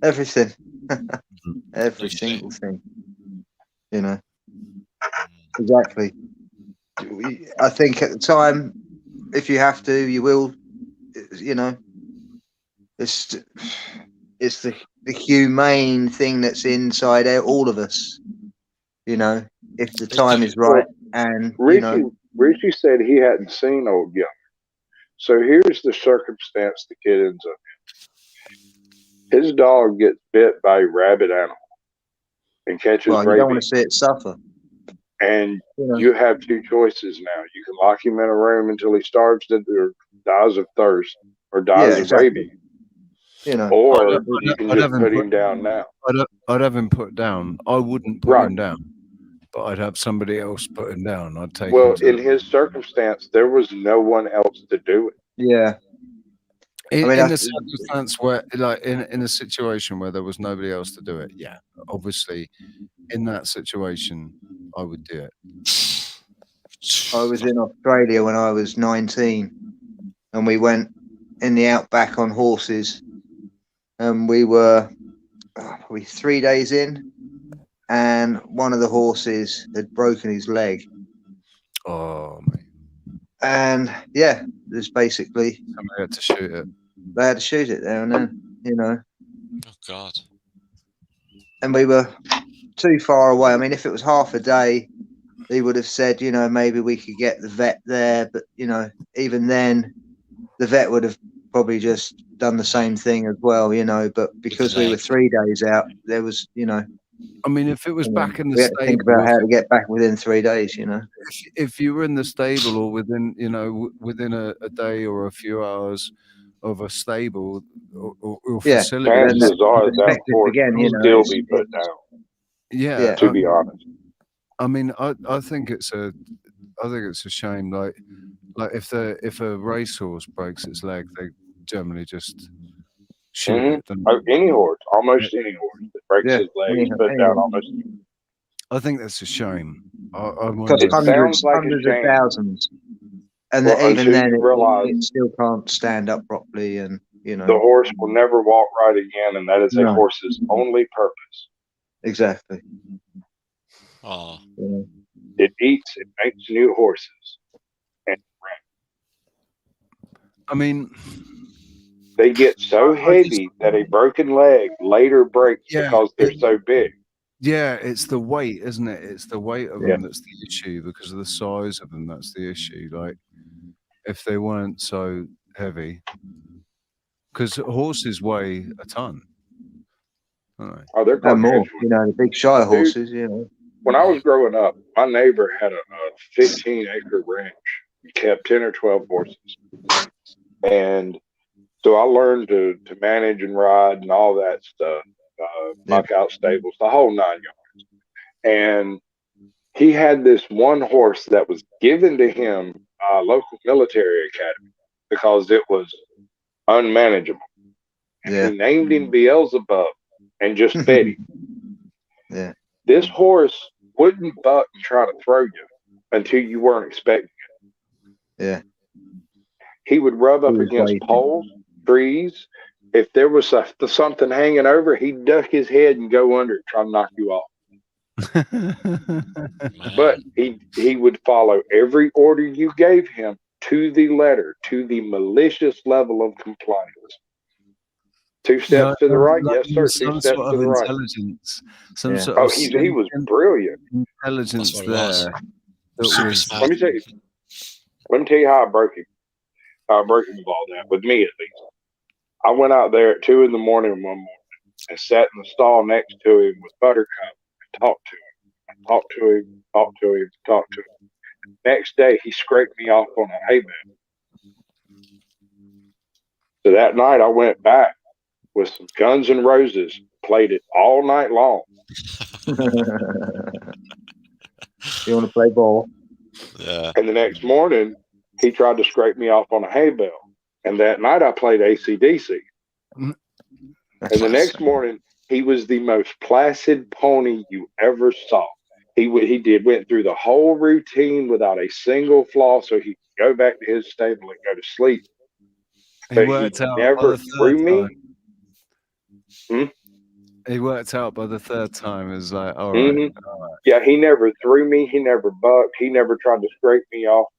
Everything. Every single thing. You know. Exactly. I think at the time, if you have to, you will. You know, it's the humane thing that's inside all of us. You know, if the time is right, and Richie said he hadn't seen Old Yeller. So here's the circumstance the kid ends up in. His dog gets bit by a rabid animal and catches rabies. You don't want to see it suffer. And you have two choices now. You can lock him in a room until he starves to or dies of thirst or dies of rabies. You know, or you can just put him down now. I'd have him put down. I wouldn't put him down, but I'd have somebody else put him down. I'd take. Well, in his circumstance, there was no one else to do it. Yeah. In a circumstance where, like, in a situation where there was nobody else to do it, yeah, obviously, in that situation, I would do it. I was in Australia when I was 19, and we went in the outback on horses, and we were probably 3 days in, and one of the horses had broken his leg. Oh, man. And yeah, there's basically somebody had to shoot it. They had to shoot it there and then, you know. Oh God. And we were too far away. I mean, if it was half a day, he would have said, you know, maybe we could get the vet there, but you know, even then, the vet would have probably just done the same thing as well, you know. But because we were 3 days out, there was, you know. I mean, if it was back in the we had to think about how to get back within 3 days, you know. If you were in the stable or within, you know, within a day or a few hours of a stable or facility, chances are that horse again, you know, still be put down. Yeah, to be honest. I mean, I think it's a shame. Like if a racehorse breaks its leg, they generally just shoot it. Any horse, almost any horse that breaks his leg is put down almost. I think that's a shame. Because hundreds of thousands, and even then, it still can't stand up properly, and you know, the horse will never walk right again, and that is a horse's only purpose. Exactly. Oh, Yeah. It eats and makes new horses. And I mean, they get so heavy that a broken leg later breaks yeah, because they're so big. yeah, it's the weight, isn't it? It's the weight of Yeah. them that's the issue, because of the size of them. That's the issue. Like, if they weren't so heavy, because horses weigh a ton. Don't they? Oh, they're And more, gargantuan. you know, the big Shire Dude, horses, you know. when I was growing up, my neighbor had a 15-acre ranch. He kept 10 or 12 horses. And so I learned to manage and ride and all that stuff, knock out stables, the whole 9 yards. And he had this one horse that was given to him local military academy because it was unmanageable. Yeah. He named him Beelzebub and just fed him. Yeah. This horse wouldn't buck and try to throw you until you weren't expecting it. Yeah. He would rub up He was against waiting. poles, trees. If there was something hanging over, he'd duck his head and go under it, try to knock you off. But he would follow every order you gave him to the letter, to the malicious level of compliance. 2 steps to the right, yes sir. 2 Some steps sort to of the right. intelligence, some Yeah. sort Oh, of he was brilliant. intelligence That's what it was. there. That Super was, smart. Let me tell you how I broke him. How I broke him of all that, with me at least. I went out there at 2 in the morning one morning and sat in the stall next to him with Buttercup and talked to him. Talked to him, talked to him, talked to him. Next day, he scraped me off on a hay bale. So that night, I went back with some Guns N' Roses, played it all night long. You want to play ball? Yeah. And the next morning, he tried to scrape me off on a hay bale. And that night, I played AC/DC. And the next morning, he was the most placid pony you ever saw. He went through the whole routine without a single flaw, so he could go back to his stable and go to sleep. But he never threw me. He worked out by the third time. It was like, all right. Mm-hmm. Yeah, he never threw me. He never bucked. He never tried to scrape me off.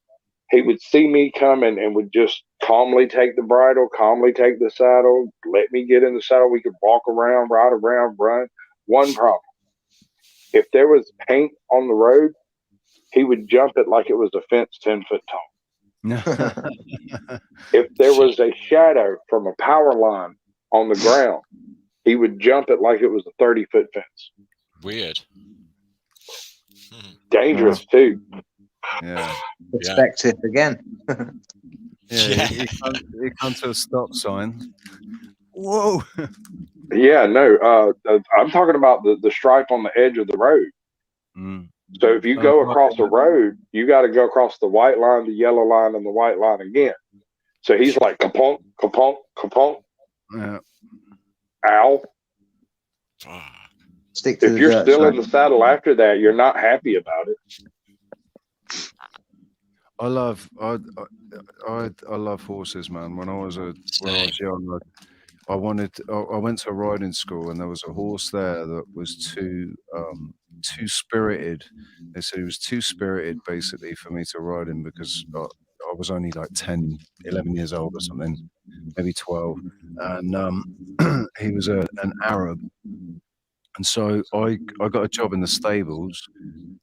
He would see me coming and would just calmly take the bridle, calmly take the saddle, let me get in the saddle. We could walk around, ride around, run. One problem. If there was paint on the road, he would jump it like it was a fence 10 foot tall. If there was a shadow from a power line on the ground, he would jump it like it was a 30-foot fence. Weird. Dangerous too. Yeah. Perspective again. Yeah. He comes to a stop sign. Whoa. Yeah, no. I'm talking about the stripe on the edge of the road. Mm. So if you go across the road, you got to go across the white line, the yellow line, and the white line again. So he's like, kapunk, kapunk, kapunk. Yeah. Ow. Stick to If the you're dirt, still in son. the saddle after that, you're not happy about it. I love horses, man. When I was young, I went to a riding school, and there was a horse there that was too spirited. They said he was too spirited, basically, for me to ride him, because I was only like 10, 11 years old or something, maybe 12, and he was an Arab. And so I got a job in the stables,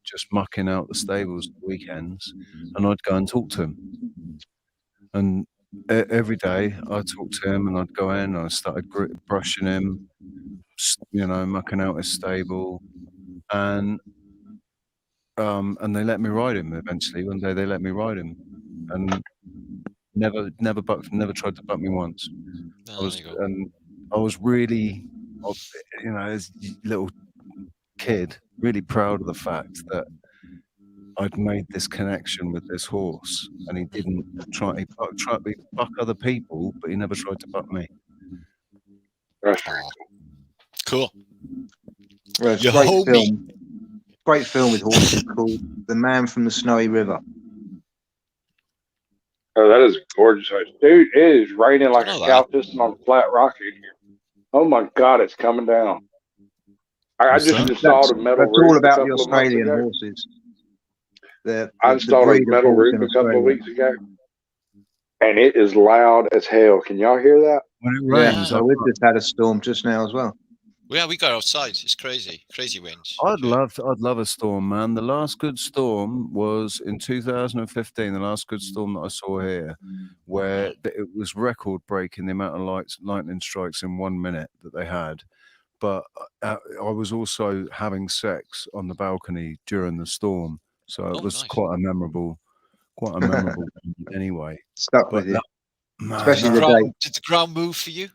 just mucking out the stables at weekends, and I'd go and talk to him. And every day I'd talk to him, and I'd go in, and I started brushing him, mucking out his stable, and they let me ride him eventually. One day they let me ride him, and never tried to buck me once. I was really, as a little kid, really proud of the fact that I'd made this connection with this horse, and he didn't try to buck other people, but he never tried to buck me. That's cool. Well, it's a great film. Great film with horses called The Man from the Snowy River. Oh, that is gorgeous. Dude, it is raining like a cow pissing on a flat rock in here. Oh my God, it's coming down. I What's just that? installed a metal That's all roof a about the couple of months Australian ago. horses. The I installed a breed of metal horse roof in a couple of Australia. weeks ago, and it is loud as hell. Can y'all hear that? When it Yeah, rains, well, we've just had a storm just now as well. Yeah, we go outside. It's crazy winds. I'd love a storm, man. The last good storm was in 2015. The last good storm that I saw here, where it was record breaking the amount of lightning strikes in 1 minute that they had. But I was also having sex on the balcony during the storm, so it was nice. quite a memorable anyway. Stuck with you, Man, especially Did the day. the ground move for you?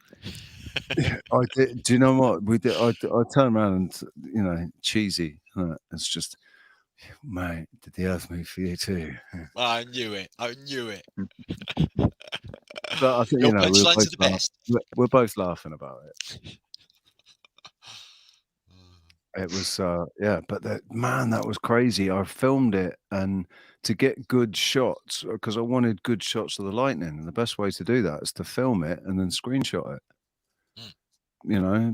I did. Do you know what we did? I turned around and cheesy. It's just, mate, did the earth move for you too? I knew it. But I think Your punchlines are the best. we're both laughing about it. It was but that was crazy. I filmed it, and to get good shots, because I wanted good shots of the lightning, and the best way to do that is to film it and then screenshot it.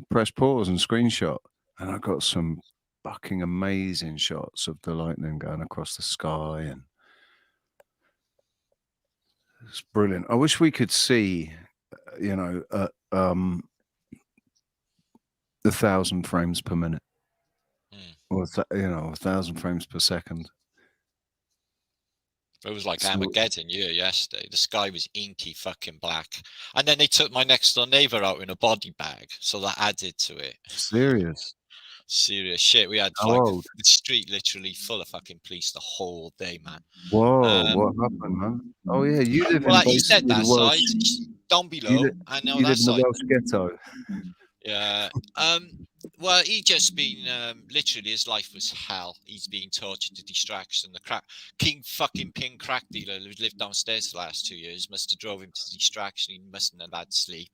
Press pause and screenshot, and I got some fucking amazing shots of the lightning going across the sky, and it's brilliant. I wish we could see, 1,000 frames per minute, or 1,000 frames per second. It was like Armageddon yesterday. The sky was inky fucking black. And then they took my next door neighbor out in a body bag. So that added to it. Serious shit. We had the street literally full of fucking police the whole day, man. Whoa, what happened, man? Oh yeah, you live in he said that side, down below. I know you that live in the side. Welsh ghetto. Yeah. Well, he just been literally his life was hell. He's been tortured to distraction. The king fucking pin crack dealer who lived downstairs for the last 2 years must have drove him to distraction. He mustn't have had sleep.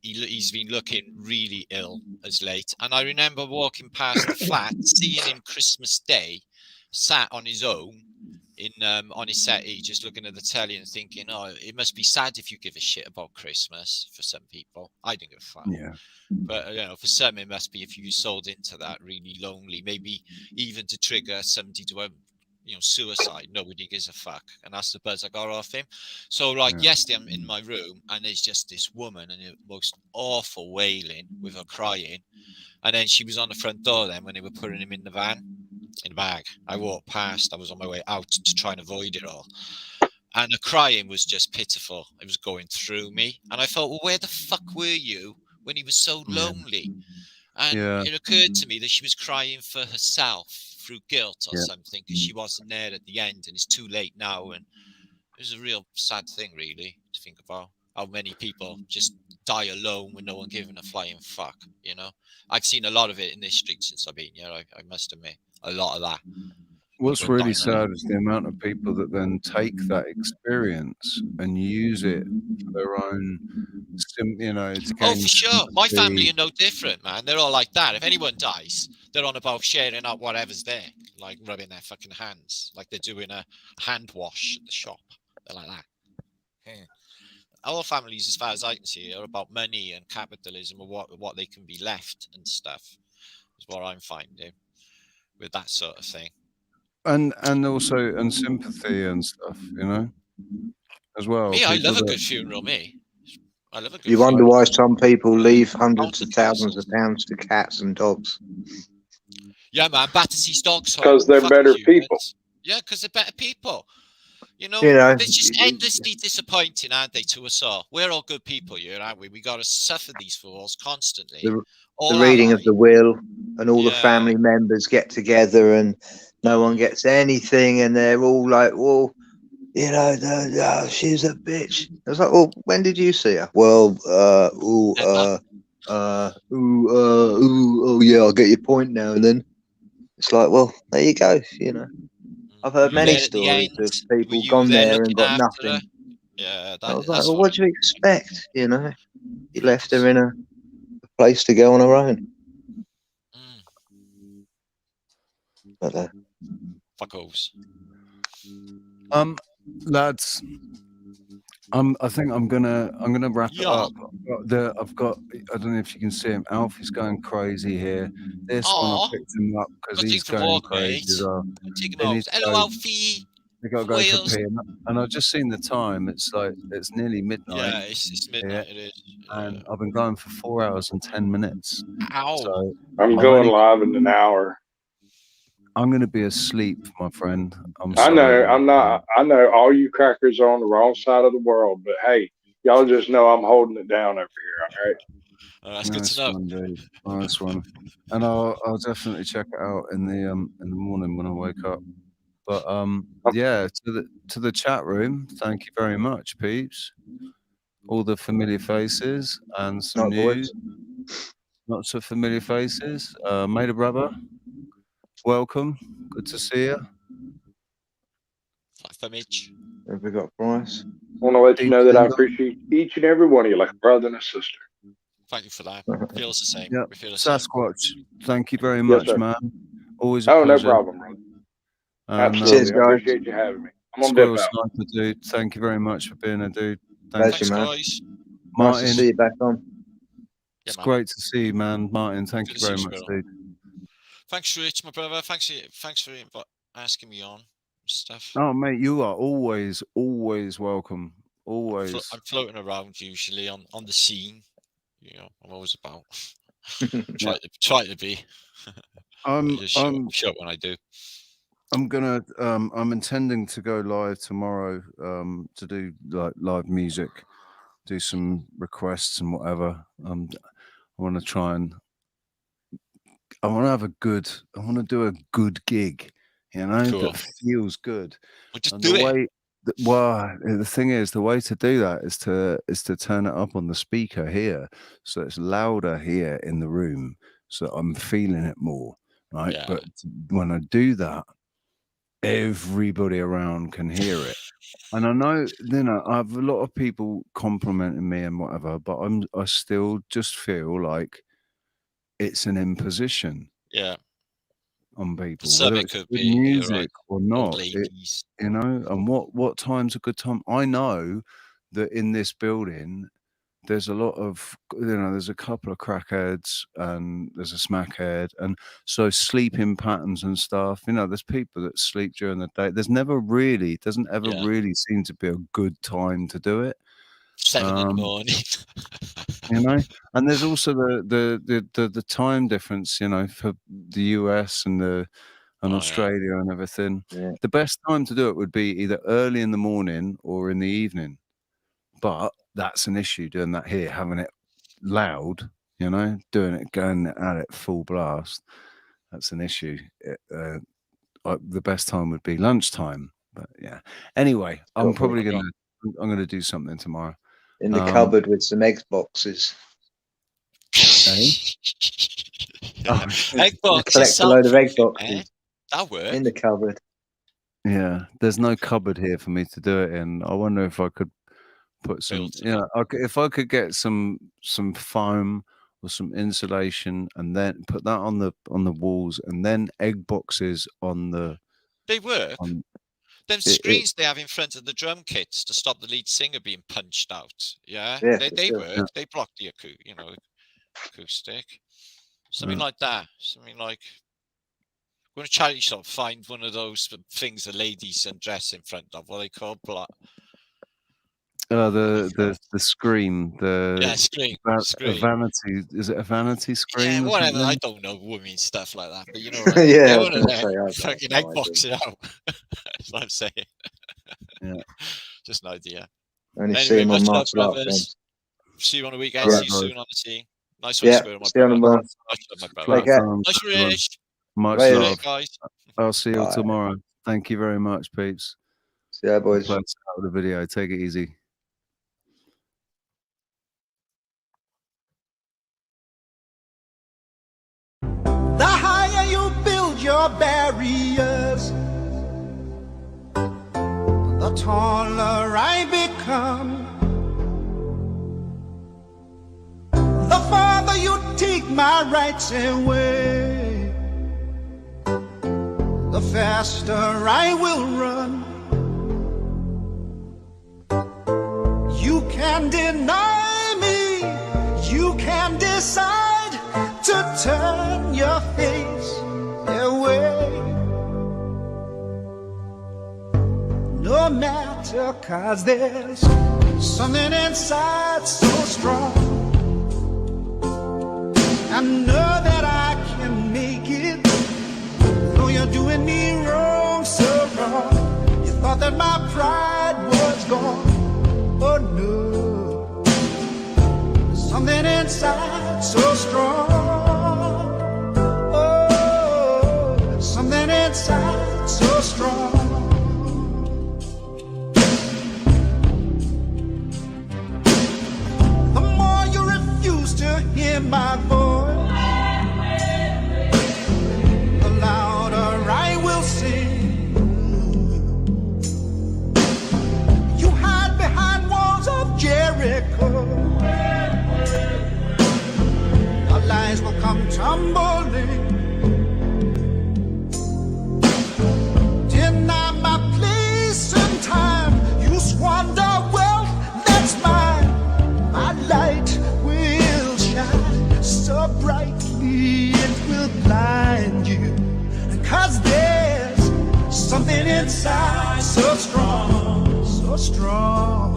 He's been looking really ill as late. And I remember walking past the flat, seeing him Christmas Day, sat on his own on his settee, just looking at the telly and thinking, oh, it must be sad if you give a shit about Christmas for some people. I didn't give a fuck. Yeah. But for some, it must be if you sold into that, really lonely, maybe even to trigger somebody to suicide. Nobody gives a fuck, and that's the buzz I got off him. So yesterday, I'm in my room, and there's just this woman, and the most awful wailing with her crying, and then she was on the front door. Then when they were putting him in the van, in the bag, I walked past. I was on my way out to try and avoid it all. And the crying was just pitiful. It was going through me. And I thought, well, where the fuck were you when he was so lonely? And it occurred to me that she was crying for herself through guilt or something, because she wasn't there at the end, and it's too late now. And it was a real sad thing, really, to think about how many people just die alone with no one giving a flying fuck. I've seen a lot of it in this street since I've been here. I must admit, a lot of that. What's really sad is the amount of people that then take that experience and use it for their own, oh, for sure. My family are no different, man. They're all like that. If anyone dies, they're on about sharing out whatever's there, like rubbing their fucking hands, like they're doing a hand wash at the shop. They're like that. Yeah. All families, as far as I can see, are about money and capitalism, or what they can be left and stuff, is what I'm finding with that sort of thing. And also sympathy and stuff, as well. Me, I love a good funeral. I love a good. You wonder why some people leave hundreds of thousands of pounds to cats and dogs. Yeah, man, Battersea's dogs. Because they're better people. Yeah, because they're better people. They're just endlessly disappointing, aren't they, to us all? We're all good people here, aren't we? We got to suffer these fools constantly. The reading of the will, and all the family members get together, and no one gets anything, and they're all like, well, she's a bitch. I was like, well, when did you see her? Well, oh yeah, I'll get your point now and then. It's like, well, there you go. I've heard many stories of people gone there and got nothing. Yeah, I was like, well, what do you expect? You left her in a place to go on her own. But fuckos. Lads, I think I'm gonna wrap it Yeah. up. I've got. I don't know if you can see him. Alfie's going crazy here. This one I Aw. picked him up because Got to he's take the going walk, crazy mate. as well. Take him They out. need to Hello, go. Alfie. They got to go for Wales. pee, and I've just seen the time. It's nearly midnight. Yeah, it's midnight. It is. And I've been going for 4 hours and 10 minutes. Ow. So I'm I've going only- live in an hour. I'm going to be asleep, my friend. I'm I sorry. know, I'm not. I know all you crackers are on the wrong side of the world, but hey, y'all just know I'm holding it down over here. All right. That's good Nice to know. one, dude. Nice one. And I'll definitely check it out in the morning when I wake up. But yeah, to the chat room. Thank you very much, peeps. All the familiar faces and some Not new, voice. not so familiar faces. Maida brother, welcome. Good to see you. Like for Mitch. Have we got Bryce? I want to let you know that I Peeps, appreciate each and every one of you like a brother and a sister. Thank you for that. Feels the same. Yep. We feel the same. Sasquatch, thank you very Yes, much, sir. man. Always a Oh, no pleasure. problem, brother. And, Absolutely. Cheers, I guys. appreciate you having me. I'm on Squirrel dip out. Sniper, dude. Thank you very much for being a dude. Pleasure, Thanks, man. guys. Nice to Martin, see you back on. it's man. great to see you, man. Martin, thank Good you to see very you, much, Squirrel. dude. Thanks, Rich, my brother. Thanks for asking me on stuff. Oh, mate, you are always welcome. Always. I'm floating around usually on the scene. You know, I'm always about. Try to be. I'm show up when I do. I'm intending to go live tomorrow to do like live music, do some requests and whatever. I want to try and I want to do a good gig, you know, Cool. that feels good. Well, just And do it. the thing is, the way to do that is to turn it up on the speaker here, so it's louder here in the room, so I'm feeling it more, right? Yeah. But when I do that, everybody around can hear it. And I know, you know, I have a lot of people complimenting me and whatever, but I still just feel like it's an imposition Yeah. on people, Some whether it it's could good be, you're music right. or Old not. ladies. You know, and what time's a good time? I know that in this building, there's a lot of, you know, there's a couple of crackheads and there's a smackhead, and so sleeping patterns and stuff. You know, there's people that sleep during the day. Doesn't ever really seem to be a good time to do it. 7 in the morning. You know, and there's also the time difference. You know, for the US and Australia and everything. Yeah. The best time to do it would be either early in the morning or in the evening. But that's an issue doing that here, having it loud, you know, going at it full blast. That's an issue. The best time would be lunchtime. But yeah. Anyway, I'm probably gonna do something tomorrow. In the cupboard with some egg boxes. Egg boxes. Collect a load of egg boxes. That works. In the cupboard. Yeah, there's no cupboard here for me to do it in. I wonder if I could put some, if I could get some foam or some insulation and then put that on the walls, and then egg boxes on the. They work. Them screens they have in front of the drum kits to stop the lead singer being punched out. Yeah, they work. Yeah. They block the acoustic. Something like that. Something like. Go to a charity shop, find one of those things the ladies undress in front of. What are they called? The screen. Screen. A vanity. Is it a vanity screen? Yeah, whatever. Something? I don't know women stuff like that, but you know what I mean? Yeah, one of them. Fucking egg box it out. That's what I'm saying. Yeah. Just an idea. Only see him on martial art films. See you on the weekend. See you soon on the team. Nice one, Squirrel, my see you on the brother. Nice Rich. Much love, guys. I'll see you tomorrow. Thank you very much, peeps. See ya, boys. Let's start with the video. Take it easy. The higher you build your barriers, the taller I become. The farther you take my rights away, the faster I will run. can deny me, you can decide to turn your face away. No matter, 'cause there's something inside so strong. I know that I can make it, though you're doing me wrong, so wrong. You thought that my pride was gone. Oh no, something inside so strong. Oh, something inside so strong. The more you refuse to hear my voice, the louder I will sing. You hide behind walls of Jericho. Our lies will come tumbling. Deny my place and time. You squander wealth that's mine. My light will shine so brightly it will blind you. 'Cause there's something inside so strong, so strong.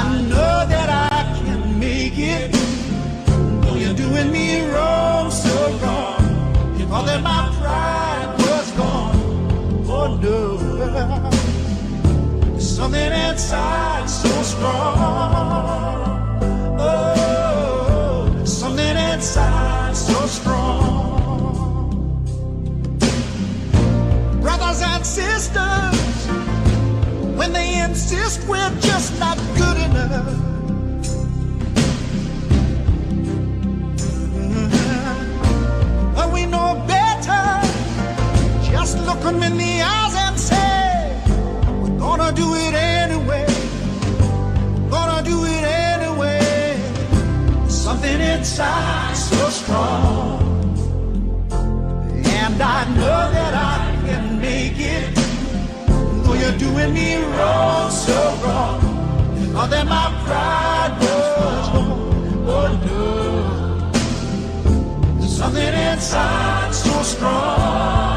I know that I can make it, though you're doing me wrong, so wrong. You thought that my pride was gone. Oh no, there's something inside so strong. Oh, something inside so strong. Brothers and sisters, when they insist we're just not good enough, but we know better. Just look them in the eyes and say, we're gonna do it anyway. Gonna do it anyway. Something inside so strong. And I know that I can make it, though you're doing me wrong, so wrong. You thought that my pride was gone. Oh no, there's something inside so strong.